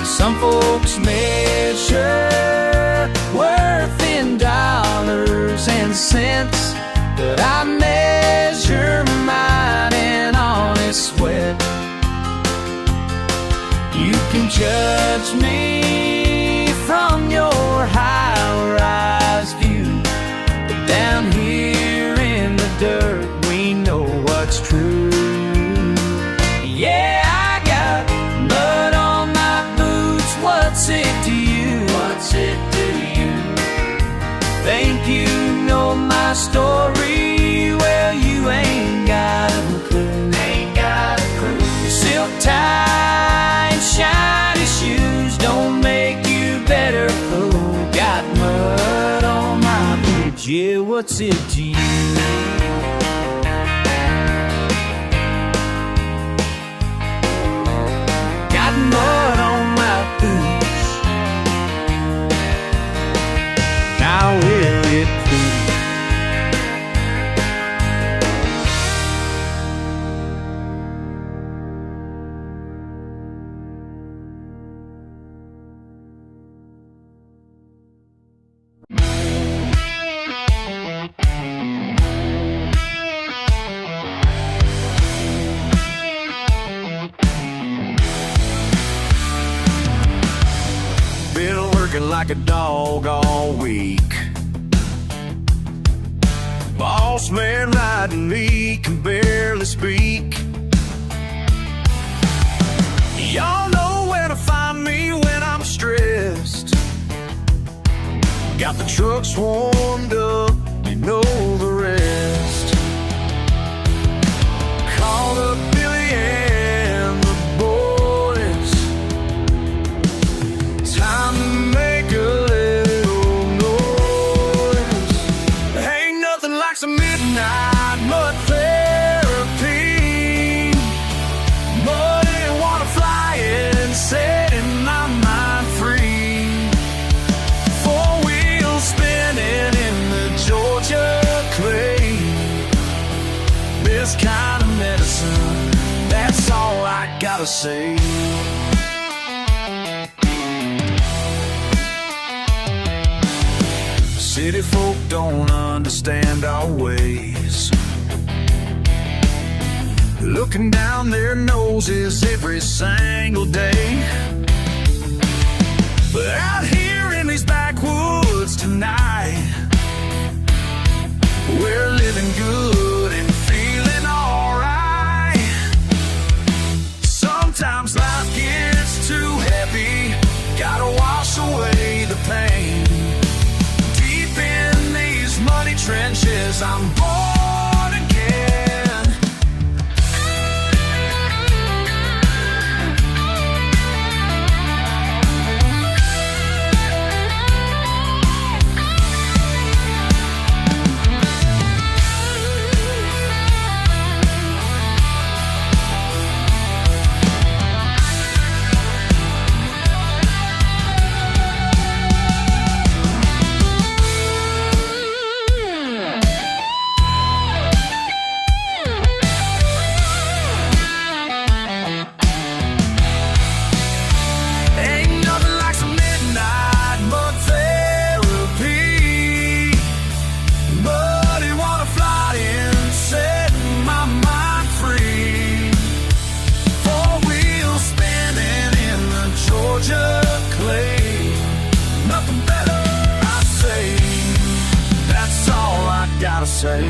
S1: Some folks measure worth in dollars and cents, but I measure mine in honest sweat. You can judge me from your high-rise view, but down here in the dirt, we know what's true. Yeah, I got mud on my boots. What's it to you? What's it to you? Think you know my story? Well, you ain't got a clue. Ain't got a clue. Silk-tied, shiny shoes don't make you better fool. Got mud on my boots. Yeah, what's it to you? Got mud on my boots. Now will it prove? Been working like a dog all week. Boss man riding me can barely speak. Y'all know where to find me when I'm stressed. Got the truck swarmed up, you know the rest. medicine. That's all I gotta say. City folk don't understand our ways, looking down their noses every single day. But out here in these backwoods tonight, we're living good and feeling alright. Sometimes life gets too heavy, gotta wash away the pain. Deep in these muddy trenches, I'm born again. Say.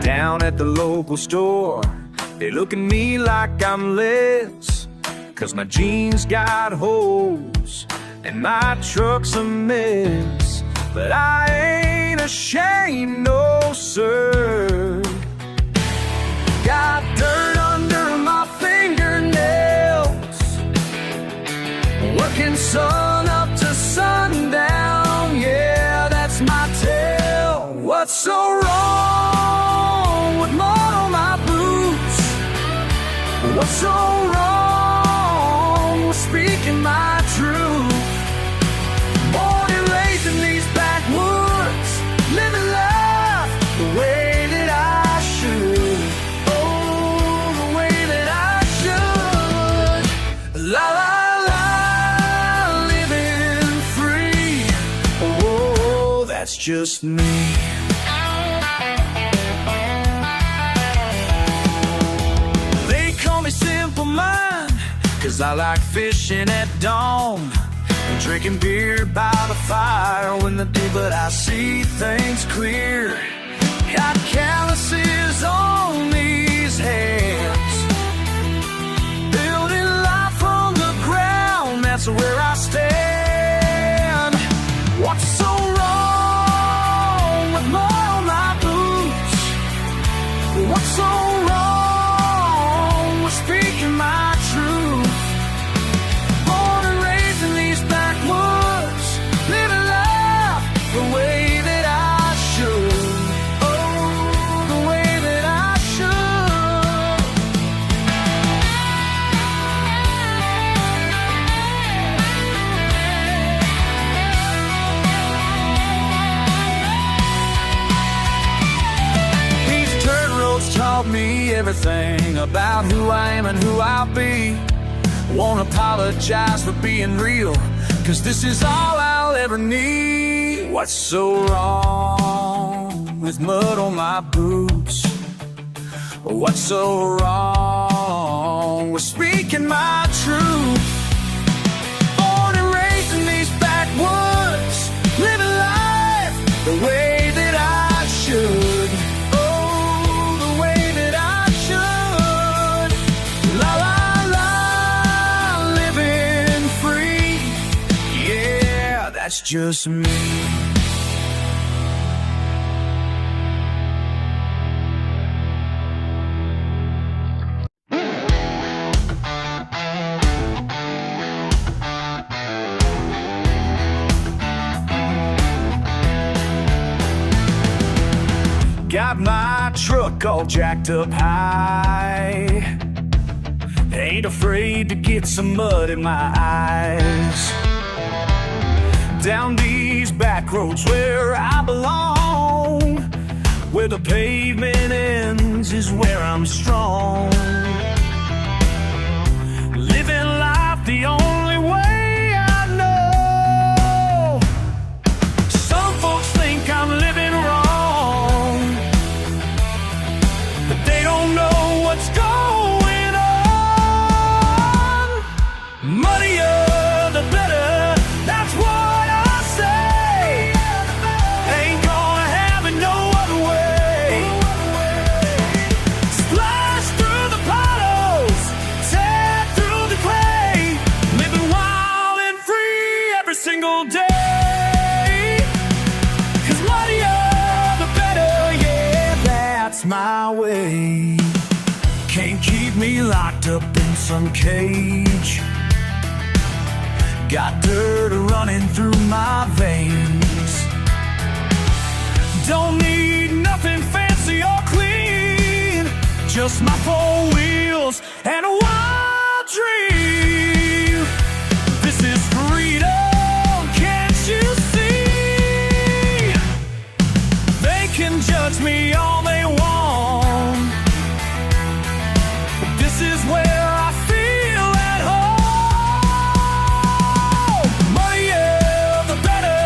S1: Down at the local store, they look at me like I'm less, 'cause my jeans got holes and my truck's a mess. But I ain't ashamed, no sir. Got dirt under my fingernails, working sun up to sundown. Yeah, that's my tale. What's so wrong with mud on my boots? What's so wrong with speaking my truth? Born and raised in these backwoods, living life the way that I should. Oh, the way that I should. La la la, living free. Oh, that's just me. They call me Simple Mind, 'cause I like fishing at dawn and drinking beer by the fire when the day, but I see things clear. Got calluses on these hands, building life from the ground, that's where I stand. What's so wrong with mud on my boots? What's so wrong with speaking my truth? Born and raised in these backwoods, living life the way that I should. Oh, the way that I should. These dirt roads taught me everything about who I am and who I'll be. Won't apologize for being real, 'cause this is all I'll ever need. What's so wrong with mud on my boots? What's so wrong with speaking my truth? Born and raised in these backwoods, living life the way that I should. Oh, the way that I should. La la la, living free. Yeah, that's just me. got my truck all jacked up high. Ain't afraid to get some mud in my eyes. Down these back roads where I belong, where the pavement ends is where I'm strong. Living life the only way I know. Some folks think I'm living wrong, but they don't know what's going on. Muddier the better, that's what I say. Ain't gonna have it no other way. Splash through the puddles, tear through the clay, living wild and free every single day. 'Cause muddier the better, yeah, that's my way. Can't keep me locked up in some cage. Got dirt running through my veins. Don't need nothing fancy or clean, just my 4 wheels and a wild dream. This is freedom, can't you see? They can judge me all they want, but this is where I feel at home. Muddier the better,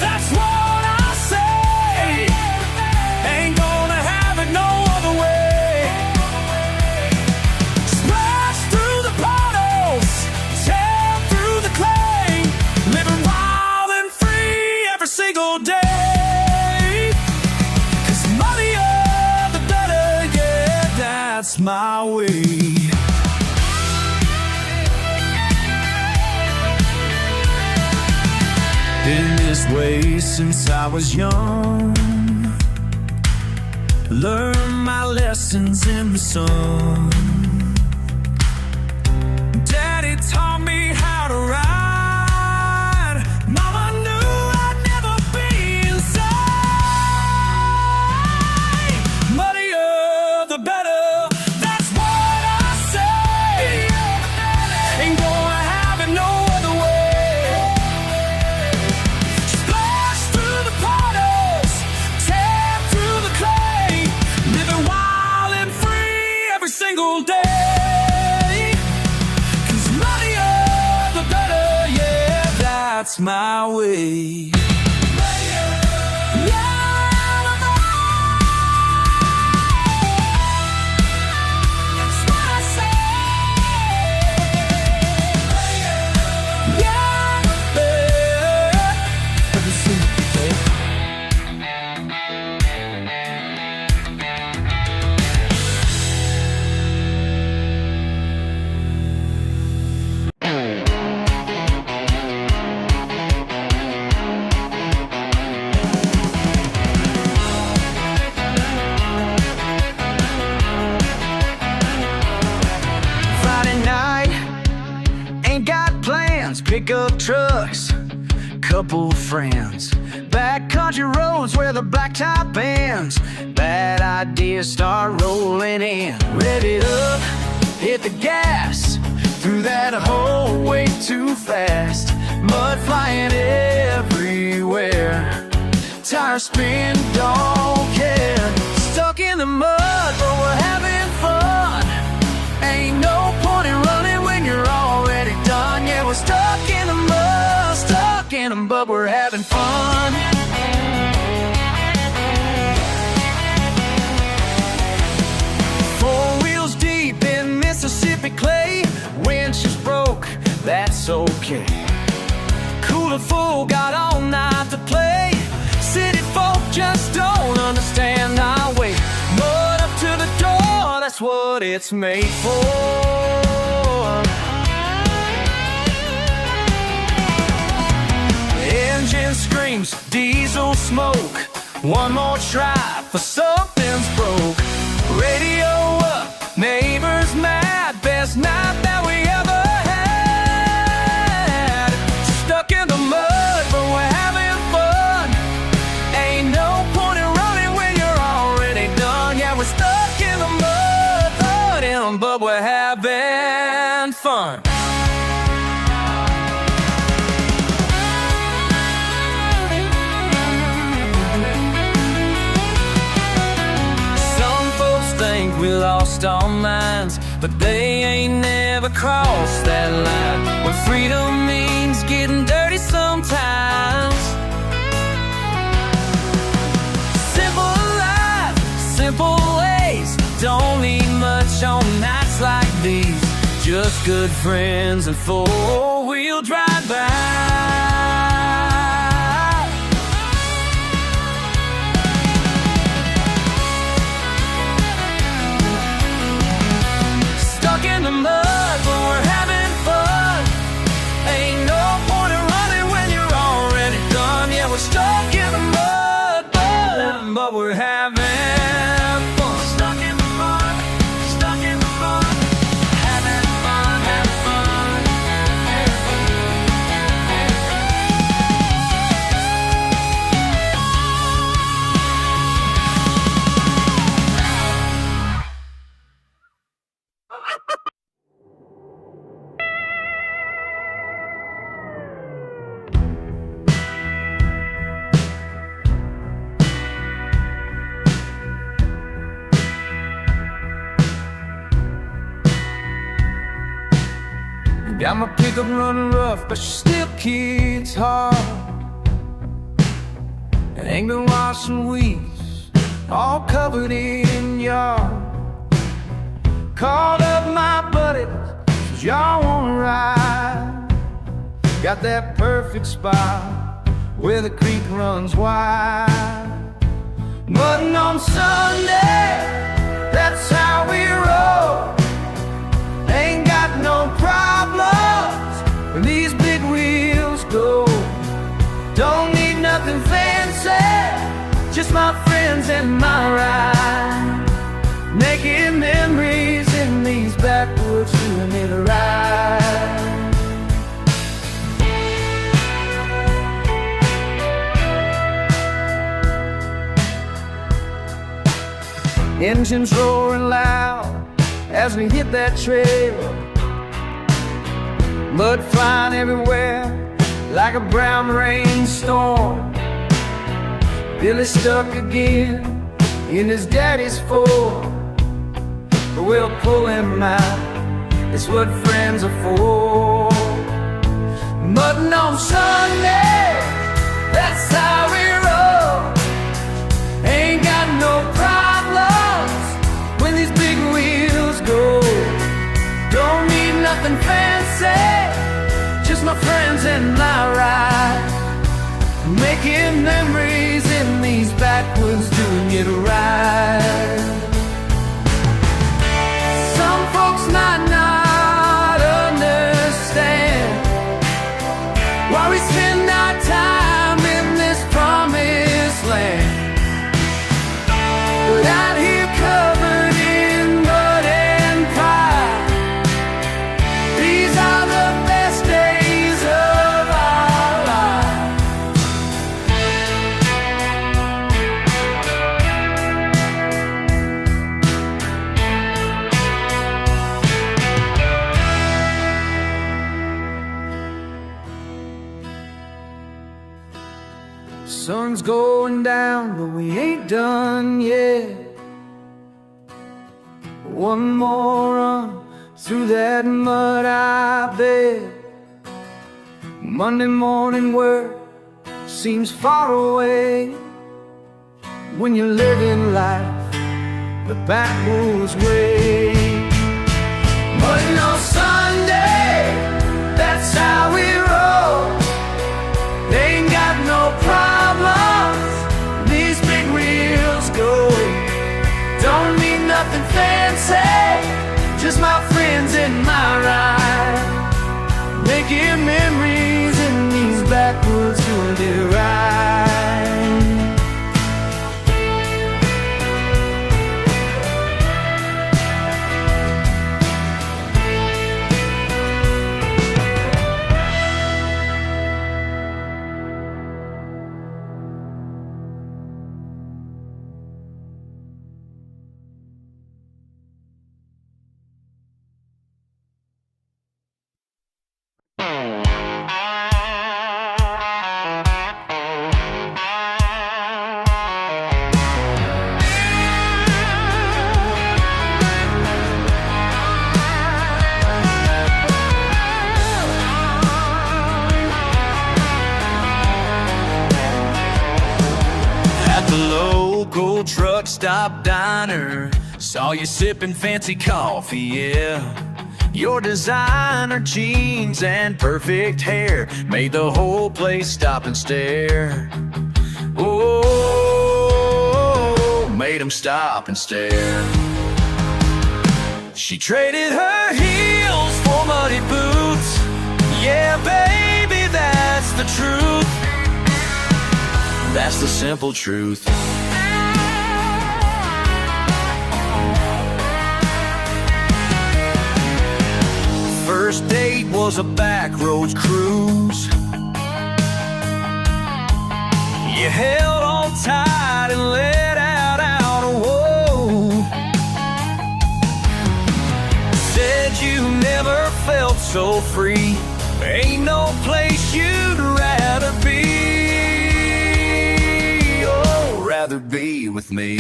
S1: that's what I say. Ain't gonna have it no other way. Splash through the puddles, tear through the clay, living wild and free every single day. 'Cause muddier the better, yeah, that's my way. Been this way since I was young. Learned my lessons in the sun. Daddy taught me how to ride. Mama knew I'd never be inside. Muddier the better, that's what I say. Ain't gonna have it no other way. Splash through the puddles, tear through the clay, living wild and free every single day. 'Cause muddier the better, yeah, that's my way. Friday night, ain't got plans, pickup trucks, couple friends, backcountry roads where the blacktop ends. Bad ideas start rolling in. Rev it up, hit the gas, through that hole way too fast. Mud flying everywhere, tires spin, don't care. Stuck in the mud, but we're having fun. Ain't no point in running when you're already done. Yeah, we're stuck in the mud, stuck in them, but we're having fun. 4 wheels deep in Mississippi clay. Winch is broke, that's okay. Cooler full, got all night to play. City folk just don't understand our way. Mud up to the door, that's what it's made for. Engine screams, diesel smoke. One more try for something's broke. Radio up, neighbors mad. Best night that we ever had. Stuck in the mud, but we're having fun. Ain't no point in running when you're already but they ain't never crossed that line where freedom means getting dirty sometimes. Simple life, simple ways, don't need much on nights like these. Just good friends and four-wheel drive by. Stuck in the mud, but we're having fun. Ain't no point in running when you're already done. Yeah, we're stuck in the mud, but we're having fun. Stuck in the mud, stuck in the mud, having fun, having fun, having got my pickup running rough, but she still kicks hard. And ain't been washing weeds, all covered in yard. Called up my buddy, says y'all wanna ride. Got that perfect spot where the creek runs wide. Mudding on Sunday, that's how we roll. Ain't got no problems when these big wheels go. Don't need nothing fancy, just my friends and my ride. Making memories in these backwoods, doing it right. Engines roaring loud as we hit that trail. Mud flying everywhere like a brown rainstorm. Billy stuck again in his daddy's Ford, but we'll pull him out, it's what friends are for. Mudding on Sunday, that's how we roll. Ain't got no problems when these big wheels go. Don't need nothing fancy, just my friends and my ride. Making memories in these backwoods, doing it right. Some folks might not understand why we spend our time in this promised land. But out here covered in mud and pie, these are the best days of our lives. Sun's going down, but we ain't done yet. One more run through that mud, I bet. Monday morning work seems far away when you're living life the backwoods way. But no Sunday, that's how we roll. They ain't got no problems, these big wheels go. Don't need nothing fancy, just my friends and my ride. Making memories in these backwoods, doing it right. local truck stop diner. Saw you sipping fancy coffee, yeah. Your designer jeans and perfect hair made the whole place stop and stare. Oh, made them stop and stare. She traded her heels for muddy boots. Yeah, baby, that's the truth. That's the simple truth. First date was a backroads cruise. You held on tight and let out, whoa. Said you never felt so free. Ain't no place you'd rather be. Oh, rather be with me.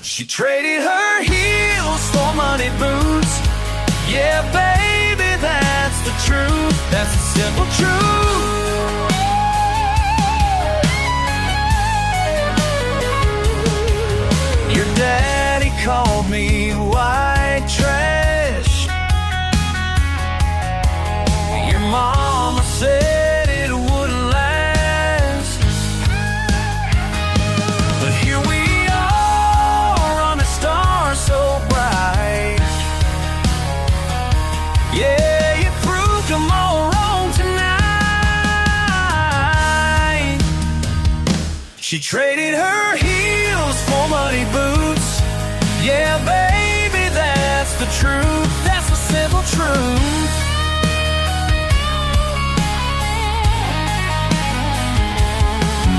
S1: She traded her heels for money boots. Yeah, baby, that's the truth. That's the simple truth. Your daddy called me white trash. Your mama said it wouldn't last. But here we are on a star so bright. Yeah, you proved them all wrong tonight. She traded her heels for muddy boots. Yeah, baby, that's the truth. That's the simple truth.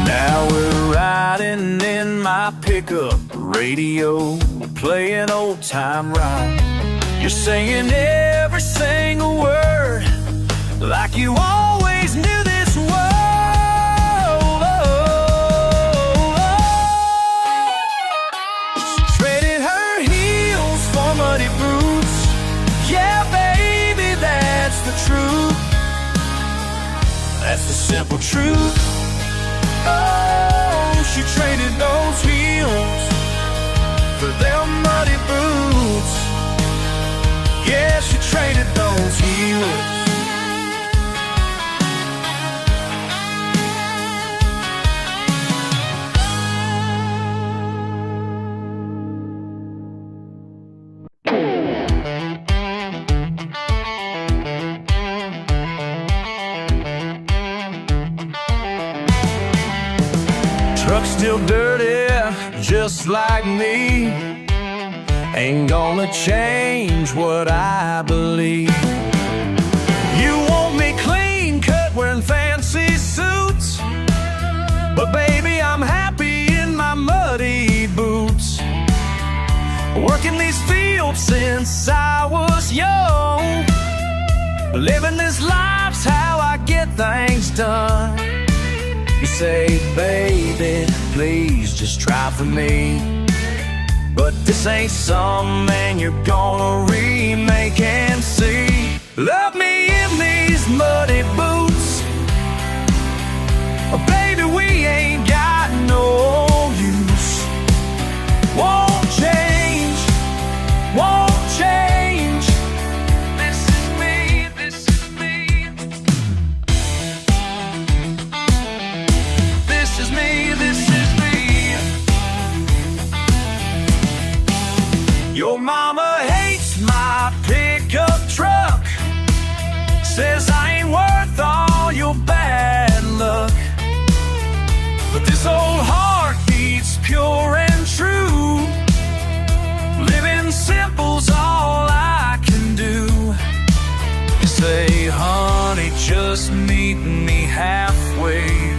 S1: Now we're riding in my pickup, radio playing old time rock. You're saying every single word like you always knew this world. She traded her heels for muddy boots. Yeah, baby, that's the truth. That's the simple truth. Oh, she traded those heels for their muddy boots. Yeah, she traded those heels. Truck's still dirty, just like me. Ain't gonna change what I believe. You want me clean cut wearing fancy suits, but baby, I'm happy in my muddy boots. Working these fields since I was young. Living this life's how I get things done. You say, baby, please just try for me. But this ain't something you're gonna remake and see. Love me in these muddy boots. Oh, baby, we ain't got no use. Won't change, won't change. This is me, this is me. This is me, this is me. Your mama hates my pickup truck. Says I ain't worth all your bad luck. But this old heart beats pure and true. Living simple's all I can do. You say, honey, just meet me halfway.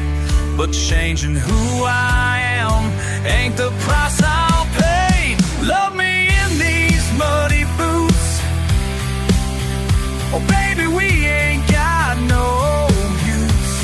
S1: But changing who I am ain't the price I'll pay. Love me in these muddy boots. Oh, baby, we ain't got no use.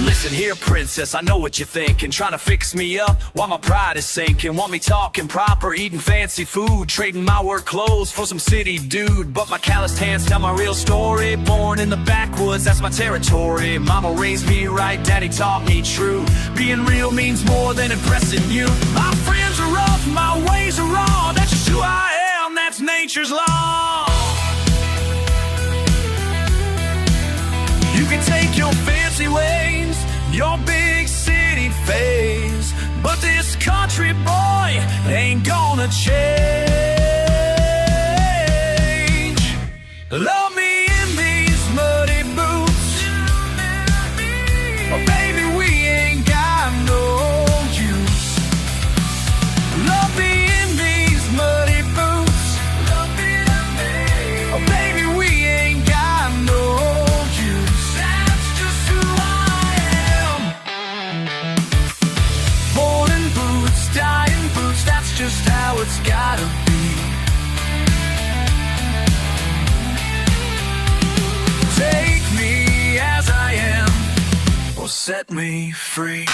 S1: Listen here, a princess, I know what you're thinking. Trying to fix me up while my pride is sinking. Want me talking proper, eating fancy food, trading my work clothes for some city dude. But my calloused hands tell my real story. Born in the backwoods, that's my territory. Mama raised me right, daddy taught me true. Being real means more than impressing you. My friends are rough, my ways are raw. That's just who I am, that's nature's law. You can take your fancy ways, your big city phase, but this country boy ain't gonna change. Love me in these muddy boots, oh baby, we ain't got no use. Love me in these muddy boots, oh baby, we ain't got no use. That's just who I am. Born in boots, die in boots, that's just how it's gotta be. Take me as I am, or set me free.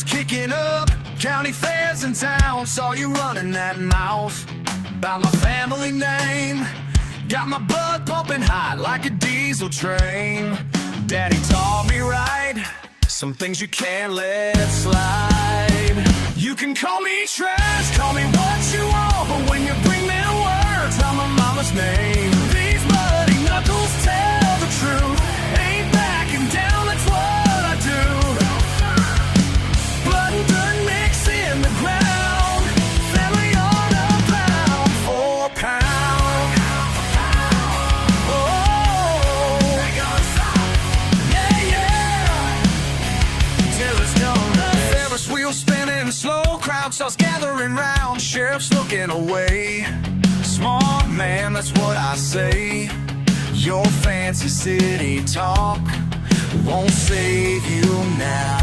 S1: Kicking up, county fairs in town. Saw you running that mouth about my family name. Got my blood pumping hot like a diesel train. Daddy taught me right, some things you can't let slide. You can call me trash, call me what you want, but when you bring me words, I'm my mama's name. These muddy knuckles tell the truth, ain't backing down, that's what I do. Blood and dirt mix in the ground, family on a pound for pound. Oh, yeah, yeah, till it's done. Ferris wheel spinning slow, crowd starts gathering round, sheriff's looking away. Smart man, that's what I say. Your fancy city talk won't save you now.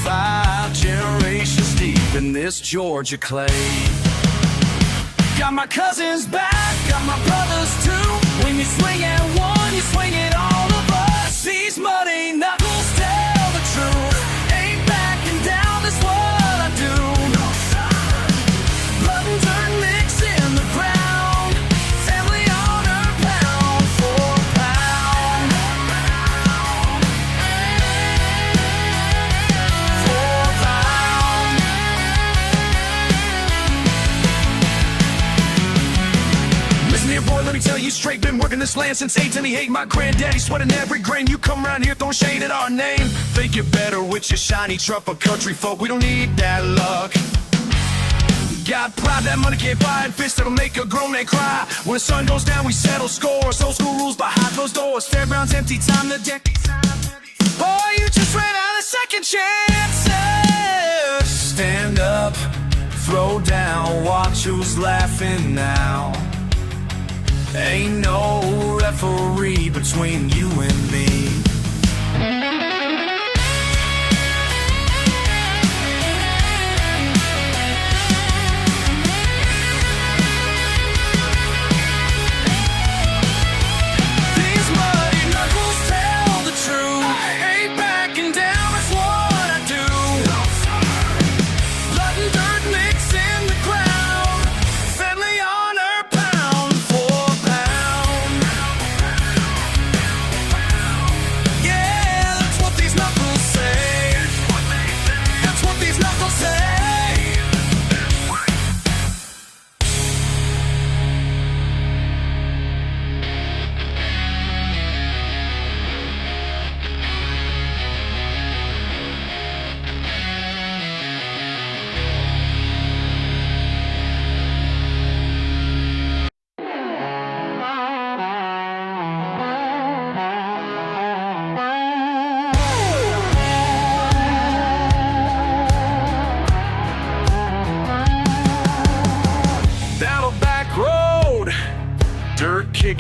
S1: 5 generations deep in this Georgia clay. Got my cousins back, got my brothers too. When you swing at one, you swing at all of us. These muddy knuckles tell the truth, ain't backing down, that's what I do. Blood and dirt mix in the ground, family honor pound for pound. Listen here, boy, let me tell you straight. Been working this land since 828. My granddaddy sweating every grain. You come around here throwing shade at our name. Think you're better with your shiny truck for country folk. We don't need that luck. Got pride, that money can't buy, and fists that'll make a grown man cry. When the sun goes down, we settle scores. Old school rules behind closed doors. Fairgrounds empty, time to deck. Boy, you just ran out of second chances. Stand up, throw down, watch who's laughing now. Ain't no referee between you and me. These muddy knuckles tell the truth, ain't backing down, that's what I do. Blood and dirt mix in the ground, family honor pound for pound.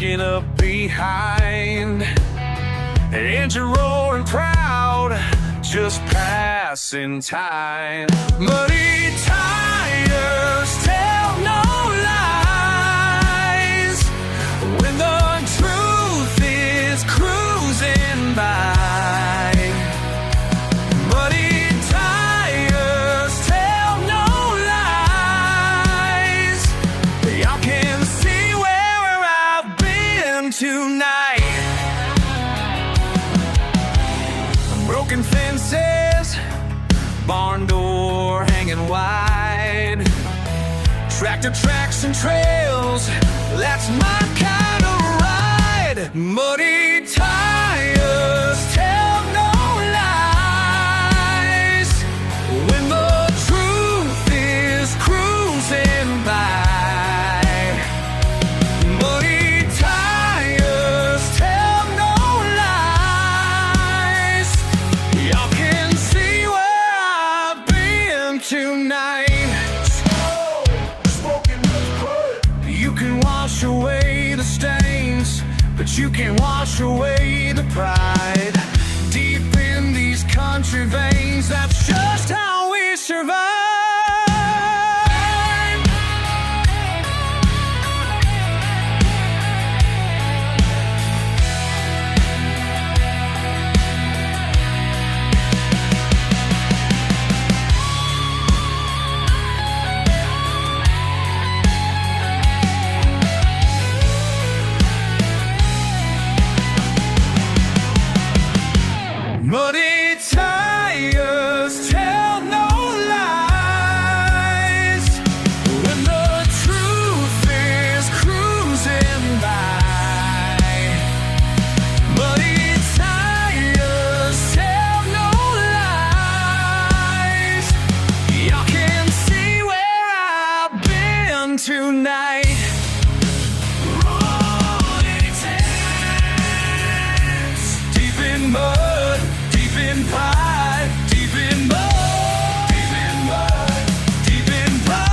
S1: walking up behind, engine roaring proud, just passing time. Muddy tires tell no lies when the truth is cruising by. Muddy tires tell no lies. Y'all can see where I've been tonight. Broken fences, barn door hanging wide, tractor tracks and trails, that's my kind of ride. Muddy tires tell no lies when the truth is cruising by. Muddy tires tell no lies. Y'all can see where I've been tonight. You can wash away the stains, but you can't wash away the pride. Deep in these country veins, that's just how we survive. Muddy tires tell no lies when the truth is cruising by. Muddy tires tell no lies. Y'all can see where I've been tonight. Deep in mud, deep in pride, deep in mud, deep in mud, deep in pride.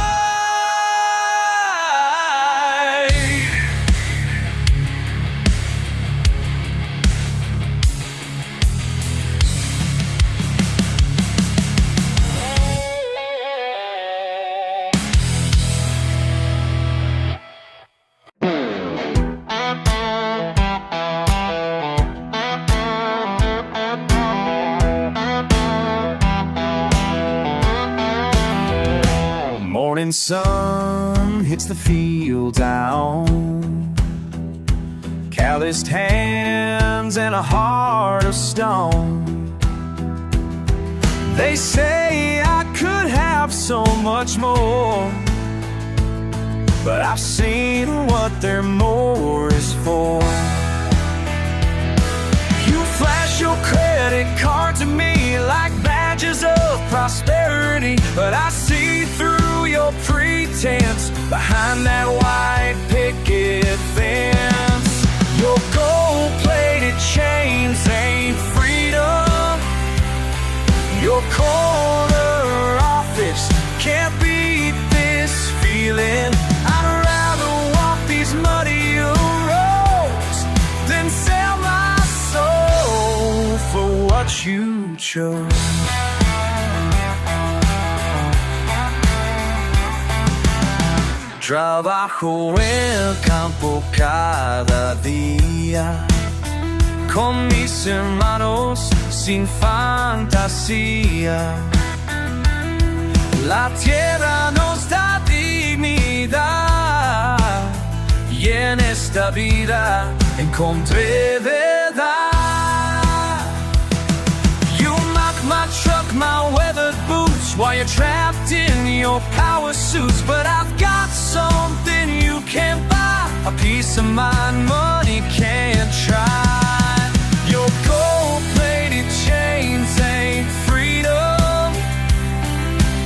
S1: Morning sun hits the field down, calloused hands and a heart of stone. They say I could have so much more, but I've seen what their more is for. You flash your credit card to me like badges of prosperity, but I see through your pretense behind that white picket fence. Your gold-plated chains ain't freedom. Your corner office can't beat this feeling. I'd rather walk these muddy roads than sell my soul for what you chose. Trabajo el campo cada día con mis hermanos sin fantasía. La tierra nos da dignidad y en esta vida encontré verdad. You mock my truck, my weathered boots, while you're trapped in your power suits. But I've got something you can't buy, a peace of mind money can't try. Your gold-plated chains ain't freedom.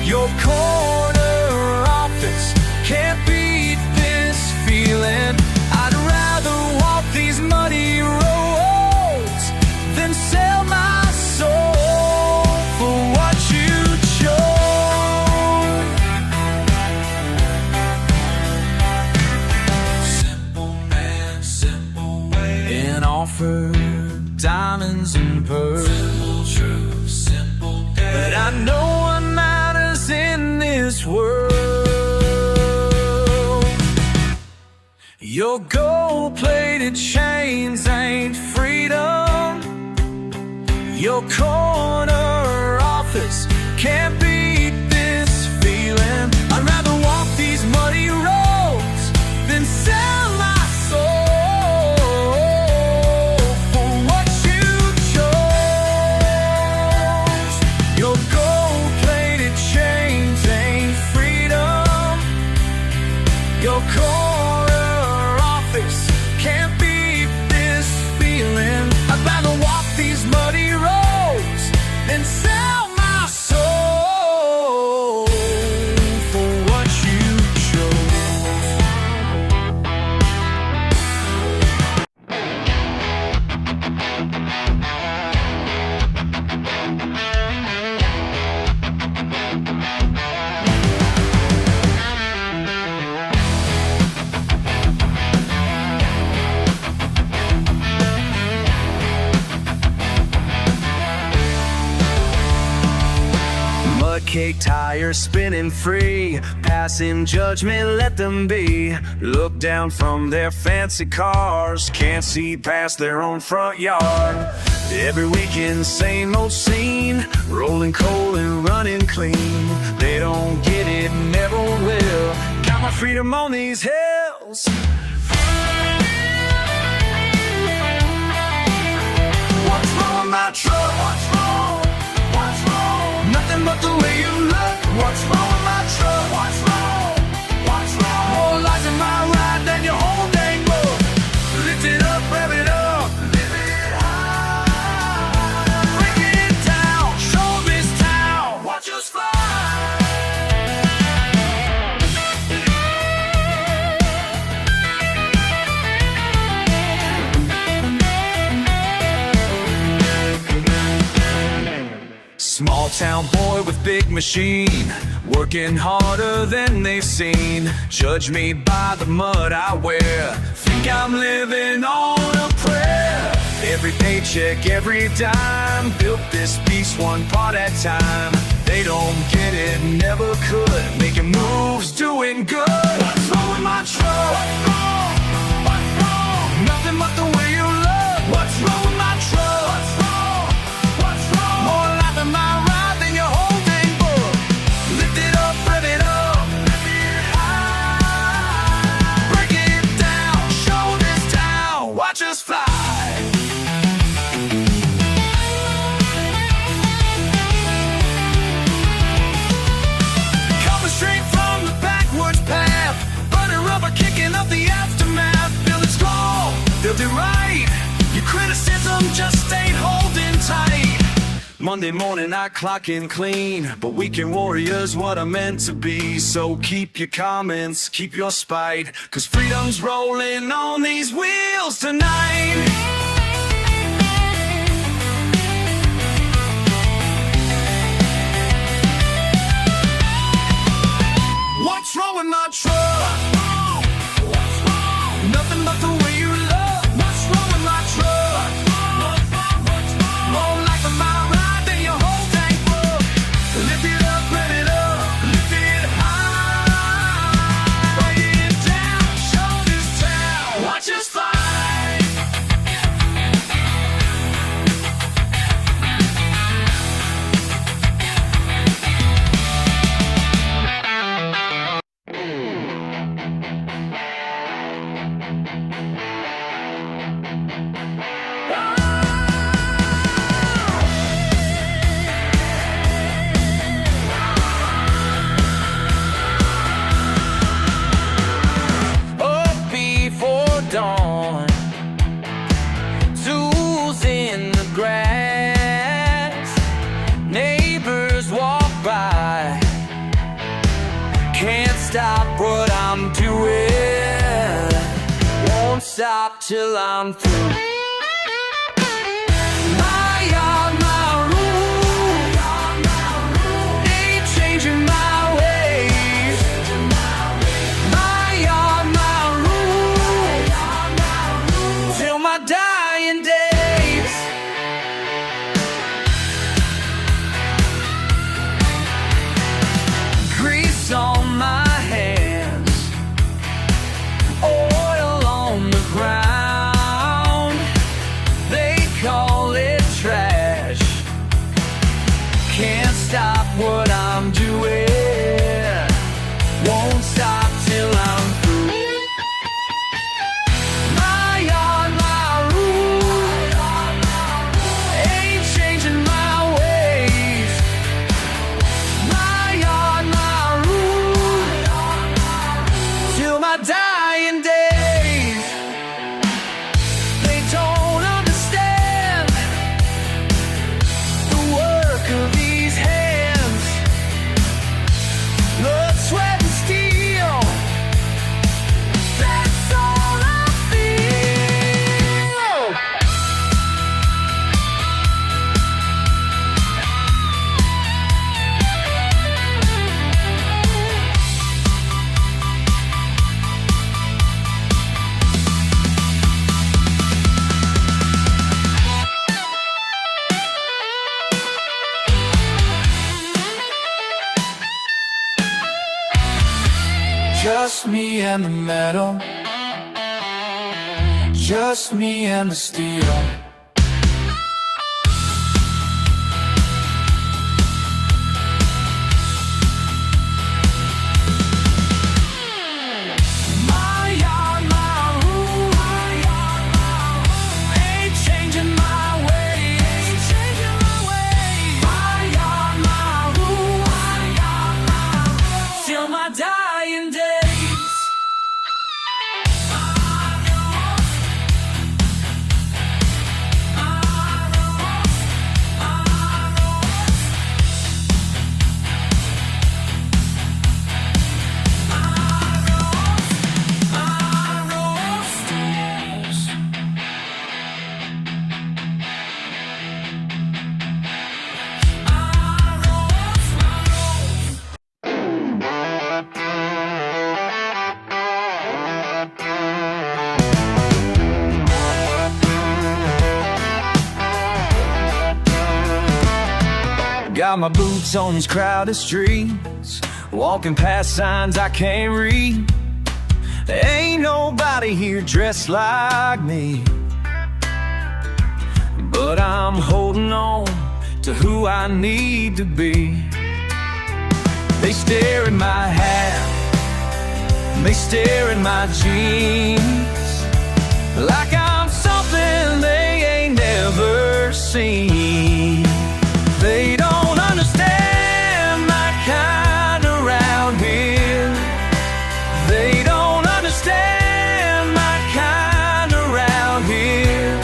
S1: Your corner office can't beat this feeling. I'd rather walk these muddy roads than sell my soul for what you chose. Simple man, simple diamonds and pearls. Simple truth, simple day. But I know what matters in this world. Your gold-plated chains ain't freedom. Your corner office can't beat this feeling. I'd rather walk these muddy roads than sell my soul for what you chose. Your gold-plated chains ain't freedom. Your corner office can't beat this feeling. I'd rather walk these muddy roads than sell my soul for what you chose. Cake tires spinning free, passing judgment, let them be. Look down from their fancy cars, can't see past their own front yard. Every weekend, same old scene, rolling coal and running clean. They don't get it, never will. Got my freedom on these hills. What's wrong with my truck? What's wrong? What's wrong? Nothing but the way you look. What's wrong with my truck? What's wrong? What's wrong? More lies in my ride than your whole dang book. Lift it up, rev it up, live it high. Break it down, show this town, watch us fly. Small town boy with big machine, working harder than they've seen. Judge me by the mud I wear, think I'm living on a prayer. Every paycheck, every dime, built this piece one part at a time. They don't get it, never could, making moves, doing good. What's wrong with my truck? What's wrong? What's wrong? Nothing but the way you look. What's wrong with my truck? What's wrong? What's wrong? More life in my ride than your whole dang book. Lift it up, rev it up, lift it high. Break it down, show this town, watch us fly. Coming straight from the backwards path, burning rubber, kicking up the aftermath. Feeling strong, they'll do right. Your criticism just ain't holding tight. Monday morning I clock in clean, but weekend warrior's what I'm meant to be. So keep your comments, keep your spite, cause freedom's rolling on these wheels tonight. What's wrong with my truck? What's wrong? Nothing but the way you look. What's wrong with my truck? More life in my ride than your whole dang book. Lift it up, rev it up, lift it high. Break it down, show this town, watch us fly. Dawn, tools in the grass, neighbors walk by, can't stop what I'm doing, won't stop till I'm through. My yard, my rules, ain't changing my ways. My yard, my rules, till my dying days. can't stop what I'm doing. Won't stop till I'm through. My yard, my rules. Ain't changing my ways. My yard, my rules. Till my dying days. They don't understand the work of these hands. Blood, sweat, and steel. That's all I feel. Just me and the metal. Just me and the steel. My yard, my rules. Ain't changing my ways. My yard, my rules. Till my dying days. Got my boots on these crowded streets, walking past signs I can't read. There ain't nobody here dressed like me, but I'm holding on to who I need to be. They stare at my hat, they stare at my jeans, like I'm something they ain't never seen. They don't understand my kind around here. They don't understand my kind around here.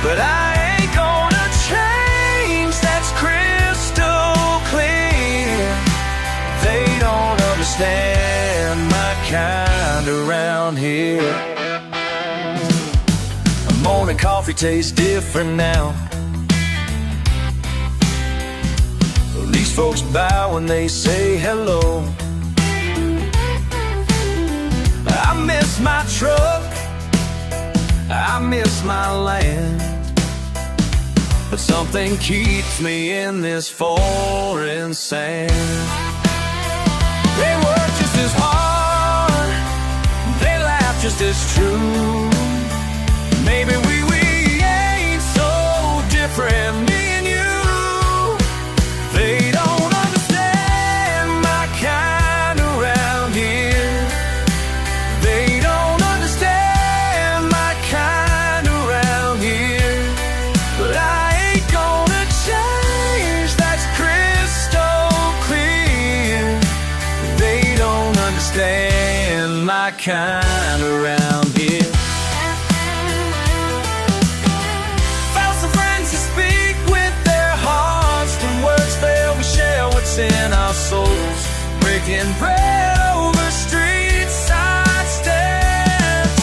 S1: But I ain't gonna change, that's crystal clear. They don't understand my kind around here. Morning coffee tastes different now. These folks bow when they say hello. I miss my truck, I miss my land, but something keeps me in this foreign sand. They work just as hard, they laugh just as true. Maybe we ain't so different, me and you. They don't understand my kind around here. They don't understand my kind around here. But I ain't gonna change, that's crystal clear. They don't understand my kind around here. In our souls, breaking bread over street side steps,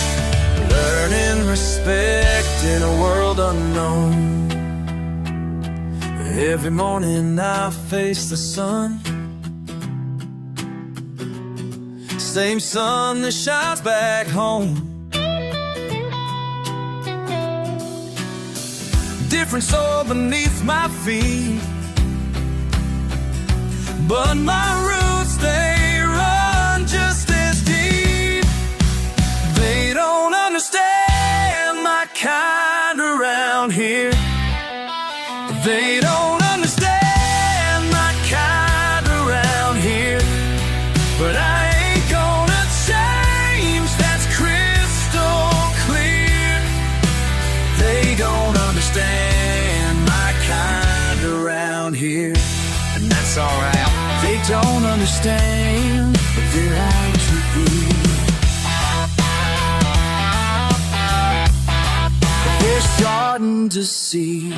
S1: learning respect in a world unknown. Every morning I face the sun, same sun that shines back home. Different soil beneath my feet, but my roots, they run just as deep. They don't understand my kind around here. They don't understand
S2: and that's alright.
S1: They don't understand, but they're out to be. They're starting to see.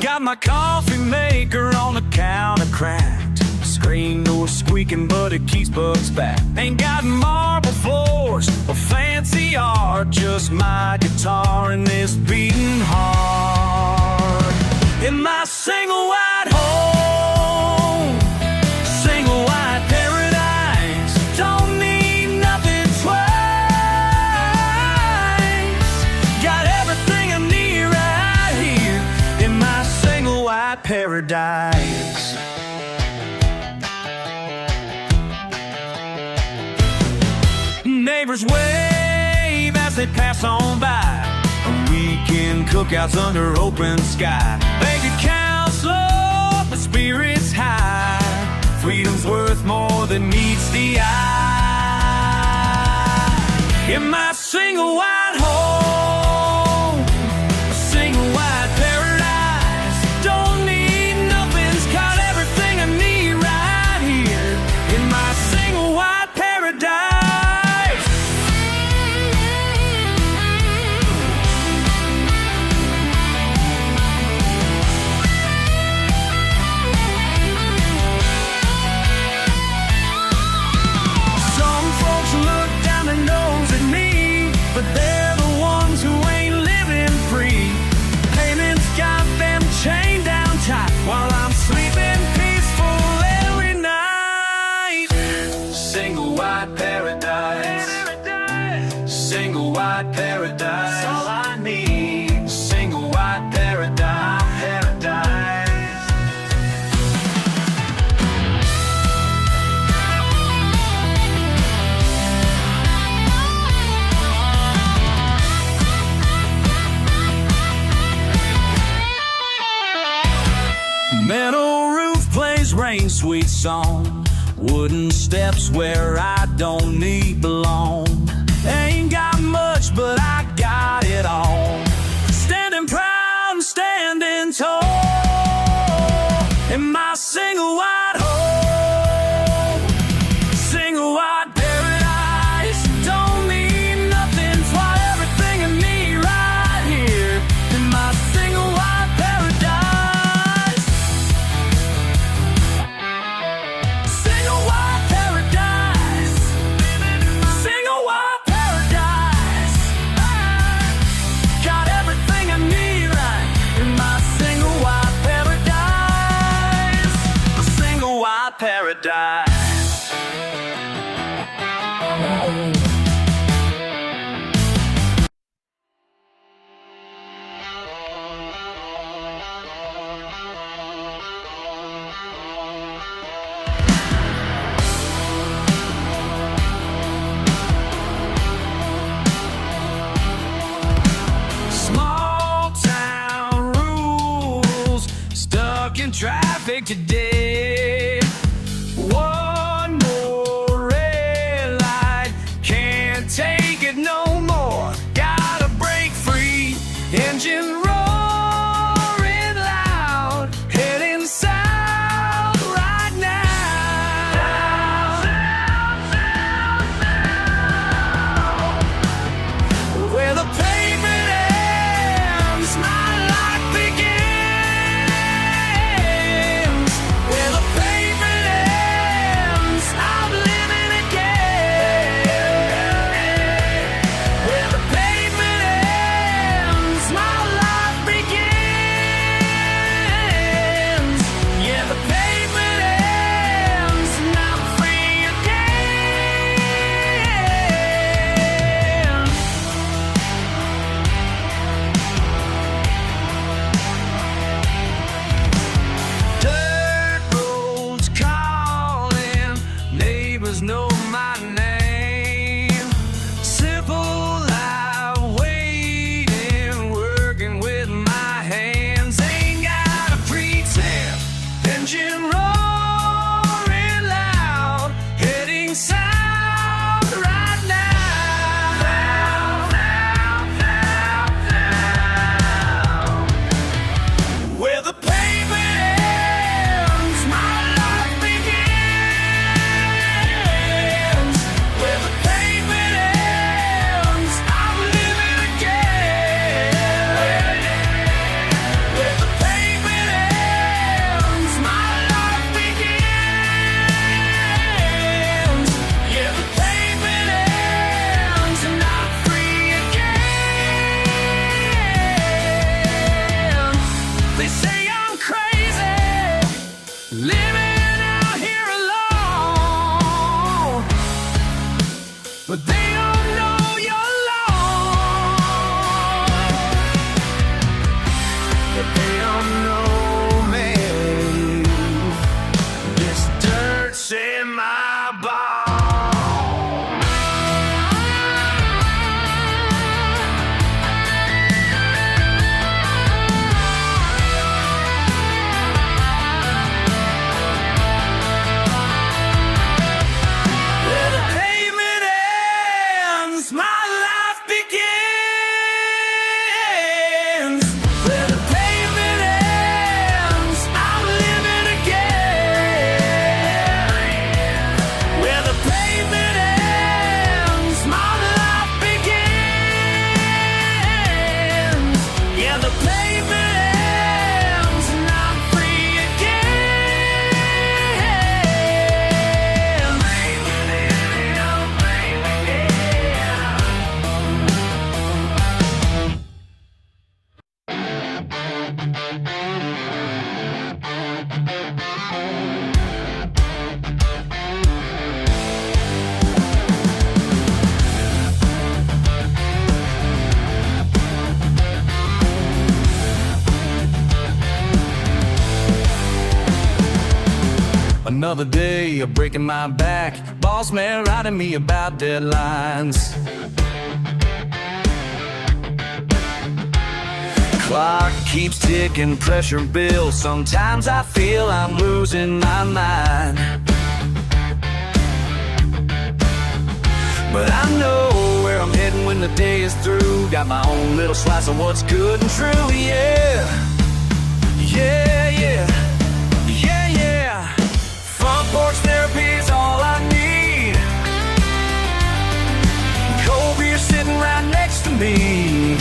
S1: Got my coffee maker on the counter cracked. Screen door squeaking, but it keeps bugs back. Ain't got marble floors or fancy art, just my guitar and this beating heart. In my single wide home, single wide paradise, don't need nothing twice. Got everything I need right here in my single wide paradise. Neighbors wave as they pass on by. Weekend cookouts under open sky. Bank accounts slow, but spirits high. Freedom's worth more than meets the eye. In my single wide home, a single wide paradise, don't need nothing's got everything I need right here in my single wide paradise. But they're the ones who ain't living free. Payments got them chained down tight while I'm sleeping peaceful every night. Single wide paradise, single wide paradise, all I need. Single wide paradise, paradise. Metal roof plays rain sweet song. Wooden steps where I don't need belong. Ain't got much, but I got it all. Standing proud and standing tall in my single wide home, single wide paradise. Don't need nothing, fly everything I need right here in my single wide paradise. Single wide paradise, single wide paradise. Got everything I need right in my single wide paradise, a single wide paradise. Small town rules, stuck in traffic today. One more red light, can't take it no more. Gotta break free, engine roaring loud, heading south right now. Where the pavement ends, my life begins. They say I'm crazy, living out here alone, but they don't know you're alone. But they don't know me. This dirt's in my bones. Another day of breaking my back, boss man writing me about deadlines. Clock keeps ticking, pressure builds. Sometimes I feel I'm losing my mind, but I know where I'm heading when the day is through. Got my own little slice of what's good and true, yeah. Yeah, yeah, yeah, yeah. Front porch therapy's all I need. Cold beer sitting right next to me.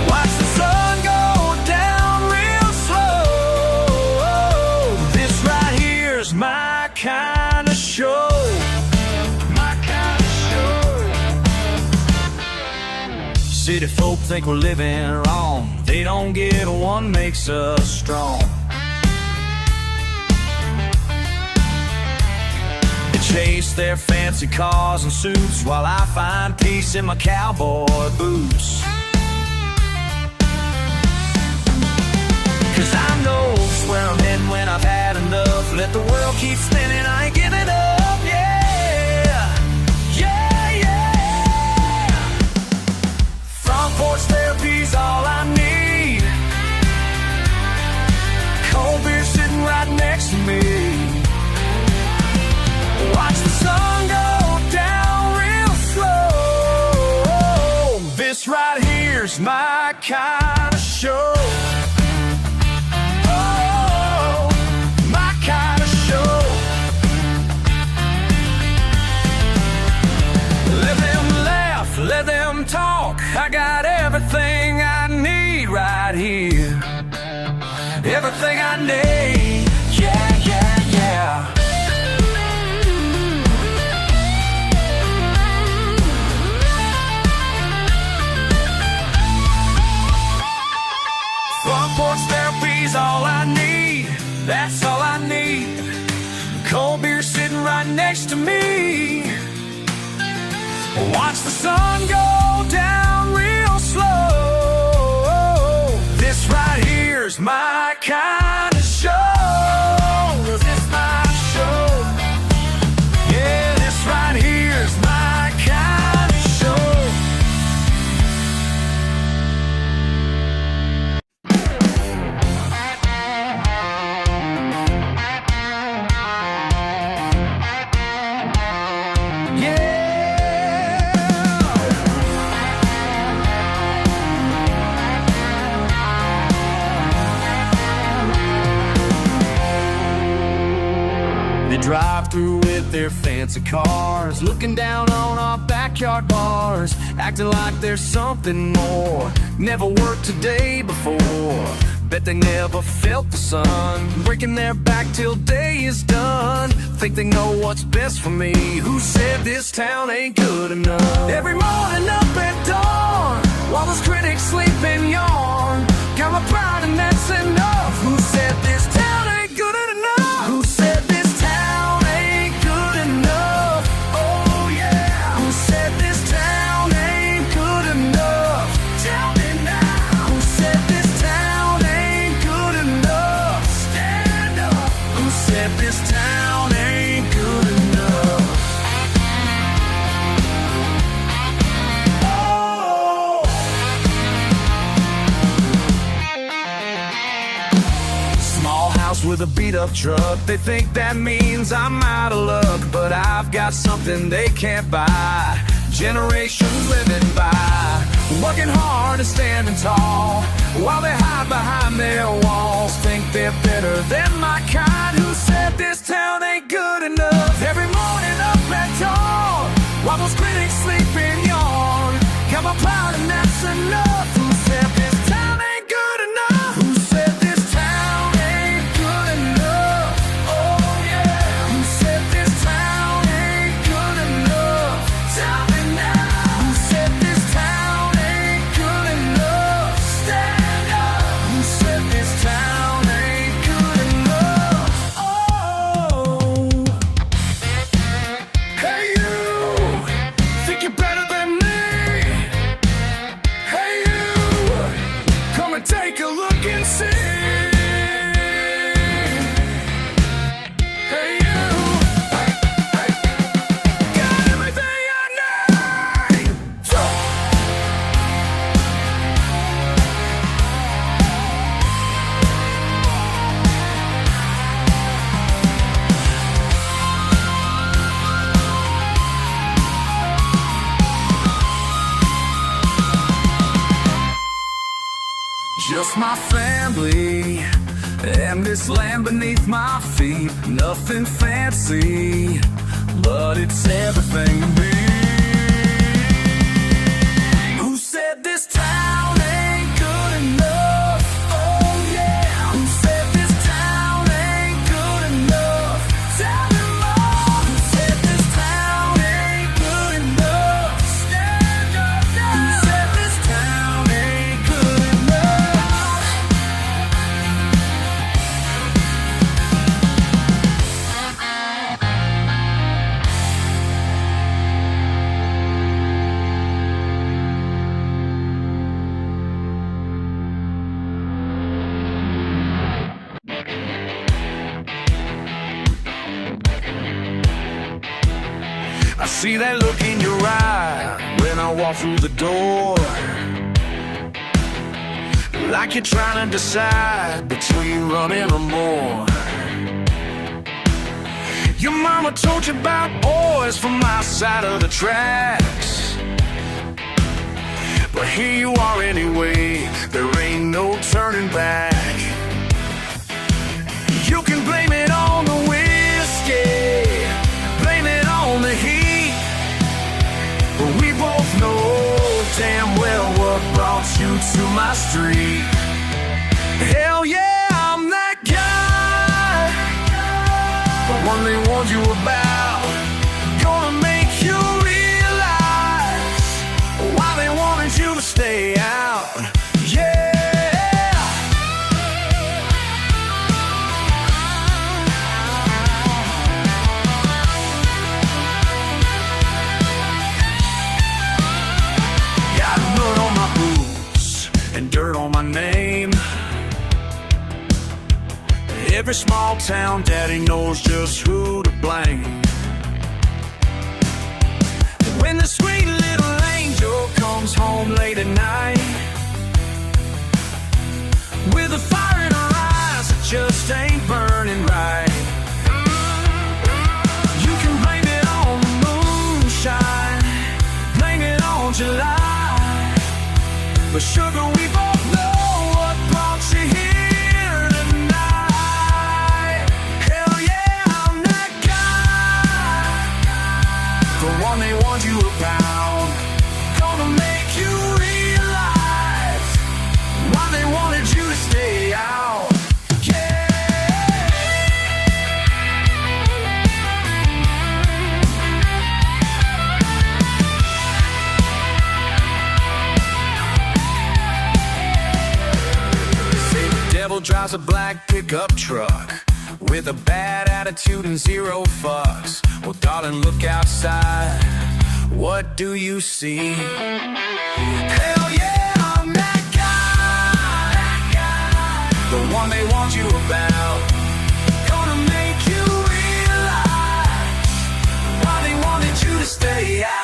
S1: Watch the sun go down real slow. This right here's my kind of show. My kind of show. City folk think we're living wrong. They don't get one makes us strong. Chase their fancy cars and suits while I find peace in my cowboy boots. Cause I know where I'm heading when I've had enough. Let the world keep spinning, I ain't giving up, yeah. Yeah, yeah. Front porch therapy's all I need. Cold beer sitting right next to me. Watch the sun go down real slow. This right here's my kind of show. Oh, my kind of show. Let them laugh, let them talk. I got everything I need right here. Everything I need, yeah, yeah, yeah. Front porch therapy's all I need. That's all I need. Cold beer sitting right next to me. Watch the sun go down real slow. This right here's my kind of show. This my show. Yeah, this right here's my kind of show. Drive through with their fancy cars, looking down on our backyard bars, acting like there's something more. Never worked a day before. Bet they never felt the sun, breaking their back till day is done. Think they know what's best for me. Who said this town ain't good enough? Every morning up at dawn, while those critics sleep and yawn, got my pride house with a beat-up truck. They think that means I'm out of luck, but I've got something they can't buy. Generations living by, working hard and standing tall, while they hide behind their walls. Think they're better than my kind. Who said this town ain't good enough? Every morning up at dawn, while those critics sleep and yawn, got my pride and that's enough. Who said this town ain't good enough? Who said this town ain't good enough? Oh yeah. Who said this town ain't good enough? Tell me now. Who said this town ain't good enough? Stand up. Who said this town ain't good enough? Oh. Hey you, think you're better than me? Hey you, come and take a look and see. Hey you, got everything I need. Just my family and this land beneath my feet. Nothing fancy, but it's everything to me. Who said this town ain't good enough? Oh yeah. Who said this town ain't good enough? Tell me more. Who said this town ain't good enough? Stand up now. Who said this town ain't good enough? I see that look in your eye when I walk through the door, like you're trying to decide between running or more. Your mama told you about boys from my side of the tracks, but here you are anyway. There ain't no turning back. You can blame it on the whiskey, blame it on the heat, but we both know damn well what brought you to my street. Hell yeah, I'm that guy, the one they warned you about. Gonna make you realize why they wanted you to stay out. Yeah. Got mud on my boots and dirt on my name. Every small town daddy knows just who to blame. When the sweet little angel comes home late at night, with a fire in her eyes that just ain't burning right, you can blame it on the moonshine, blame it on July, but sugar, we both know what brought you here tonight. Hell yeah, I'm that guy, the one they warned you about. Gonna make you realize why they wanted you to stay out. Yeah. Say the devil drives a black pickup truck with a bad attitude and zero fucks. Well, darling, look outside. What do you see? Hell yeah, I'm that guy, the one they warned you about. Gonna make you realize why they wanted you to stay out.